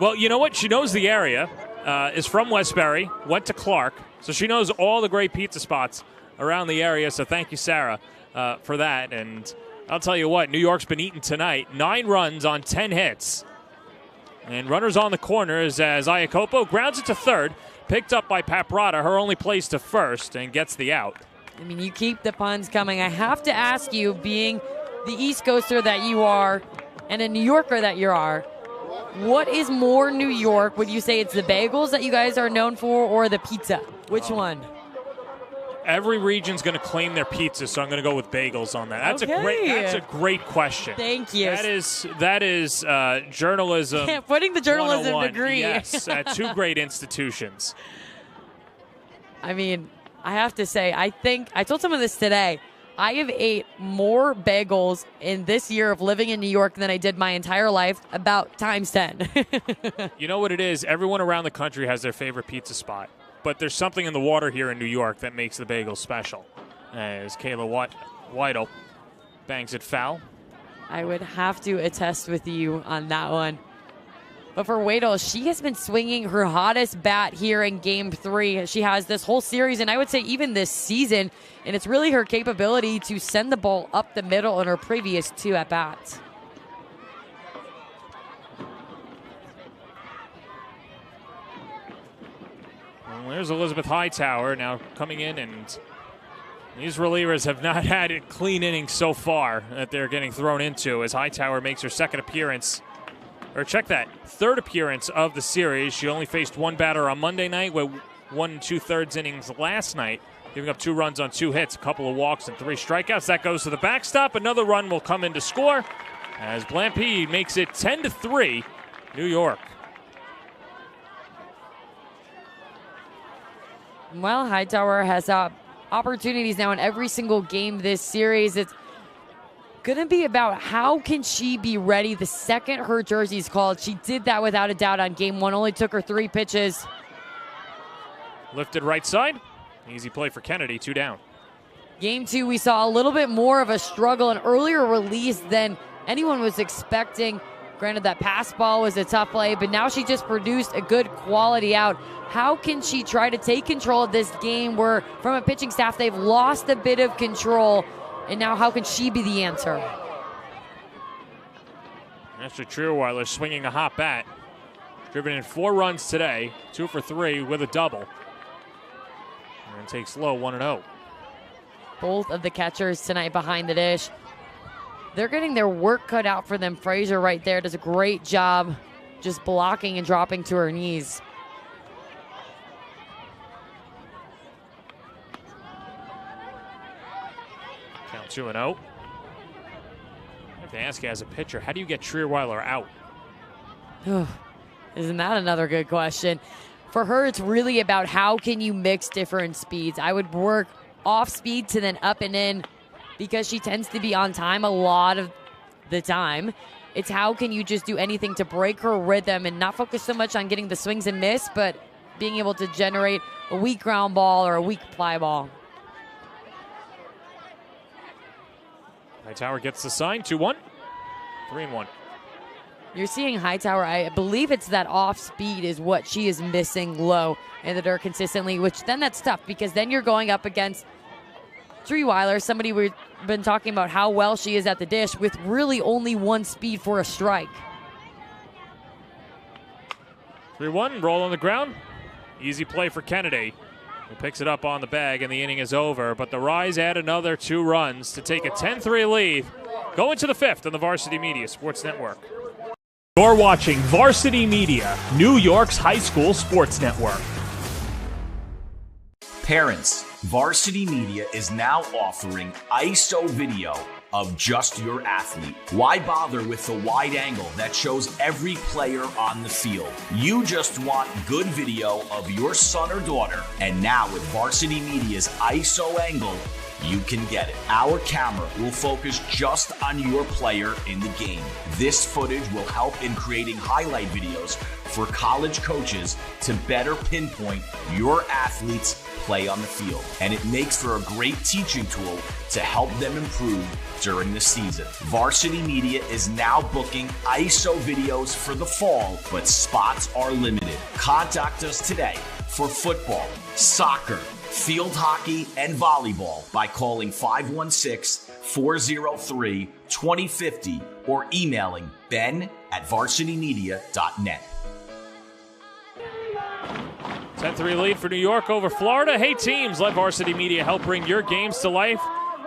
S1: Well, you know what? She knows the area, is from Westbury, went to Clark, so she knows all the great pizza spots around the area. So thank you, Sarah, for that. And I'll tell you what, New York's been eating tonight. 9 runs on 10 hits. And runners on the corners as Iacopo grounds it to third, picked up by Paprata, her only place to first, and gets the out.
S2: I mean, you keep the puns coming. I have to ask you, being the East Coaster that you are and a New Yorker that you are, what is more New York? Would you say it's the bagels that you guys are known for or the pizza? Which one?
S1: Every region's going to claim their pizza, so I'm going to go with bagels on that. That's a great question.
S2: Thank you.
S1: That is journalism.
S2: Yeah, putting the journalism
S1: 101.
S2: degree.
S1: Yes, at 2 great institutions.
S2: I mean, I have to say, I think I told someone this today. I have ate more bagels in this year of living in New York than I did my entire life, about times 10.
S1: You know what it is? Everyone around the country has their favorite pizza spot. But there's something in the water here in New York that makes the bagel special. As Kayla Weidel bangs it foul.
S2: I would have to attest with you on that one. But for Weidel, she has been swinging her hottest bat here in Game 3. She has this whole series, and I would say even this season, and it's really her capability to send the ball up the middle in her previous 2 at-bats.
S1: Well, there's Elizabeth Hightower now coming in, and these relievers have not had a clean inning so far that they're getting thrown into as Hightower makes her second appearance. Or check that, third appearance of the series. She only faced one batter on Monday night with 1 2/3 innings last night, giving up 2 runs on 2 hits, a couple of walks, and 3 strikeouts. That goes to the backstop. Another run will come in to score as Blampede makes it 10-3, New York.
S2: Well, Hightower has opportunities now in every single game this series. It's going to be about how can she be ready the second her jersey's called. She did that without a doubt on Game 1. Only took her 3 pitches.
S1: Lifted right side. Easy play for Kennedy, 2 down.
S2: Game 2, we saw a little bit more of a struggle, an earlier release than anyone was expecting. Granted, that pass ball was a tough play, but now she just produced a good quality out. How can she try to take control of this game where, from a pitching staff, they've lost a bit of control, and now how can she be the answer?
S1: Ashley Trierweiler swinging a hot bat. Driven in 4 runs today, 2 for 3 with a double. And takes low, 1-0.
S2: Both of the catchers tonight behind the dish. They're getting their work cut out for them. Frazier right there does a great job just blocking and dropping to her knees.
S1: Count 2-0. I have to ask you as a pitcher, how do you get Trierweiler out?
S2: Isn't that another good question? For her, it's really about how can you mix different speeds. I would work off speed to then up and in because she tends to be on time a lot of the time. It's how can you just do anything to break her rhythm and not focus so much on getting the swings and miss, but being able to generate a weak ground ball or a weak fly ball.
S1: Hightower gets the sign, 2-1, 3-1.
S2: You're seeing Hightower, I believe it's that off speed is what she is missing low in the dirt consistently, which then that's tough because then you're going up against Trierweiler, somebody we've been talking about how well she is at the dish with really only 1 speed for a strike.
S1: 3-1, roll on the ground. Easy play for Kennedy, who picks it up on the bag, and the inning is over. But the Rise add another 2 runs to take a 10-3 lead. Going to the 5th on the Varsity Media Sports Network.
S6: You're watching Varsity Media, New York's high school sports network.
S3: Parents, Varsity Media is now offering ISO video of just your athlete. Why bother with the wide angle that shows every player on the field? You just want good video of your son or daughter, and now with Varsity Media's ISO angle, you can get it. Our camera will focus just on your player in the game. This footage will help in creating highlight videos for college coaches to better pinpoint your athlete's play on the field. And it makes for a great teaching tool to help them improve during the season. Varsity Media is now booking ISO videos for the fall, but spots are limited. Contact us today for football, soccer, field hockey, and volleyball by calling 516-403-2050 or emailing ben@varsitymedia.net.
S1: 10-3 lead for New York over Florida. Hey teams, let Varsity Media help bring your games to life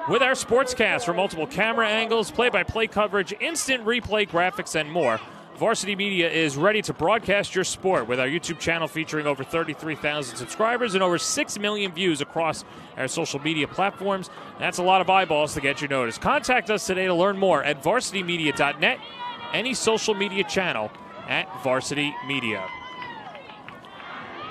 S1: with our sportscast for multiple camera angles, play-by-play coverage, instant replay graphics, and more. Varsity Media is ready to broadcast your sport with our YouTube channel featuring over 33,000 subscribers and over 6 million views across our social media platforms. That's a lot of eyeballs to get you noticed. Contact us today to learn more at varsitymedia.net, any social media channel at Varsity Media.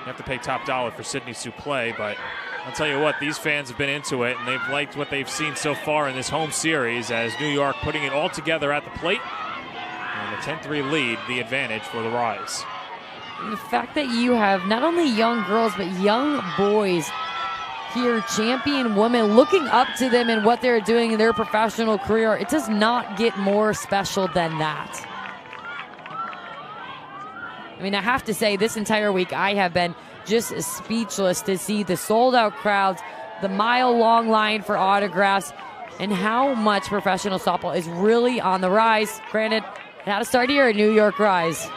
S1: You have to pay top dollar for Sydney Suplee, but I'll tell you what, these fans have been into it, and they've liked what they've seen so far in this home series as New York putting it all together at the plate. And the 10-3 lead, the advantage for the Rise.
S2: And the fact that you have not only young girls, but young boys here, champion women, looking up to them and what they're doing in their professional career, it does not get more special than that. I mean, I have to say, this entire week I have been just speechless to see the sold-out crowds, the mile-long line for autographs, and how much professional softball is really on the rise. Granted, it had to start here at New York Rise.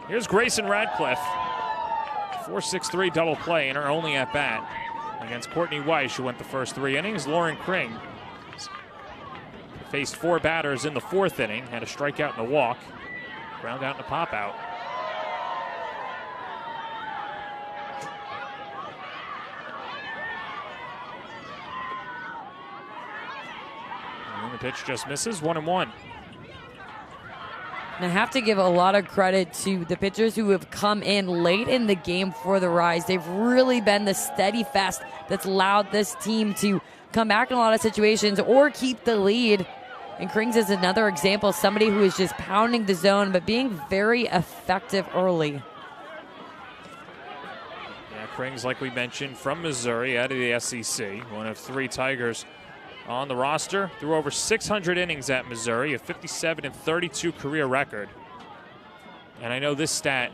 S1: Here's Grayson Radcliffe. 4-6-3 double play in her only at-bat against Courtney Weiss, who went the first 3 innings. Lauren Kring faced 4 batters in the 4th inning, had a strikeout and a walk. Ground out and a pop out. And the pitch just misses, 1-1.
S2: And I have to give a lot of credit to the pitchers who have come in late in the game for the Rise. They've really been the steady fest that's allowed this team to come back in a lot of situations or keep the lead. And Krings is another example, somebody who is just pounding the zone but being very effective early.
S1: Yeah, Krings, like we mentioned, from Missouri, out of the SEC, one of 3 Tigers on the roster. Threw over 600 innings at Missouri, a 57-32 career record. And I know this stat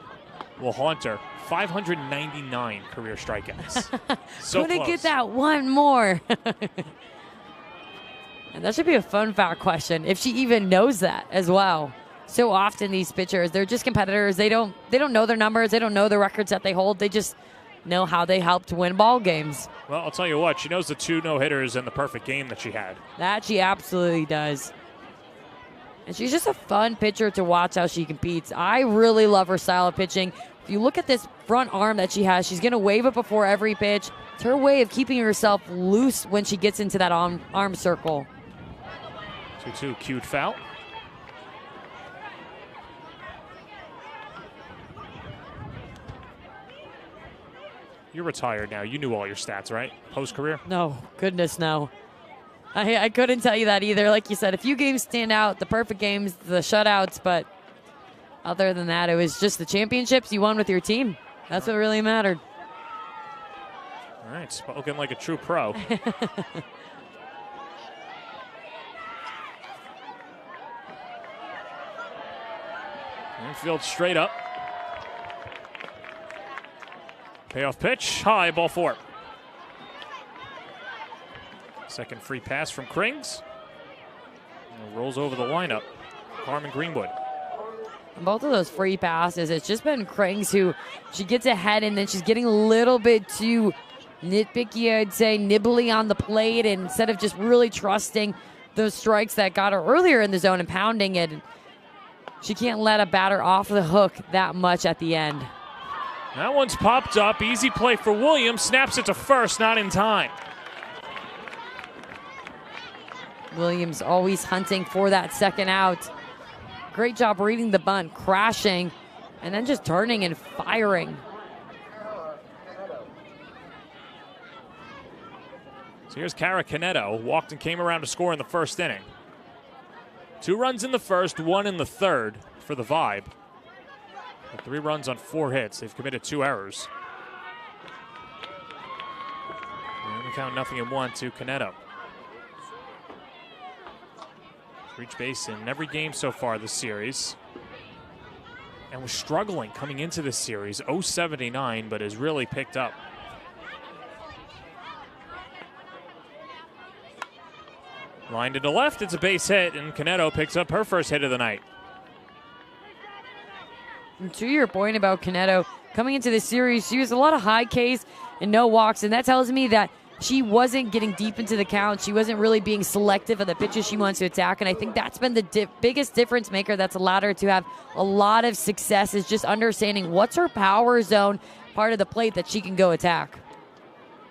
S1: will haunt her. 599 career strikeouts. So
S2: Couldn't
S1: close.
S2: get that one more. And that should be a fun fact question, if she even knows that as well. So often these pitchers, they're just competitors. They don't know their numbers. They don't know the records that they hold. They just know how they helped win ball games.
S1: Well, I'll tell you what, she knows the 2 no-hitters and the perfect game that she had.
S2: That she absolutely does. And she's just a fun pitcher to watch how she competes. I really love her style of pitching. If you look at this front arm that she has, she's going to wave it before every pitch. It's her way of keeping herself loose when she gets into that arm circle.
S1: 2-2, cute foul. You're retired now. You knew all your stats, right? Post-career?
S2: No, goodness, no. I couldn't tell you that either. Like you said, a few games stand out, the perfect games, the shutouts, but other than that, it was just the championships you won with your team. That's what really mattered.
S1: All right, spoken like a true pro. Infield straight up. Payoff pitch, high, ball 4. Second free pass from Krings. And rolls over the lineup. Carmen Greenwood.
S2: Both of those free passes, it's just been Krings who she gets ahead and then she's getting a little bit too nitpicky, I'd say, nibbly on the plate, and instead of just really trusting those strikes that got her earlier in the zone and pounding it, she can't let a batter off the hook that much at the end.
S1: That one's popped up. Easy play for Williams. Snaps it to first, not in time.
S2: Williams always hunting for that second out. Great job reading the bunt, crashing, and then just turning and firing.
S1: So here's Kara Canedo. Walked and came around to score in the first inning. 2 runs in the first, 1 in the third for the Vibe. 3 runs on 4 hits. They've committed 2 errors. And we count nothing in 1 to Canedo. Reached base in every game so far this series. And was struggling coming into this series. 0.79, but has really picked up. Line to the left, it's a base hit, and Canedo picks up her first hit of the night.
S2: And to your point about Canedo, coming into this series, she was a lot of high Ks and no walks, and that tells me that she wasn't getting deep into the count. She wasn't really being selective of the pitches she wants to attack, and I think that's been the biggest difference maker that's allowed her to have a lot of success, is just understanding what's her power zone part of the plate that she can go attack.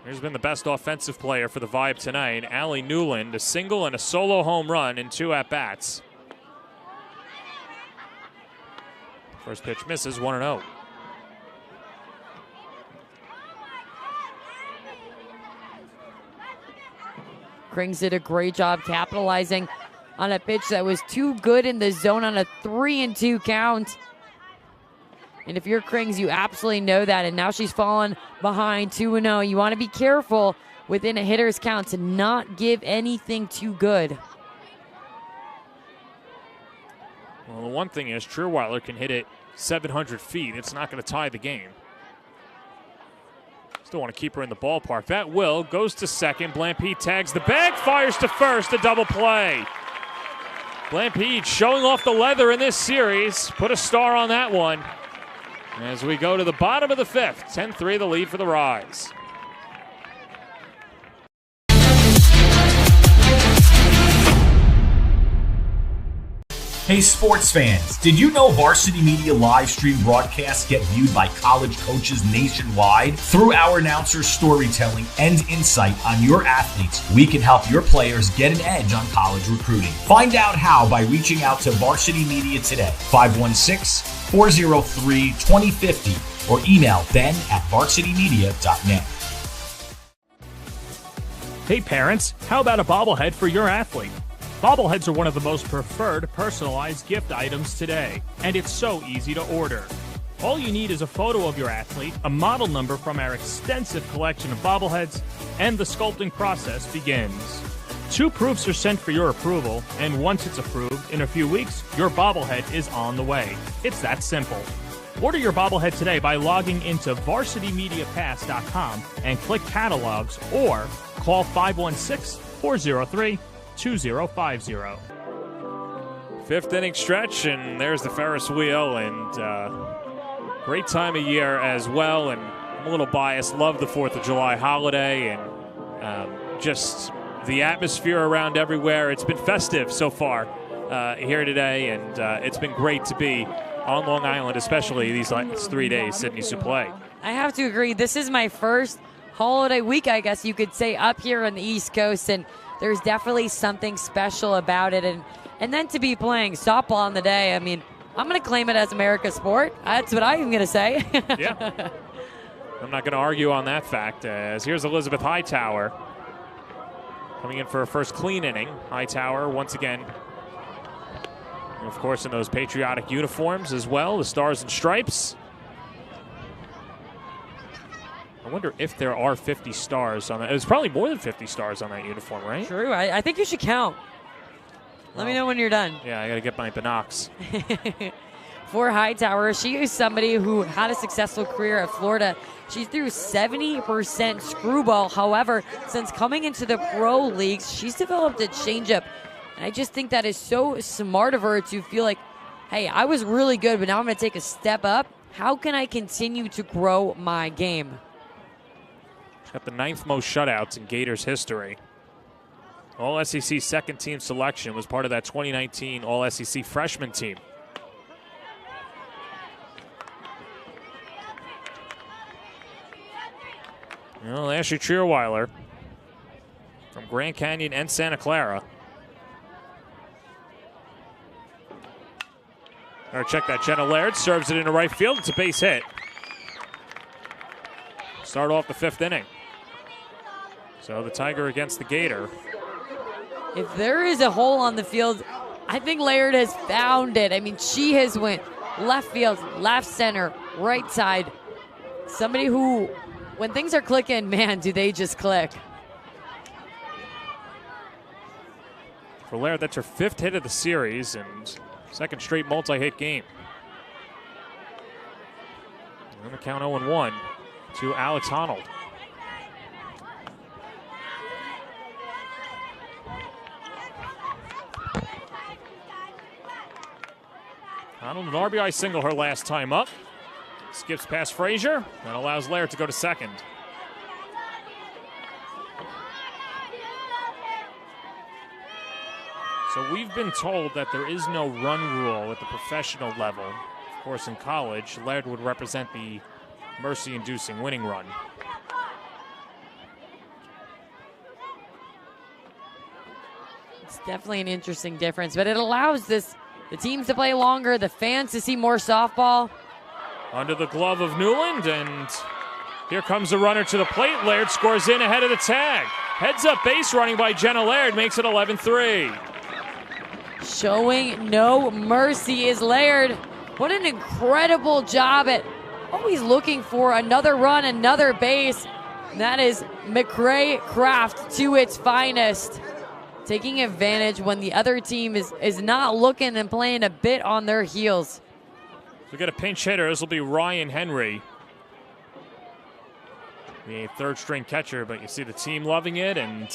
S1: Here's been the best offensive player for the Vibe tonight, Allie Newland, a single and a solo home run in 2 at-bats. First pitch misses, 1-0.
S2: Krings did a great job capitalizing on a pitch that was too good in the zone on a 3-2 count. And if you're Krings, you absolutely know that. And now she's fallen behind 2-0. You want to be careful within a hitter's count to not give anything too good.
S1: Well, the one thing is, Trueweiler can hit it 700 feet. It's not going to tie the game. Still want to keep her in the ballpark. That will. Goes to second. Blampede tags the bag. Fires to first. A double play. Blampede showing off the leather in this series. Put a star on that one. As we go to the bottom of the 5th. 10-3 the lead for the Rise.
S3: Hey sports fans, did you know Varsity Media live stream broadcasts get viewed by college coaches nationwide? Through our announcers' storytelling and insight on your athletes, we can help your players get an edge on college recruiting. Find out how by reaching out to Varsity Media today, 516-403-2050, or email ben@varsitymedia.net.
S6: Hey parents, how about a bobblehead for your athlete? Bobbleheads are one of the most preferred personalized gift items today, and it's so easy to order. All you need is a photo of your athlete, a model number from our extensive collection of bobbleheads, and the sculpting process begins. 2 proofs are sent for your approval, and once it's approved, in a few weeks, your bobblehead is on the way. It's that simple. Order your bobblehead today by logging into varsitymediapass.com and click catalogs, or call 516-403-2050.
S1: 5th inning stretch, and there's the Ferris wheel, and great time of year as well. And I'm a little biased. Love the 4th of July holiday, and just the atmosphere around everywhere. It's been festive so far here today, and it's been great to be on Long Island, especially these last 3 days Sydney Supplé.
S2: I have to agree. This is my first holiday week, I guess you could say, up here on the East Coast, and there's definitely something special about it. And then to be playing softball on the day, I mean, I'm going to claim it as America's sport. That's what I'm going to say.
S1: Yeah. I'm not going to argue on that fact, as here's Elizabeth Hightower coming in for her first clean inning. Hightower, once again, of course, in those patriotic uniforms as well, the Stars and Stripes. I wonder if there are 50 stars on that. There's probably more than 50 stars on that uniform, right?
S2: True. I think you should count. Let me know when you're done.
S1: Yeah, I got to get my binocs.
S2: For Hightower, she is somebody who had a successful career at Florida. She threw 70% screwball. However, since coming into the pro leagues, she's developed a changeup. And I just think that is so smart of her to feel like, hey, I was really good, but now I'm going to take a step up. How can I continue to grow my game?
S1: She's got the 9th most shutouts in Gators history. All SEC second team selection, was part of that 2019 All SEC freshman team. Well, Ashley Trierweiler from Grand Canyon and Santa Clara. Or check that. Jenna Laird serves it into right field. It's a base hit. Start off the 5th inning. So the Tiger against the Gator.
S2: If there is a hole on the field, I think Laird has found it. I mean, she has went left field, left center, right side. Somebody who, when things are clicking, man, do they just click.
S1: For Laird, that's her 5th hit of the series and 2nd straight multi-hit game. On the count 0-1 to Alex Honnold. Honnold, an RBI single her last time up. Skips past Frazier and allows Laird to go to second. So we've been told that there is no run rule at the professional level. Of course, in college, Laird would represent the mercy-inducing winning run.
S2: It's definitely an interesting difference, but it allows the teams to play longer, the fans to see more softball.
S1: Under the glove of Newland, and here comes the runner to the plate. Laird scores in ahead of the tag. Heads up base running by Jenna Laird makes it 11-3.
S2: Showing no mercy is Laird. What an incredible job at always looking for another run, another base. And that is McRae Craft to its finest. Taking advantage when the other team is not looking and playing a bit on their heels.
S1: We got a pinch hitter. This will be Ryan Henry, the 3rd string catcher, but you see the team loving it, and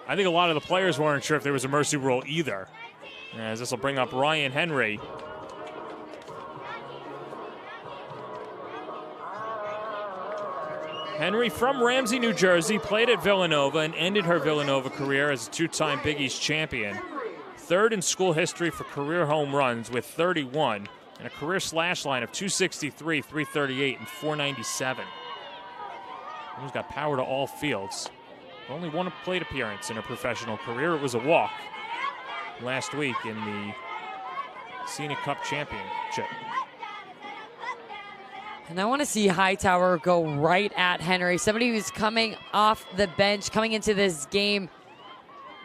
S1: I think a lot of the players weren't sure if there was a mercy rule either, as this will bring up Ryan Henry. Henry from Ramsey, New Jersey, played at Villanova and ended her Villanova career as a 2-time Big East champion. 3rd in school history for career home runs with 31, and a career slash line of 263, 338, and 497. He's got power to all fields. Only one plate appearance in her professional career. It was a walk last week in the Scenic Cup Championship.
S2: And I want to see Hightower go right at Henry, somebody who's coming off the bench, coming into this game.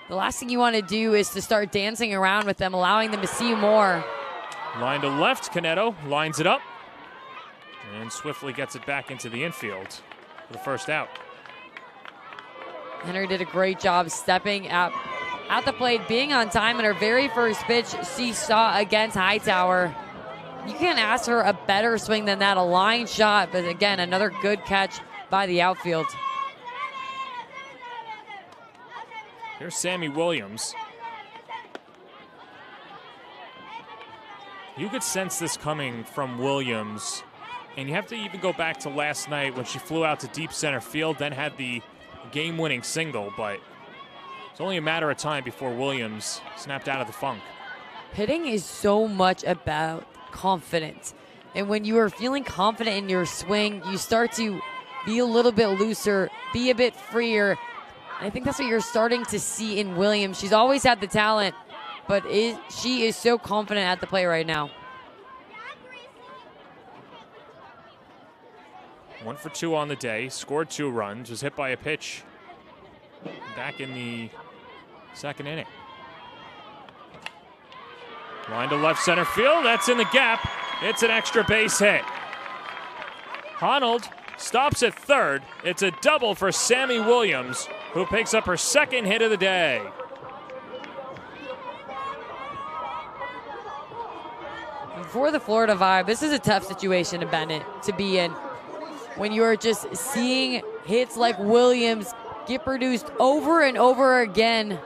S2: The last thing you want to do is to start dancing around with them, allowing them to see more.
S1: Line to left, Caneto lines it up. And swiftly gets it back into the infield for the first out.
S2: Henry did a great job stepping at the plate, being on time in her very first pitch she saw against Hightower. You can't ask for a better swing than that, a line shot, but again, another good catch by the outfield.
S1: Here's Sammy Williams. You could sense this coming from Williams, and you have to even go back to last night when she flew out to deep center field, then had the game-winning single, but it's only a matter of time before Williams snapped out of the funk.
S2: Hitting is so much about confidence, and when you are feeling confident in your swing, you start to be a little bit looser, be a bit freer. And I think that's what you're starting to see in Williams. She's always had the talent, but she is so confident at the plate right now.
S1: 1 for 2 on the day, scored 2 runs, was hit by a pitch back in the second inning. Line to left center field, that's in the gap. It's an extra base hit. Honnold stops at third. It's a double for Sammy Williams, who picks up her second hit of the day.
S2: For the Florida Vibe, this is a tough situation to be in. When you're just seeing hits like Williams get produced over and over again.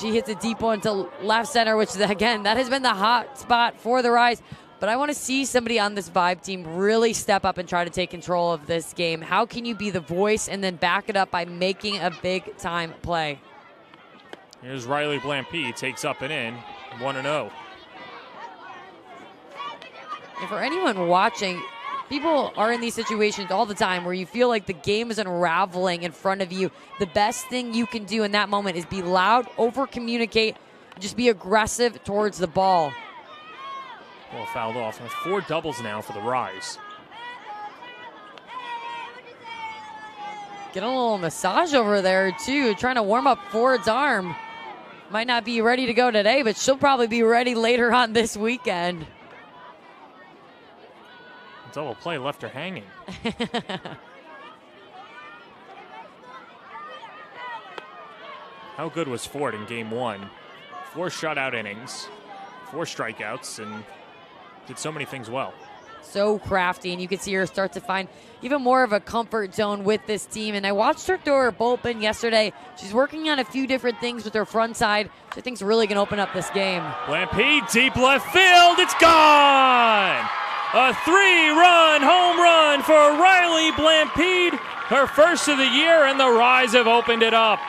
S2: She hits a deep one to left center, which, again, that has been the hot spot for the Rise. But I want to see somebody on this Vibe team really step up and try to take control of this game. How can you be the voice and then back it up by making a big-time play?
S1: Here's Riley Blampede, takes up and in, 1-0.
S2: And for anyone watching, people are in these situations all the time where you feel like the game is unraveling in front of you. The best thing you can do in that moment is be loud, over-communicate, just be aggressive towards the ball.
S1: Ball fouled off. There's 4 doubles now for the Rise.
S2: Getting a little massage over there, too, trying to warm up Ford's arm. Might not be ready to go today, but she'll probably be ready later on this weekend.
S1: Double play left her hanging. How good was Ford in game 1? 4 shutout innings, 4 strikeouts, and did so many things well.
S2: So crafty, and you can see her start to find even more of a comfort zone with this team. And I watched her throw her bullpen yesterday. She's working on a few different things with her front side, which I think is really going to open up this game.
S1: Blampede, deep left field, it's gone! A 3-run home run for Riley Blampede, her first of the year, and the Rise have opened it up.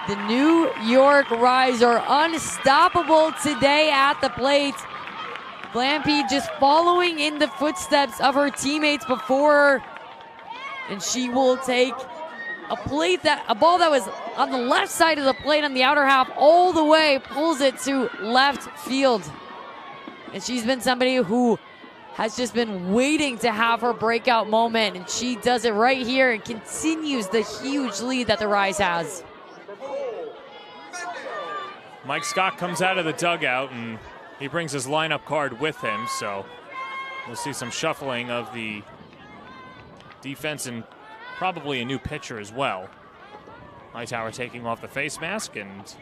S2: The New York Rise are unstoppable today at the plate. Blampede just following in the footsteps of her teammates before her, and she will take a ball that was on the left side of the plate on the outer half all the way, pulls it to left field. And she's been somebody who has just been waiting to have her breakout moment, and she does it right here and continues the huge lead that the Rise has.
S1: Mike Scott comes out of the dugout, and he brings his lineup card with him, so we'll see some shuffling of the defense and probably a new pitcher as well. Hightower taking off the face mask, and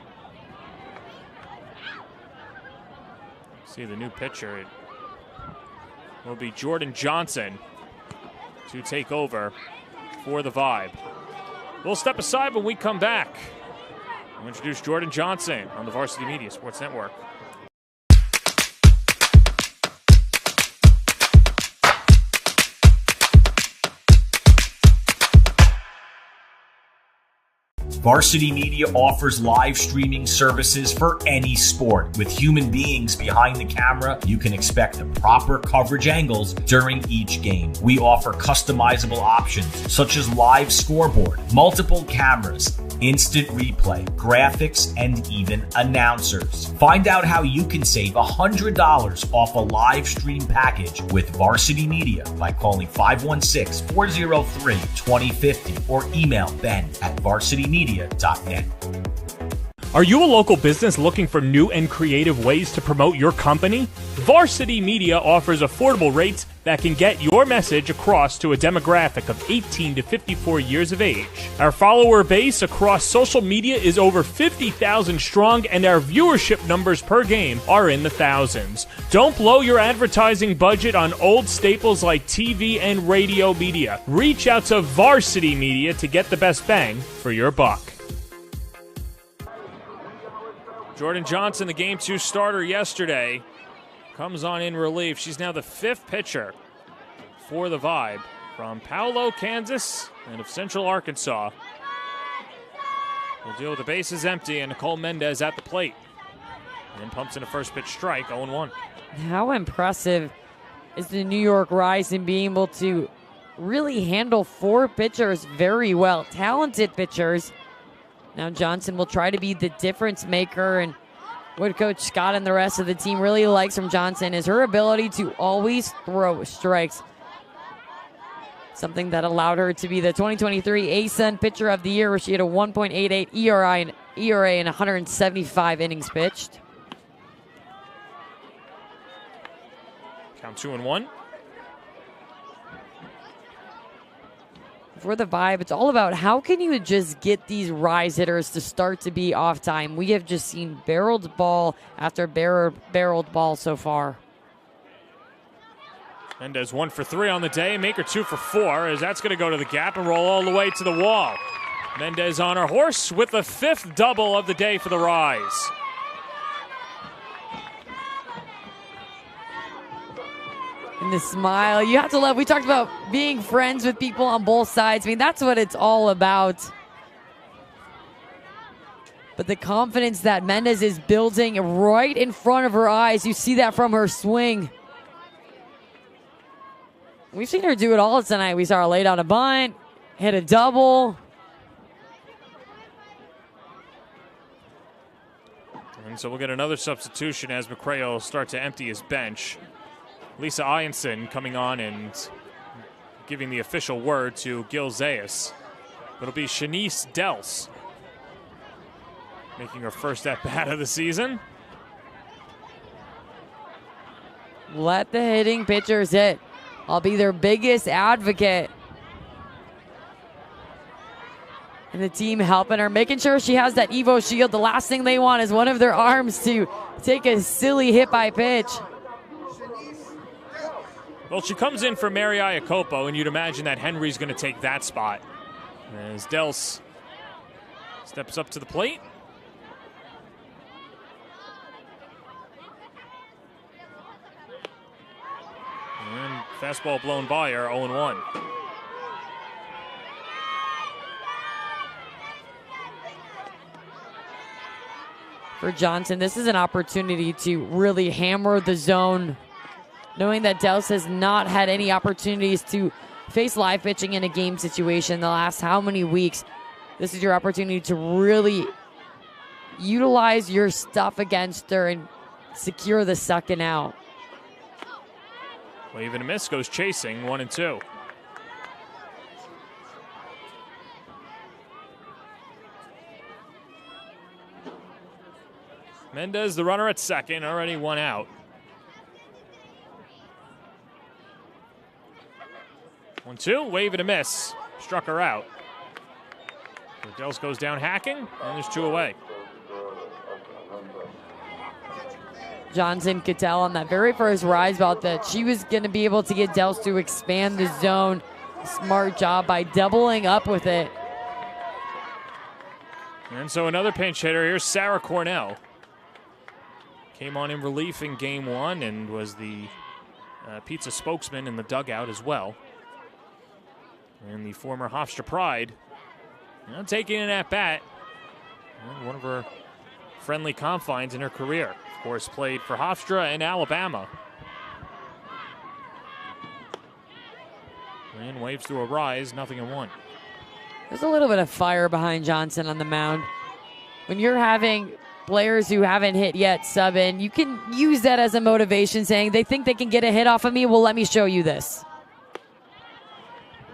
S1: see the new pitcher. It will be Jordan Johnson to take over for the Vibe. We'll step aside when we come back. I'll introduce Jordan Johnson on the Varsity Media Sports Network.
S3: Varsity Media offers live streaming services for any sport. With human beings behind the camera, you can expect the proper coverage angles during each game. We offer customizable options such as live scoreboard, multiple cameras, instant replay, graphics, and even announcers. Find out how you can save $100 off a live stream package with Varsity Media by calling 516-403-2050 or email Ben@varsitymedia.net.
S6: Are you a local business looking for new and creative ways to promote your company? Varsity Media offers affordable rates that can get your message across to a demographic of 18 to 54 years of age. Our follower base across social media is over 50,000 strong, and our viewership numbers per game are in the thousands. Don't blow your advertising budget on old staples like TV and radio media. Reach out to Varsity Media to get the best bang for your buck.
S1: Jordan Johnson, the Game 2 starter yesterday, comes on in relief. She's now the 5th pitcher for the Vibe from Paolo, Kansas, and of Central Arkansas. We'll deal with the bases empty and Nicole Mendez at the plate. And then pumps in a first pitch strike, 0-1.
S2: How impressive is the New York Rise in being able to really handle 4 pitchers very well. Talented pitchers. Now Johnson will try to be the difference maker, and what Coach Scott and the rest of the team really likes from Johnson is her ability to always throw strikes. Something that allowed her to be the 2023 ASUN Pitcher of the Year, where she had a 1.88 ERA and 175 innings pitched.
S1: Count 2-1.
S2: For the Vibe, it's all about how can you just get these Rise hitters to start to be off time. We have just seen barreled ball after barreled ball so far.
S1: Mendez 1 for 3 on the day. Maker 2 for 4, as that's going to go to the gap and roll all the way to the wall. Mendez on her horse with the 5th double of the day for the Rise.
S2: And the smile, you have to love. We talked about being friends with people on both sides. I mean, that's what it's all about. But the confidence that Mendez is building right in front of her eyes, you see that from her swing. We've seen her do it all tonight. We saw her lay down a bunt, hit a double.
S1: And so we'll get another substitution as McCray will start to empty his bench. Lisa Ianson coming on and giving the official word to Gil Zayas. It'll be Shanice Dels making her first at-bat of the season.
S2: Let the hitting pitchers hit. I'll be their biggest advocate. And the team helping her, making sure she has that Evo shield. The last thing they want is one of their arms to take a silly hit by pitch.
S1: Well, she comes in for Mary Iacopo, and you'd imagine that Henry's going to take that spot. As Dels steps up to the plate. And fastball blown by her, 0-1.
S2: For Johnson, this is an opportunity to really hammer the zone, knowing that Dels has not had any opportunities to face live pitching in a game situation the last how many weeks. This is your opportunity to really utilize your stuff against her and secure the second out.
S1: Wave and a miss, goes chasing, 1-2. Mendez, the runner at second, already 1 out. 1-2, wave and a miss. Struck her out. Dels goes down hacking, and there's 2 away.
S2: Johnson could tell on that very first rise about that she was going to be able to get Dels to expand the zone. Smart job by doubling up with it.
S1: And so another pinch hitter. Here's Sarah Cornell. Came on in relief in game 1 and was the pizza spokesman in the dugout as well. And the former Hofstra Pride taking an at-bat. One of her friendly confines in her career. Of course, played for Hofstra and Alabama. And waves through a rise, 0-1.
S2: There's a little bit of fire behind Johnson on the mound. When you're having players who haven't hit yet sub in, you can use that as a motivation, saying they think they can get a hit off of me. Well, let me show you this.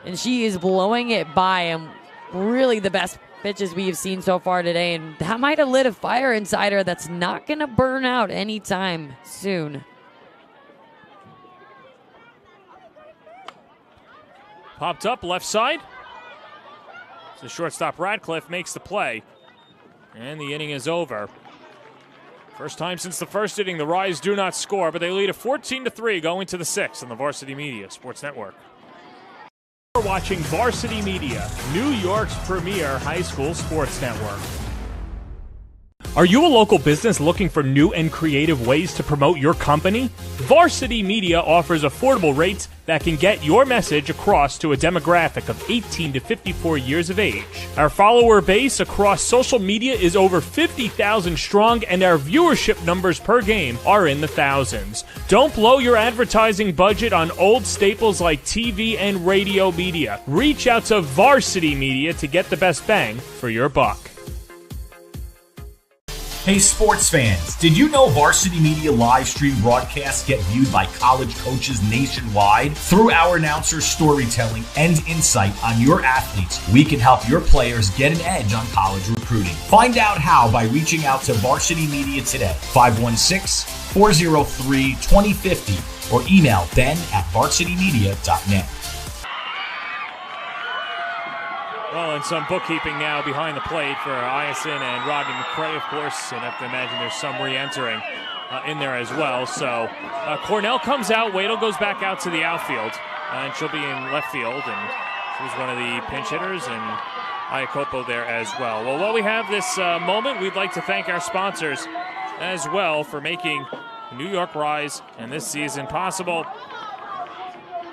S2: And she is blowing it by, and really the best pitches we have seen so far today, and that might have lit a fire inside her that's not going to burn out anytime soon.
S1: Popped up left side. So shortstop Radcliffe makes the play. And the inning is over. First time since the first inning, the Rise do not score, but they lead at 14-3 going to the 6th on the Varsity Media Sports Network.
S6: You're watching Varsity Media, New York's premier high school sports network. Are you a local business looking for new and creative ways to promote your company? Varsity Media offers affordable rates that can get your message across to a demographic of 18 to 54 years of age. Our follower base across social media is over 50,000 strong, and our viewership numbers per game are in the thousands. Don't blow your advertising budget on old staples like TV and radio media. Reach out to Varsity Media to get the best bang for your buck.
S3: Hey sports fans, did you know Varsity Media live stream broadcasts get viewed by college coaches nationwide? Through our announcers' storytelling and insight on your athletes, we can help your players get an edge on college recruiting. Find out how by reaching out to Varsity Media today, 516-403-2050, or email ben@varsitymedia.net.
S1: Well, and some bookkeeping now behind the plate for Iacin and Rodney McCray, of course, and I have to imagine there's some re-entering in there as well. So Cornell comes out, Wadle goes back out to the outfield, and she'll be in left field, and she's one of the pinch hitters, and Iacopo there as well. Well, while we have this moment, we'd like to thank our sponsors as well for making New York Rise and this season possible.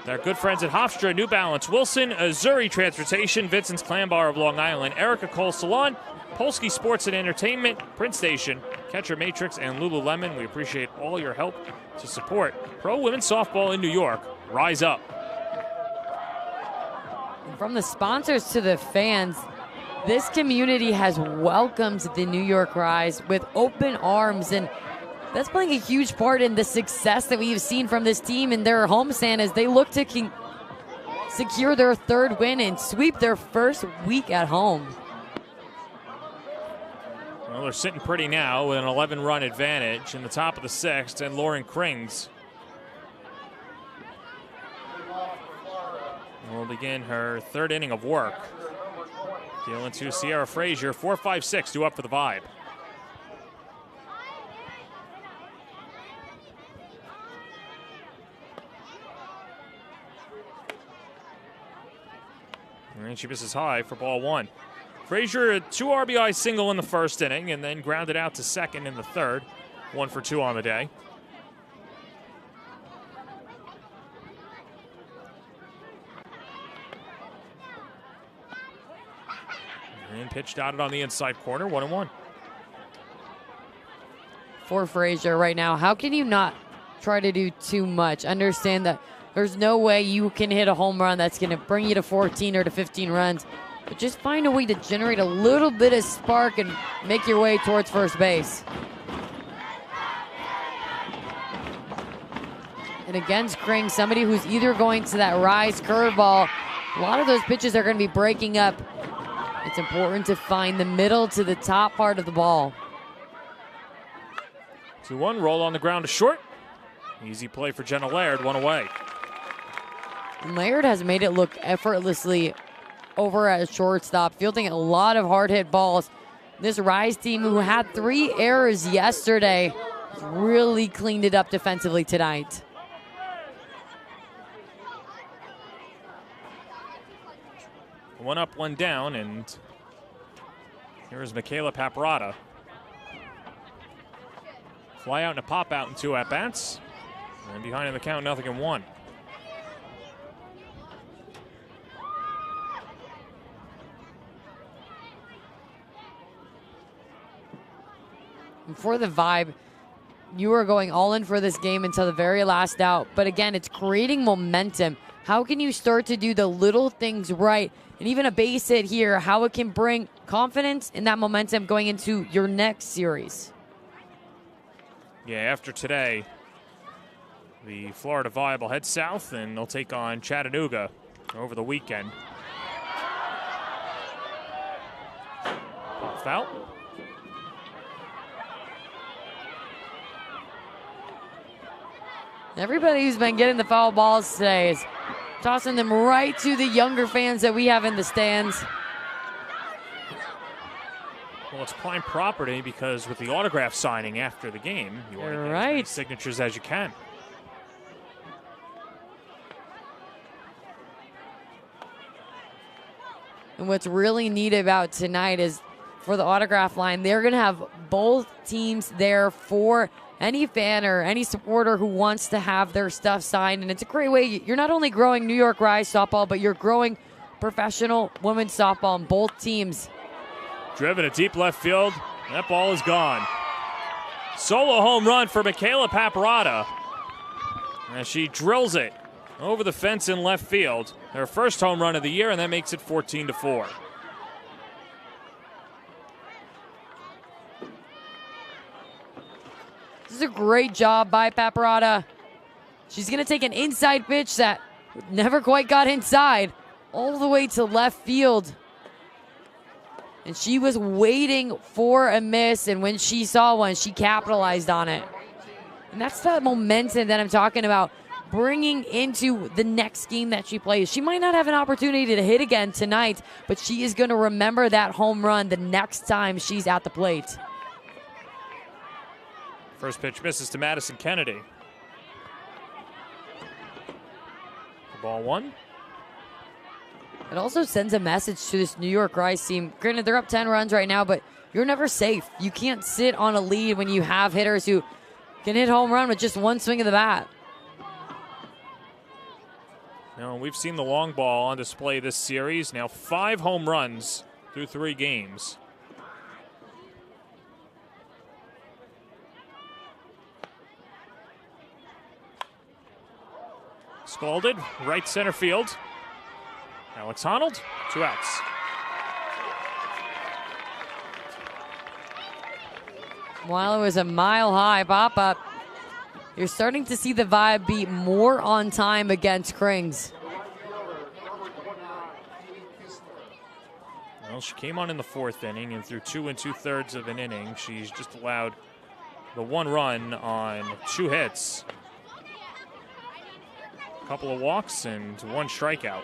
S1: Our good friends at Hofstra, New Balance, Wilson, Azuri Transportation, Vincent's Clam Bar of Long Island, Erica Cole Salon, Polsky Sports and Entertainment, Print Station, Catcher Matrix, and Lululemon. We appreciate all your help to support pro women's softball in New York. Rise up.
S2: From the sponsors to the fans, this community has welcomed the New York Rise with open arms, and that's playing a huge part in the success that we've seen from this team in their homestand as they look to secure their third win and sweep their first week at home.
S1: Well, they're sitting pretty now with an 11-run advantage in the top of the 6th, and Lauren Krings will begin her third inning of work. Dealing to Sierra Frazier, 4-5-6, due up for the Vibe. And she misses high for ball one. Frazier, a 2 RBI single in the first inning, and then grounded out to second in the third. 1 for 2 on the day. And pitch dotted on the inside corner, 1-1.
S2: For Frazier right now, how can you not try to do too much? Understand that there's no way you can hit a home run that's going to bring you to 14 or to 15 runs. But just find a way to generate a little bit of spark and make your way towards first base. And against Kring, somebody who's either going to that rise curveball, a lot of those pitches are going to be breaking up. It's important to find the middle to the top part of the ball.
S1: 2-1, roll on the ground to short. Easy play for Jenna Laird, 1 away.
S2: Laird has made it look effortlessly over at shortstop, fielding a lot of hard-hit balls. This Rise team, who had 3 errors yesterday, really cleaned it up defensively tonight.
S1: One up, one down, and here's Michaela Paparata. Fly out and a pop out in 2 at-bats. And behind in the count, 0-1.
S2: For the Vibe, you are going all in for this game until the very last out. But again, it's creating momentum. How can you start to do the little things right? And even a base hit here, how it can bring confidence in that momentum going into your next series.
S1: Yeah, after today, the Florida Vibe will head south, and they'll take on Chattanooga over the weekend. foul.
S2: Everybody who's been getting the foul balls today is tossing them right to the younger fans that we have in the stands.
S1: Well, it's prime property because with the autograph signing after the game, you want to get as many signatures as you can.
S2: And what's really neat about tonight is for the autograph line, they're going to have both teams there for any fan or any supporter who wants to have their stuff signed. And it's a great way. You're not only growing New York Rise softball, but you're growing professional women's softball on both teams.
S1: Driven to deep left field. That ball is gone. Solo home run for Michaela Paparata. And she drills it over the fence in left field. Her first home run of the year, and that makes it 14-4.
S2: This is a great job by Paparata. She's going to take an inside pitch that never quite got inside, all the way to left field. And she was waiting for a miss, and when she saw one, she capitalized on it. And that's the momentum that I'm talking about, bringing into the next game that she plays. She might not have an opportunity to hit again tonight, but she is going to remember that home run the next time she's at the plate.
S1: First pitch misses to Madison Kennedy. Ball one.
S2: It also sends a message to this New York Rise team. Granted, they're up 10 runs right now, but you're never safe. You can't sit on a lead when you have hitters who can hit home run with just one swing of the bat.
S1: Now, we've seen the long ball on display this series. Now 5 home runs through 3 games. Scalded, right center field. Alex Honnold, 2 outs.
S2: While it was a mile-high pop-up, you're starting to see the Vibe be more on time against Krings.
S1: Well, she came on in the 4th inning, and through 2 2/3 of an inning, she's just allowed the 1 run on 2 hits. A couple of walks and 1 strikeout.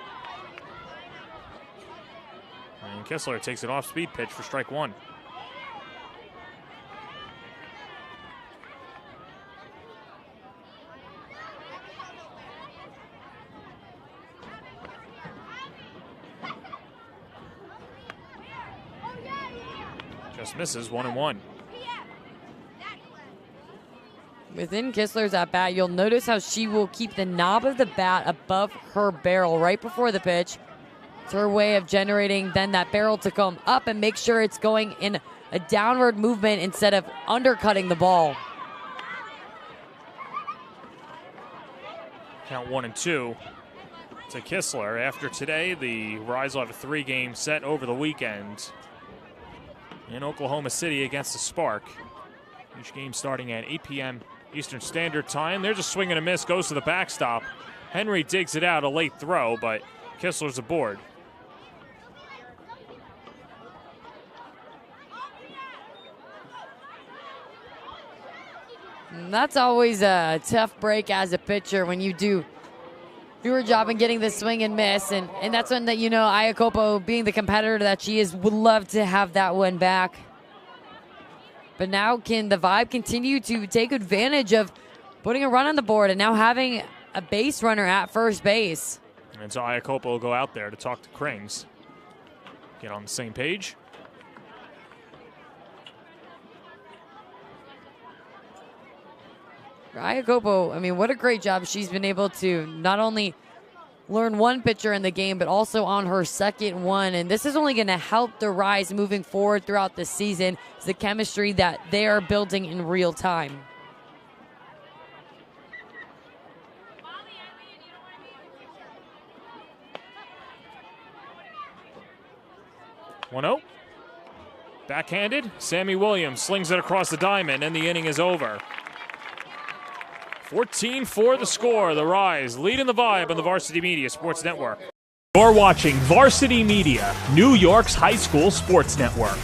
S1: And Kistler takes an off-speed pitch for strike 1. Just misses, 1-1.
S2: Within Kistler's at bat, you'll notice how she will keep the knob of the bat above her barrel right before the pitch. It's her way of generating then that barrel to come up and make sure it's going in a downward movement instead of undercutting the ball.
S1: Count 1-2 to Kistler. After today, the Rise will have a 3-game set over the weekend in Oklahoma City against the Spark. Each game starting at 8 p.m. Eastern Standard Time. There's a swing and a miss, goes to the backstop. Henry digs it out, a late throw, but Kistler's aboard.
S2: And that's always a tough break as a pitcher when you do your job in getting the swing and miss. And that's when that, you know, Iacopo, being the competitor that she is, would love to have that one back. But now can the Vibe continue to take advantage of putting a run on the board and now having a base runner at first base?
S1: And so Iacopo will go out there to talk to Krings. Get on the same page.
S2: Iacopo, I mean, what a great job she's been able to not only learn one pitcher in the game, but also on her second one. And this is only going to help the Rise moving forward throughout the season. It's the chemistry that they are building in real time.
S1: One-0. Backhanded. Sammy Williams slings it across the diamond, and the inning is over. 14-4 the score. The Rise leading the Vibe on the Varsity Media Sports Network.
S6: You're watching Varsity Media, New York's high school sports network.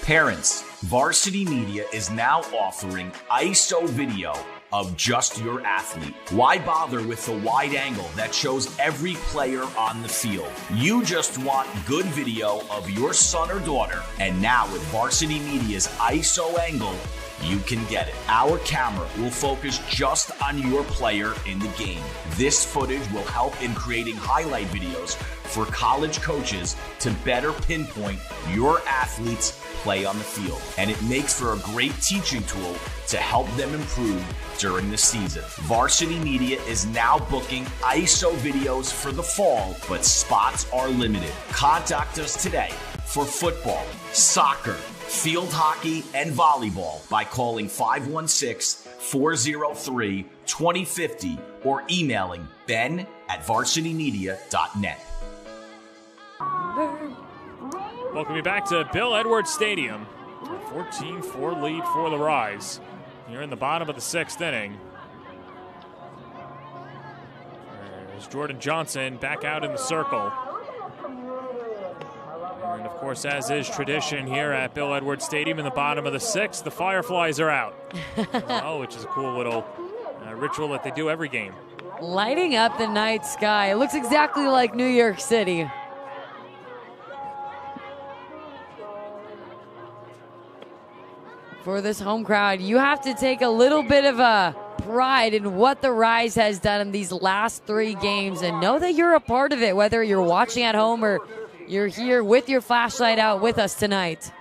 S3: Parents, Varsity Media is now offering ISO video of just your athlete. Why bother with the wide angle that shows every player on the field? You just want good video of your son or daughter, and now with Varsity Media's ISO angle, you can get it. Our camera will focus just on your player in the game. This footage will help in creating highlight videos for college coaches to better pinpoint your athlete's play on the field. And it makes for a great teaching tool to help them improve during the season. Varsity Media is now booking ISO videos for the fall, but spots are limited. Contact us today for football, soccer, field hockey, and volleyball by calling 516-403-2050 or emailing ben@varsitymedia.net.
S1: Welcome you back to Bill Edwards Stadium. A 14-4 lead for the Rise. You're in the bottom of the 6th inning. There's Jordan Johnson back out in the circle. And of course, as is tradition here at Bill Edwards Stadium in the bottom of the 6th, the Fireflies are out. Which is a cool little ritual that they do every game.
S2: Lighting up the night sky. It looks exactly like New York City. For this home crowd, you have to take a little bit of a pride in what the Rise has done in these last 3 games and know that you're a part of it, whether you're watching at home or you're here with your flashlight out with us tonight.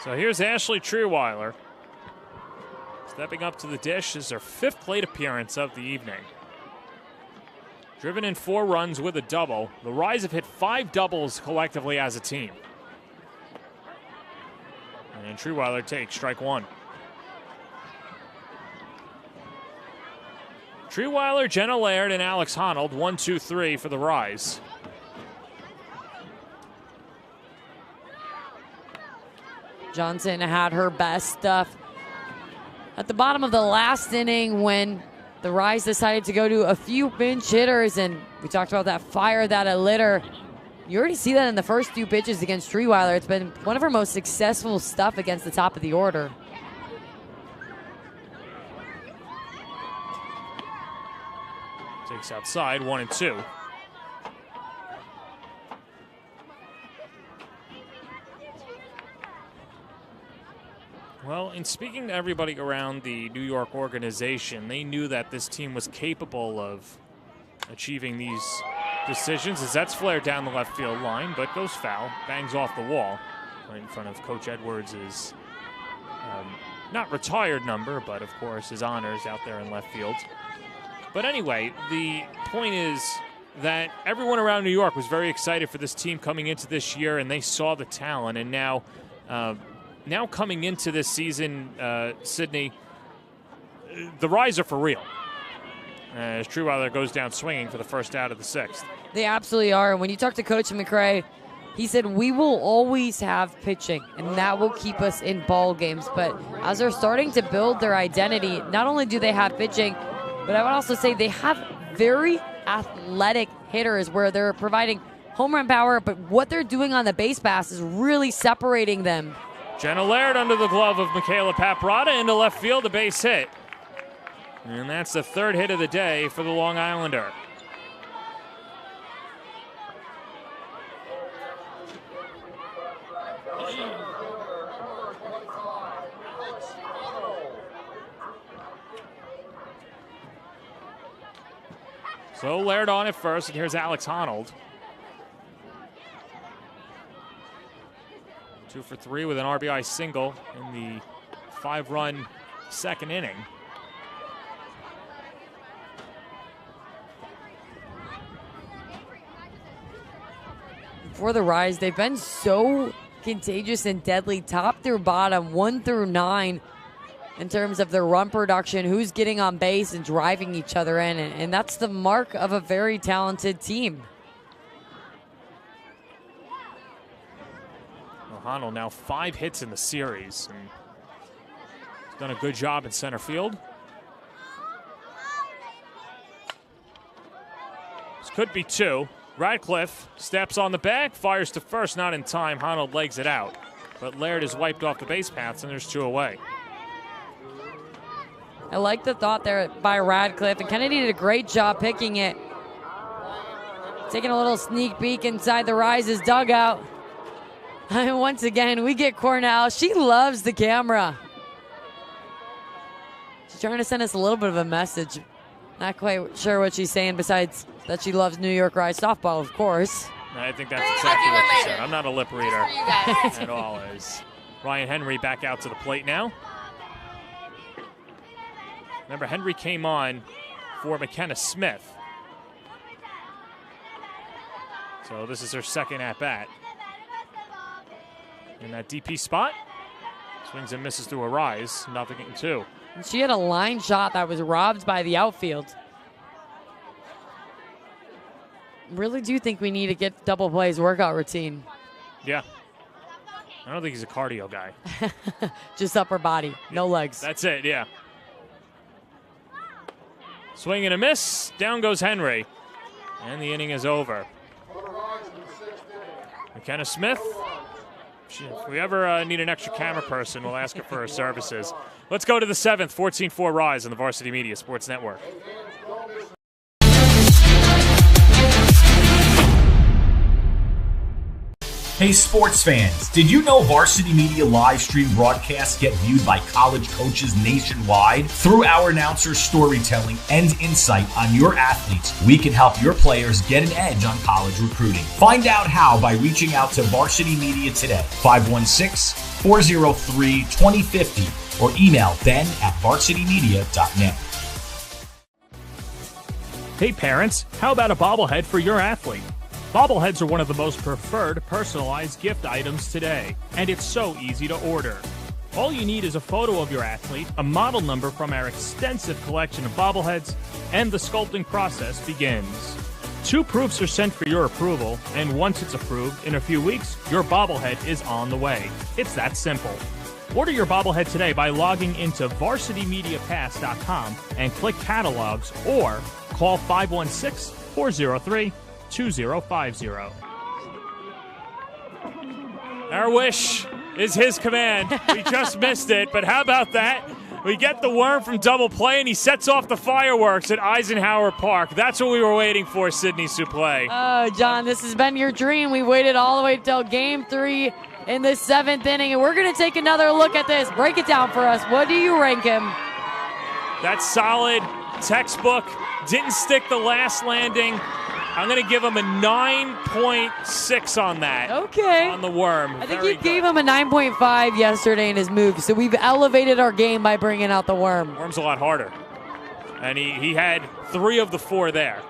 S1: So here's Ashley Trueweiler. Stepping up to the dish is her 5th plate appearance of the evening. Driven in 4 runs with a double. The Rise have hit 5 doubles collectively as a team. And Trueweiler takes strike 1. Trueweiler, Jenna Laird, and Alex Honnold, 1, 2, 3 for the Rise.
S2: Johnson had her best stuff at the bottom of the last inning when the Rise decided to go to a few pinch hitters, and we talked about that fire that it lit her. You already see that in the first 2 pitches against Trueweiler. It's been one of her most successful stuff against the top of the order.
S1: Takes outside, 1 and 2. Well, in speaking to everybody around the New York organization, they knew that this team was capable of achieving these decisions as that's flared down the left field line, but goes foul, bangs off the wall right in front of Coach Edwards' not retired number, but of course his honors out there in left field. But anyway, the point is that everyone around New York was very excited for this team coming into this year, and they saw the talent. And now coming into this season, Sydney, the Rise are for real. As Trueweiler goes down swinging for the first out of the 6th.
S2: They absolutely are. And when you talk to Coach McRae, he said, we will always have pitching, and that will keep us in ball games. But as they're starting to build their identity, not only do they have pitching, but I would also say they have very athletic hitters where they're providing home run power, but what they're doing on the base pass is really separating them.
S1: Jenna Laird under the glove of Michaela Paprada into left field, a base hit. And that's the 3rd hit of the day for the Long Islander. So Laird on at first, and here's Alex Honnold. 2 for 3 with an RBI single in the 5-run 2nd inning.
S2: For the Rise, they've been so contagious and deadly, top through bottom, 1 through 9, in terms of their run production, who's getting on base and driving each other in, and that's the mark of a very talented team.
S1: Honnold now 5 hits in the series, and he's done a good job in center field. This could be 2. Radcliffe steps on the bag, fires to first, not in time. Honnold legs it out. But Laird is wiped off the base paths, and there's 2 away.
S2: I like the thought there by Radcliffe, and Kennedy did a great job picking it. Taking a little sneak peek inside the Rise's dugout. And once again, we get Cornell. She loves the camera. She's trying to send us a little bit of a message. Not quite sure what she's saying besides that she loves New York Rise softball, of course.
S1: I think that's exactly what she said. I'm not a lip reader at all. As Ryan Henry back out to the plate now. Remember, Henry came on for McKenna Smith. So this is her second at-bat. In that DP spot. Swings and misses through a Rise. 0-2.
S2: She had a line shot that was robbed by the outfield. Really do think we need to get double plays workout routine.
S1: Yeah. I don't think he's a cardio guy.
S2: Just upper body, no legs.
S1: That's it, yeah. Swing and a miss. Down goes Henry. And the inning is over. McKenna Smith. If we ever need an extra camera person, we'll ask her for her services. Let's go to the 7th, 14-4 Rise on the Varsity Media Sports Network.
S3: Hey sports fans, did you know Varsity Media live stream broadcasts get viewed by college coaches nationwide? Through our announcers' storytelling and insight on your athletes, we can help your players get an edge on college recruiting. Find out how by reaching out to Varsity Media today, 516-403-2050, or email ben@varsitymedia.net.
S6: Hey parents, how about a bobblehead for your athlete? Bobbleheads are one of the most preferred personalized gift items today, and it's so easy to order. All you need is a photo of your athlete, a model number from our extensive collection of bobbleheads, and the sculpting process begins. 2 proofs are sent for your approval, and once it's approved, in a few weeks, your bobblehead is on the way. It's that simple. Order your bobblehead today by logging into varsitymediapass.com and click catalogs, or call 516-403-2050.
S1: Our wish is his command. We just missed it, but how about that? We get the worm from double play, and he sets off the fireworks at Eisenhower Park. That's what we were waiting for, Sydney Suplee.
S2: Oh, John, this has been your dream. We waited all the way till Game 3 in the 7th inning, and we're going to take another look at this. Break it down for us. What do you rank him?
S1: That's solid, textbook, didn't stick the last landing. I'm going to give him a 9.6 on that.
S2: Okay.
S1: On the worm.
S2: I think you gave him a 9.5 yesterday in his move, so we've elevated our game by bringing out the worm.
S1: Worm's a lot harder. And he had 3 of the 4 there.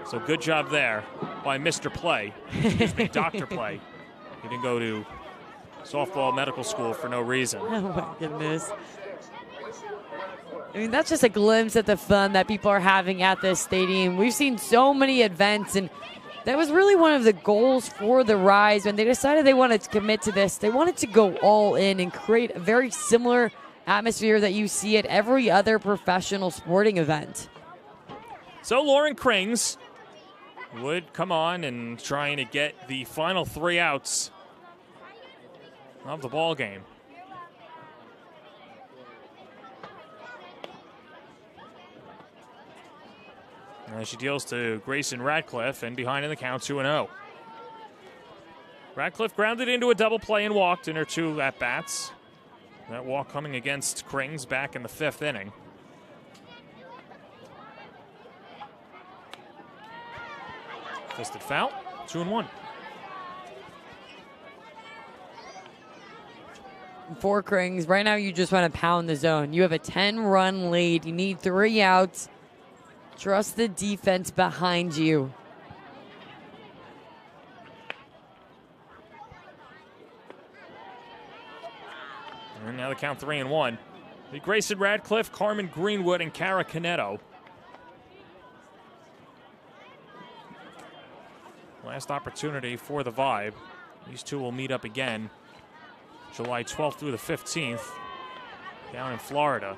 S1: So good job there by Mr. Play. Excuse me, Dr. Play. He didn't go to softball medical school for no reason.
S2: Oh, my goodness. I mean, that's just a glimpse at the fun that people are having at this stadium. We've seen so many events, and that was really one of the goals for the Rise when they decided they wanted to commit to this. They wanted to go all in and create a very similar atmosphere that you see at every other professional sporting event.
S1: So Lauren Krings would come on and trying to get the final 3 outs of the ball game. She deals to Grayson Radcliffe, and behind in the count 2-0. Radcliffe grounded into a double play and walked in her 2 at-bats. That walk coming against Krings back in the 5th inning. Fisted foul, 2-1.
S2: For Krings, right now you just want to pound the zone. You have a 10-run lead. You need 3 outs. Trust the defense behind you.
S1: And now the count 3-1. The Grayson Radcliffe, Carmen Greenwood, and Kara Canetto. Last opportunity for the Vibe. These 2 will meet up again July 12th through the 15th down in Florida.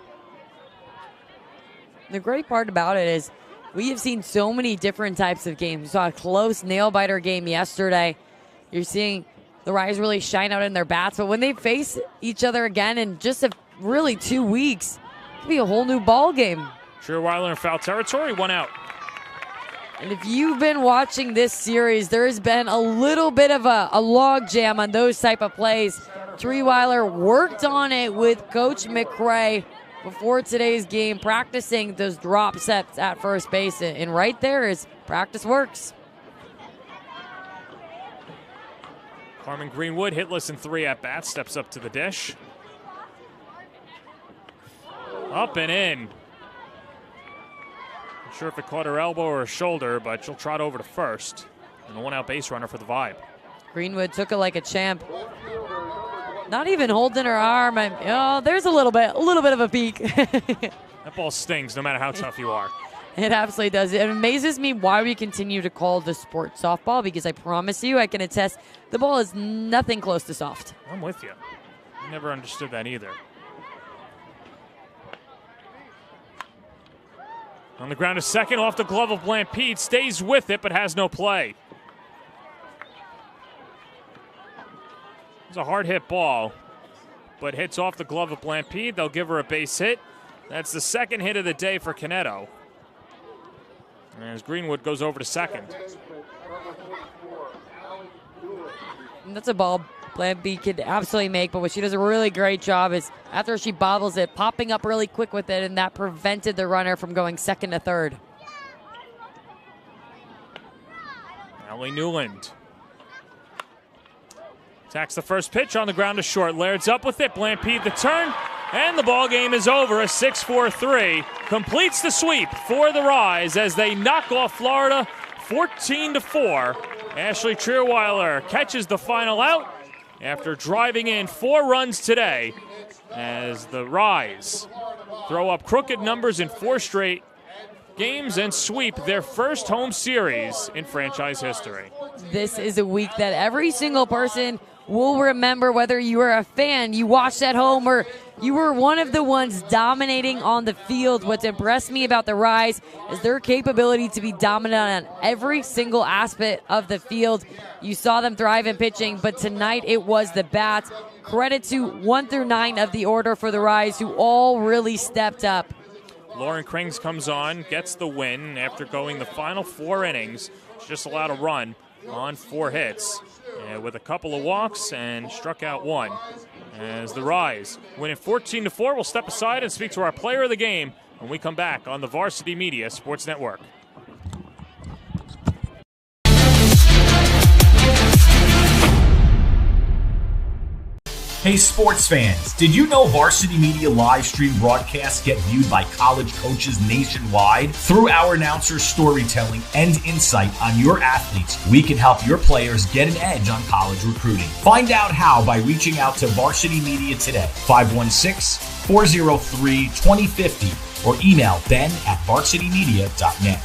S2: The great part about it is We have seen so many different types of games. We saw a close nail-biter game yesterday. You're seeing the Rise really shine out in their bats, but when they face each other again in just really 2 weeks, it could be a whole new ball game.
S1: Trierweiler in foul territory, 1 out.
S2: And if you've been watching this series, there has been a little bit of a log jam on those type of plays. Trierweiler worked on it with Coach McRae before today's game, practicing those drop steps at first base. And right there is practice works.
S1: Carmen Greenwood, hitless in 3 at-bats, steps up to the dish. Up and in. Not sure if it caught her elbow or her shoulder, but she'll trot over to first. And a 1-out base runner for the Vibe.
S2: Greenwood took it like a champ. Not even holding her arm. There's a little bit of a peek.
S1: That ball stings no matter how tough you are.
S2: It absolutely does. It amazes me why we continue to call the sport softball, because I promise you, I can attest, the ball is nothing close to soft.
S1: I'm with you. I never understood that either. On the ground, a second off the glove of Blampede. Stays with it, but has no play. It's a hard hit ball, but hits off the glove of Blampede. They'll give her a base hit. That's the second hit of the day for Canetto. As Greenwood goes over to second.
S2: And that's a ball Blampede could absolutely make, but what she does a really great job is after she bobbles it, popping up really quick with it, and that prevented the runner from going second to third.
S1: Allie Newland attacks the first pitch on the ground to short. Laird's up with it. Blampede the turn, and the ball game is over. A 6-4-3 completes the sweep for the Rise as they knock off Florida 14-4. Ashley Trierweiler catches the final out after driving in 4 runs today as the Rise throw up crooked numbers in 4 straight games and sweep their first home series in franchise history.
S2: This is a week that every single person will remember, whether you are a fan, you watched at home, or you were one of the ones dominating on the field. What's impressed me about the Rise is their capability to be dominant on every single aspect of the field. You saw them thrive in pitching, but tonight it was the bats. Credit to 1 through 9 of the order for the Rise, who all really stepped up.
S1: Lauren Krings comes on, gets the win after going the final 4 innings. She's just allowed a run on 4 hits with a couple of walks and struck out 1. As the Rise winning 14-4, we'll step aside and speak to our player of the game when we come back on the Varsity Media Sports Network.
S3: Hey sports fans, did you know Varsity Media live stream broadcasts get viewed by college coaches nationwide? Through our announcers' storytelling and insight on your athletes, we can help your players get an edge on college recruiting. Find out how by reaching out to Varsity Media today, 516-403-2050, or email ben@varsitymedia.net.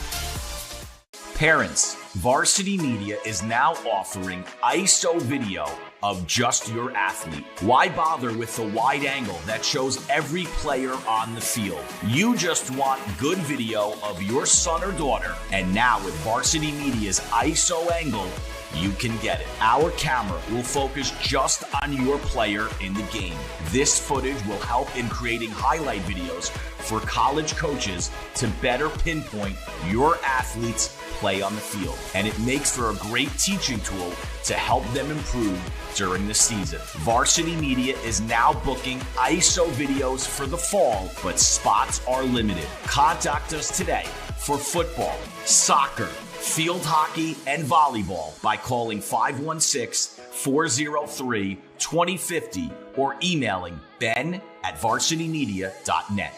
S3: Parents, Varsity Media is now offering ISO video of just your athlete. Why bother with the wide angle that shows every player on the field? You just want good video of your son or daughter, and now with Varsity Media's ISO angle, you can get it. Our camera will focus just on your player in the game. This footage will help in creating highlight videos for college coaches to better pinpoint your athlete's play on the field. And it makes for a great teaching tool to help them improve during the season. Varsity Media is now booking ISO videos for the fall, but spots are limited. Contact us today for football, soccer, field hockey, and volleyball by calling 516-403-2050 or emailing ben@varsitymedia.net.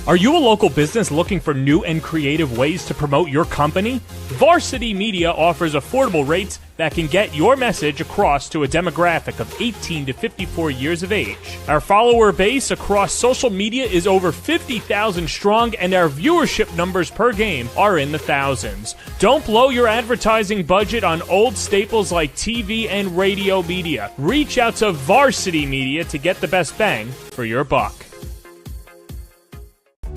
S6: Are you a local business looking for new and creative ways to promote your company? Varsity Media offers affordable rates that can get your message across to a demographic of 18 to 54 years of age. Our follower base across social media is over 50,000 strong, and our viewership numbers per game are in the thousands. Don't blow your advertising budget on old staples like TV and radio media. Reach out to Varsity Media to get the best bang for your buck.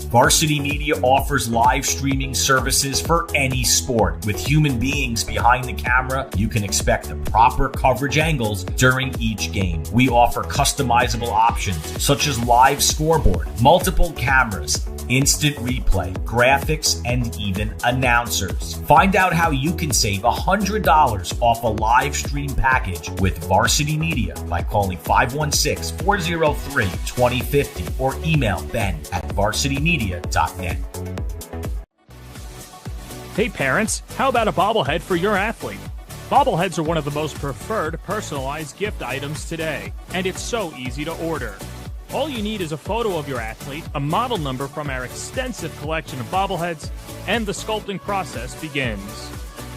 S3: Varsity Media offers live streaming services for any sport. With human beings behind the camera, you can expect the proper coverage angles during each game. We offer customizable options such as live scoreboard, multiple cameras, instant replay, graphics, and even announcers. Find out how you can save $100 off a live stream package with Varsity Media by calling 516-403-2050 or email ben@varsitymedia.net.
S6: Hey parents, how about a bobblehead for your athlete? Bobbleheads are one of the most preferred personalized gift items today, and it's so easy to order. All you need is a photo of your athlete, a model number from our extensive collection of bobbleheads, and the sculpting process begins.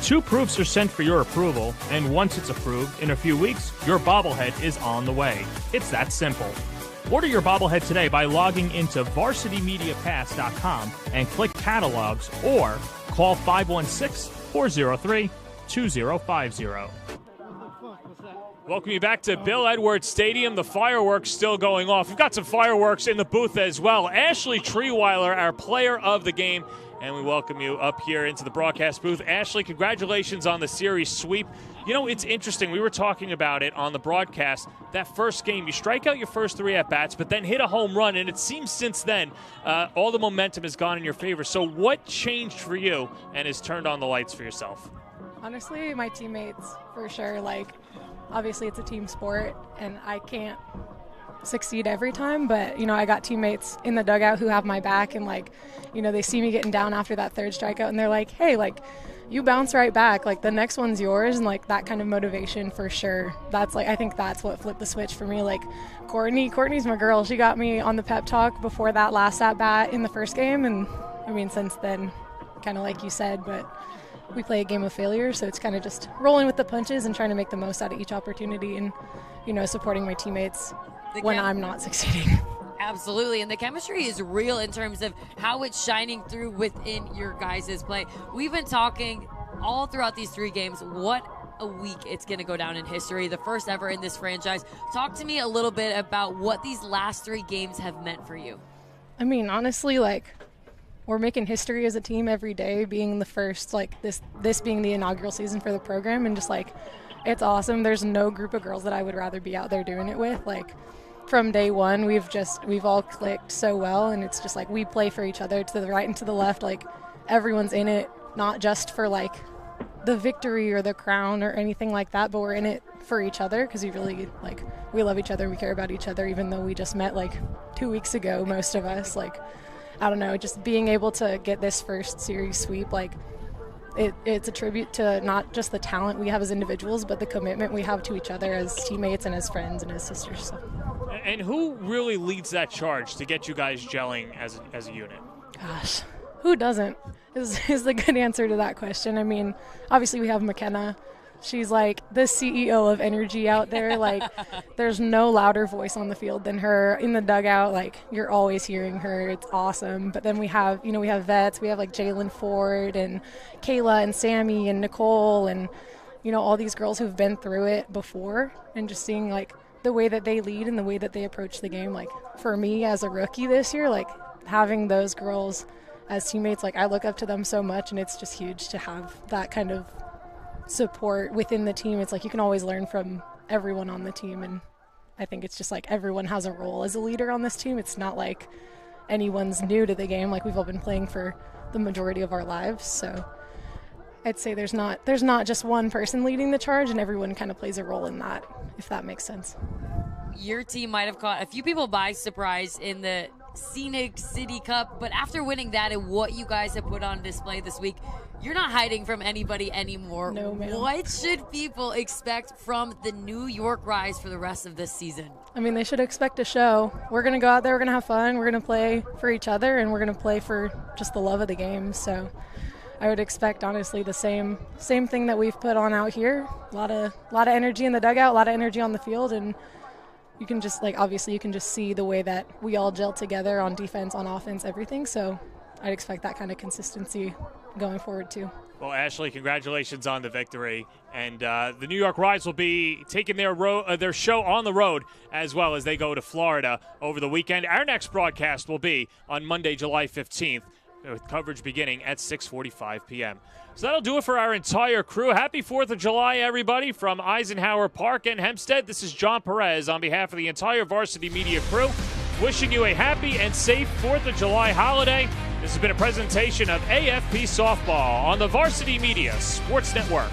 S6: 2 proofs are sent for your approval, and once it's approved, in a few weeks, your bobblehead is on the way. It's that simple. Order your bobblehead today by logging into varsitymediapass.com and click catalogs or call 516-403-2050.
S1: Welcome you back to Bill Edwards Stadium. The fireworks still going off. We've got some fireworks in the booth as well. Ashley Treeweiler, our player of the game, and we welcome you up here into the broadcast booth. Ashley, congratulations on the series sweep. You know, it's interesting. We were talking about it on the broadcast. That first game, you strike out your first 3 at-bats, but then hit a home run, and it seems since then all the momentum has gone in your favor. So what changed for you and has turned on the lights for yourself?
S7: Honestly, my teammates, for sure. Obviously, it's a team sport, and I can't succeed every time, but, I got teammates in the dugout who have my back, and, they see me getting down after that 3rd strikeout, and they're like, hey, you bounce right back. The next one's yours, and, that kind of motivation for sure. That's, I think that's what flipped the switch for me. Courtney's my girl. She got me on the pep talk before that last at-bat in the first game, and, since then, kind of like you said, but we play a game of failure, so it's kind of just rolling with the punches and trying to make the most out of each opportunity and, supporting my teammates when I'm not succeeding.
S2: Absolutely, and the chemistry is real in terms of how it's shining through within your guys' play. We've been talking all throughout these 3 games. What a week it's going to go down in history, the first ever in this franchise. Talk to me a little bit about what these last 3 games have meant for you.
S7: Honestly, we're making history as a team every day, being the first, this being the inaugural season for the program, and just, it's awesome. There's no group of girls that I would rather be out there doing it with. From day one, we've all clicked so well, and it's just, we play for each other to the right and to the left. Everyone's in it, not just for, the victory or the crown or anything like that, but we're in it for each other because we really, we love each other, we care about each other, even though we just met, 2 weeks ago, most of us, I don't know, just being able to get this first series sweep, it's a tribute to not just the talent we have as individuals, but the commitment we have to each other as teammates and as friends and as sisters. So.
S1: And who really leads that charge to get you guys gelling as a unit?
S7: Gosh, who doesn't is the good answer to that question. Obviously we have McKenna. She's the CEO of energy out there. There's no louder voice on the field than her. In the dugout, you're always hearing her. It's awesome. But then we have vets. We have Jalen Ford and Kayla and Sammy and Nicole and, all these girls who've been through it before, and just seeing the way that they lead and the way that they approach the game. For me as a rookie this year, having those girls as teammates, I look up to them so much, and it's just huge to have that kind of support within the team. It's you can always learn from everyone on the team, and I think it's just everyone has a role as a leader on this team. It's not anyone's new to the game. We've all been playing for the majority of our lives, so I'd say there's not just one person leading the charge, and everyone kind of plays a role in that, if that makes sense.
S2: Your team might have caught a few people by surprise in the Scenic City Cup, but after winning that and what you guys have put on display this week, you're not hiding from anybody anymore.
S7: No, ma'am.
S2: What should people expect from the New York Rise for the rest of this season?
S7: They should expect a show. We're going to go out there, we're going to have fun, we're going to play for each other, and we're going to play for just the love of the game. So I would expect, honestly, the same thing that we've put on out here. A lot of energy in the dugout, a lot of energy on the field, and you can just, obviously you can just see the way that we all gel together on defense, on offense, everything. So I'd expect that kind of consistency going forward too.
S1: Well, Ashley, congratulations on the victory. And the New York Rise will be taking their show on the road as well as they go to Florida over the weekend. Our next broadcast will be on Monday, July 15th, with coverage beginning at 6:45 p.m. So that'll do it for our entire crew. Happy 4th of July, everybody, from Eisenhower Park and Hempstead. This is John Perez on behalf of the entire Varsity Media crew, wishing you a happy and safe 4th of July holiday. This has been a presentation of AFP Softball on the Varsity Media Sports Network.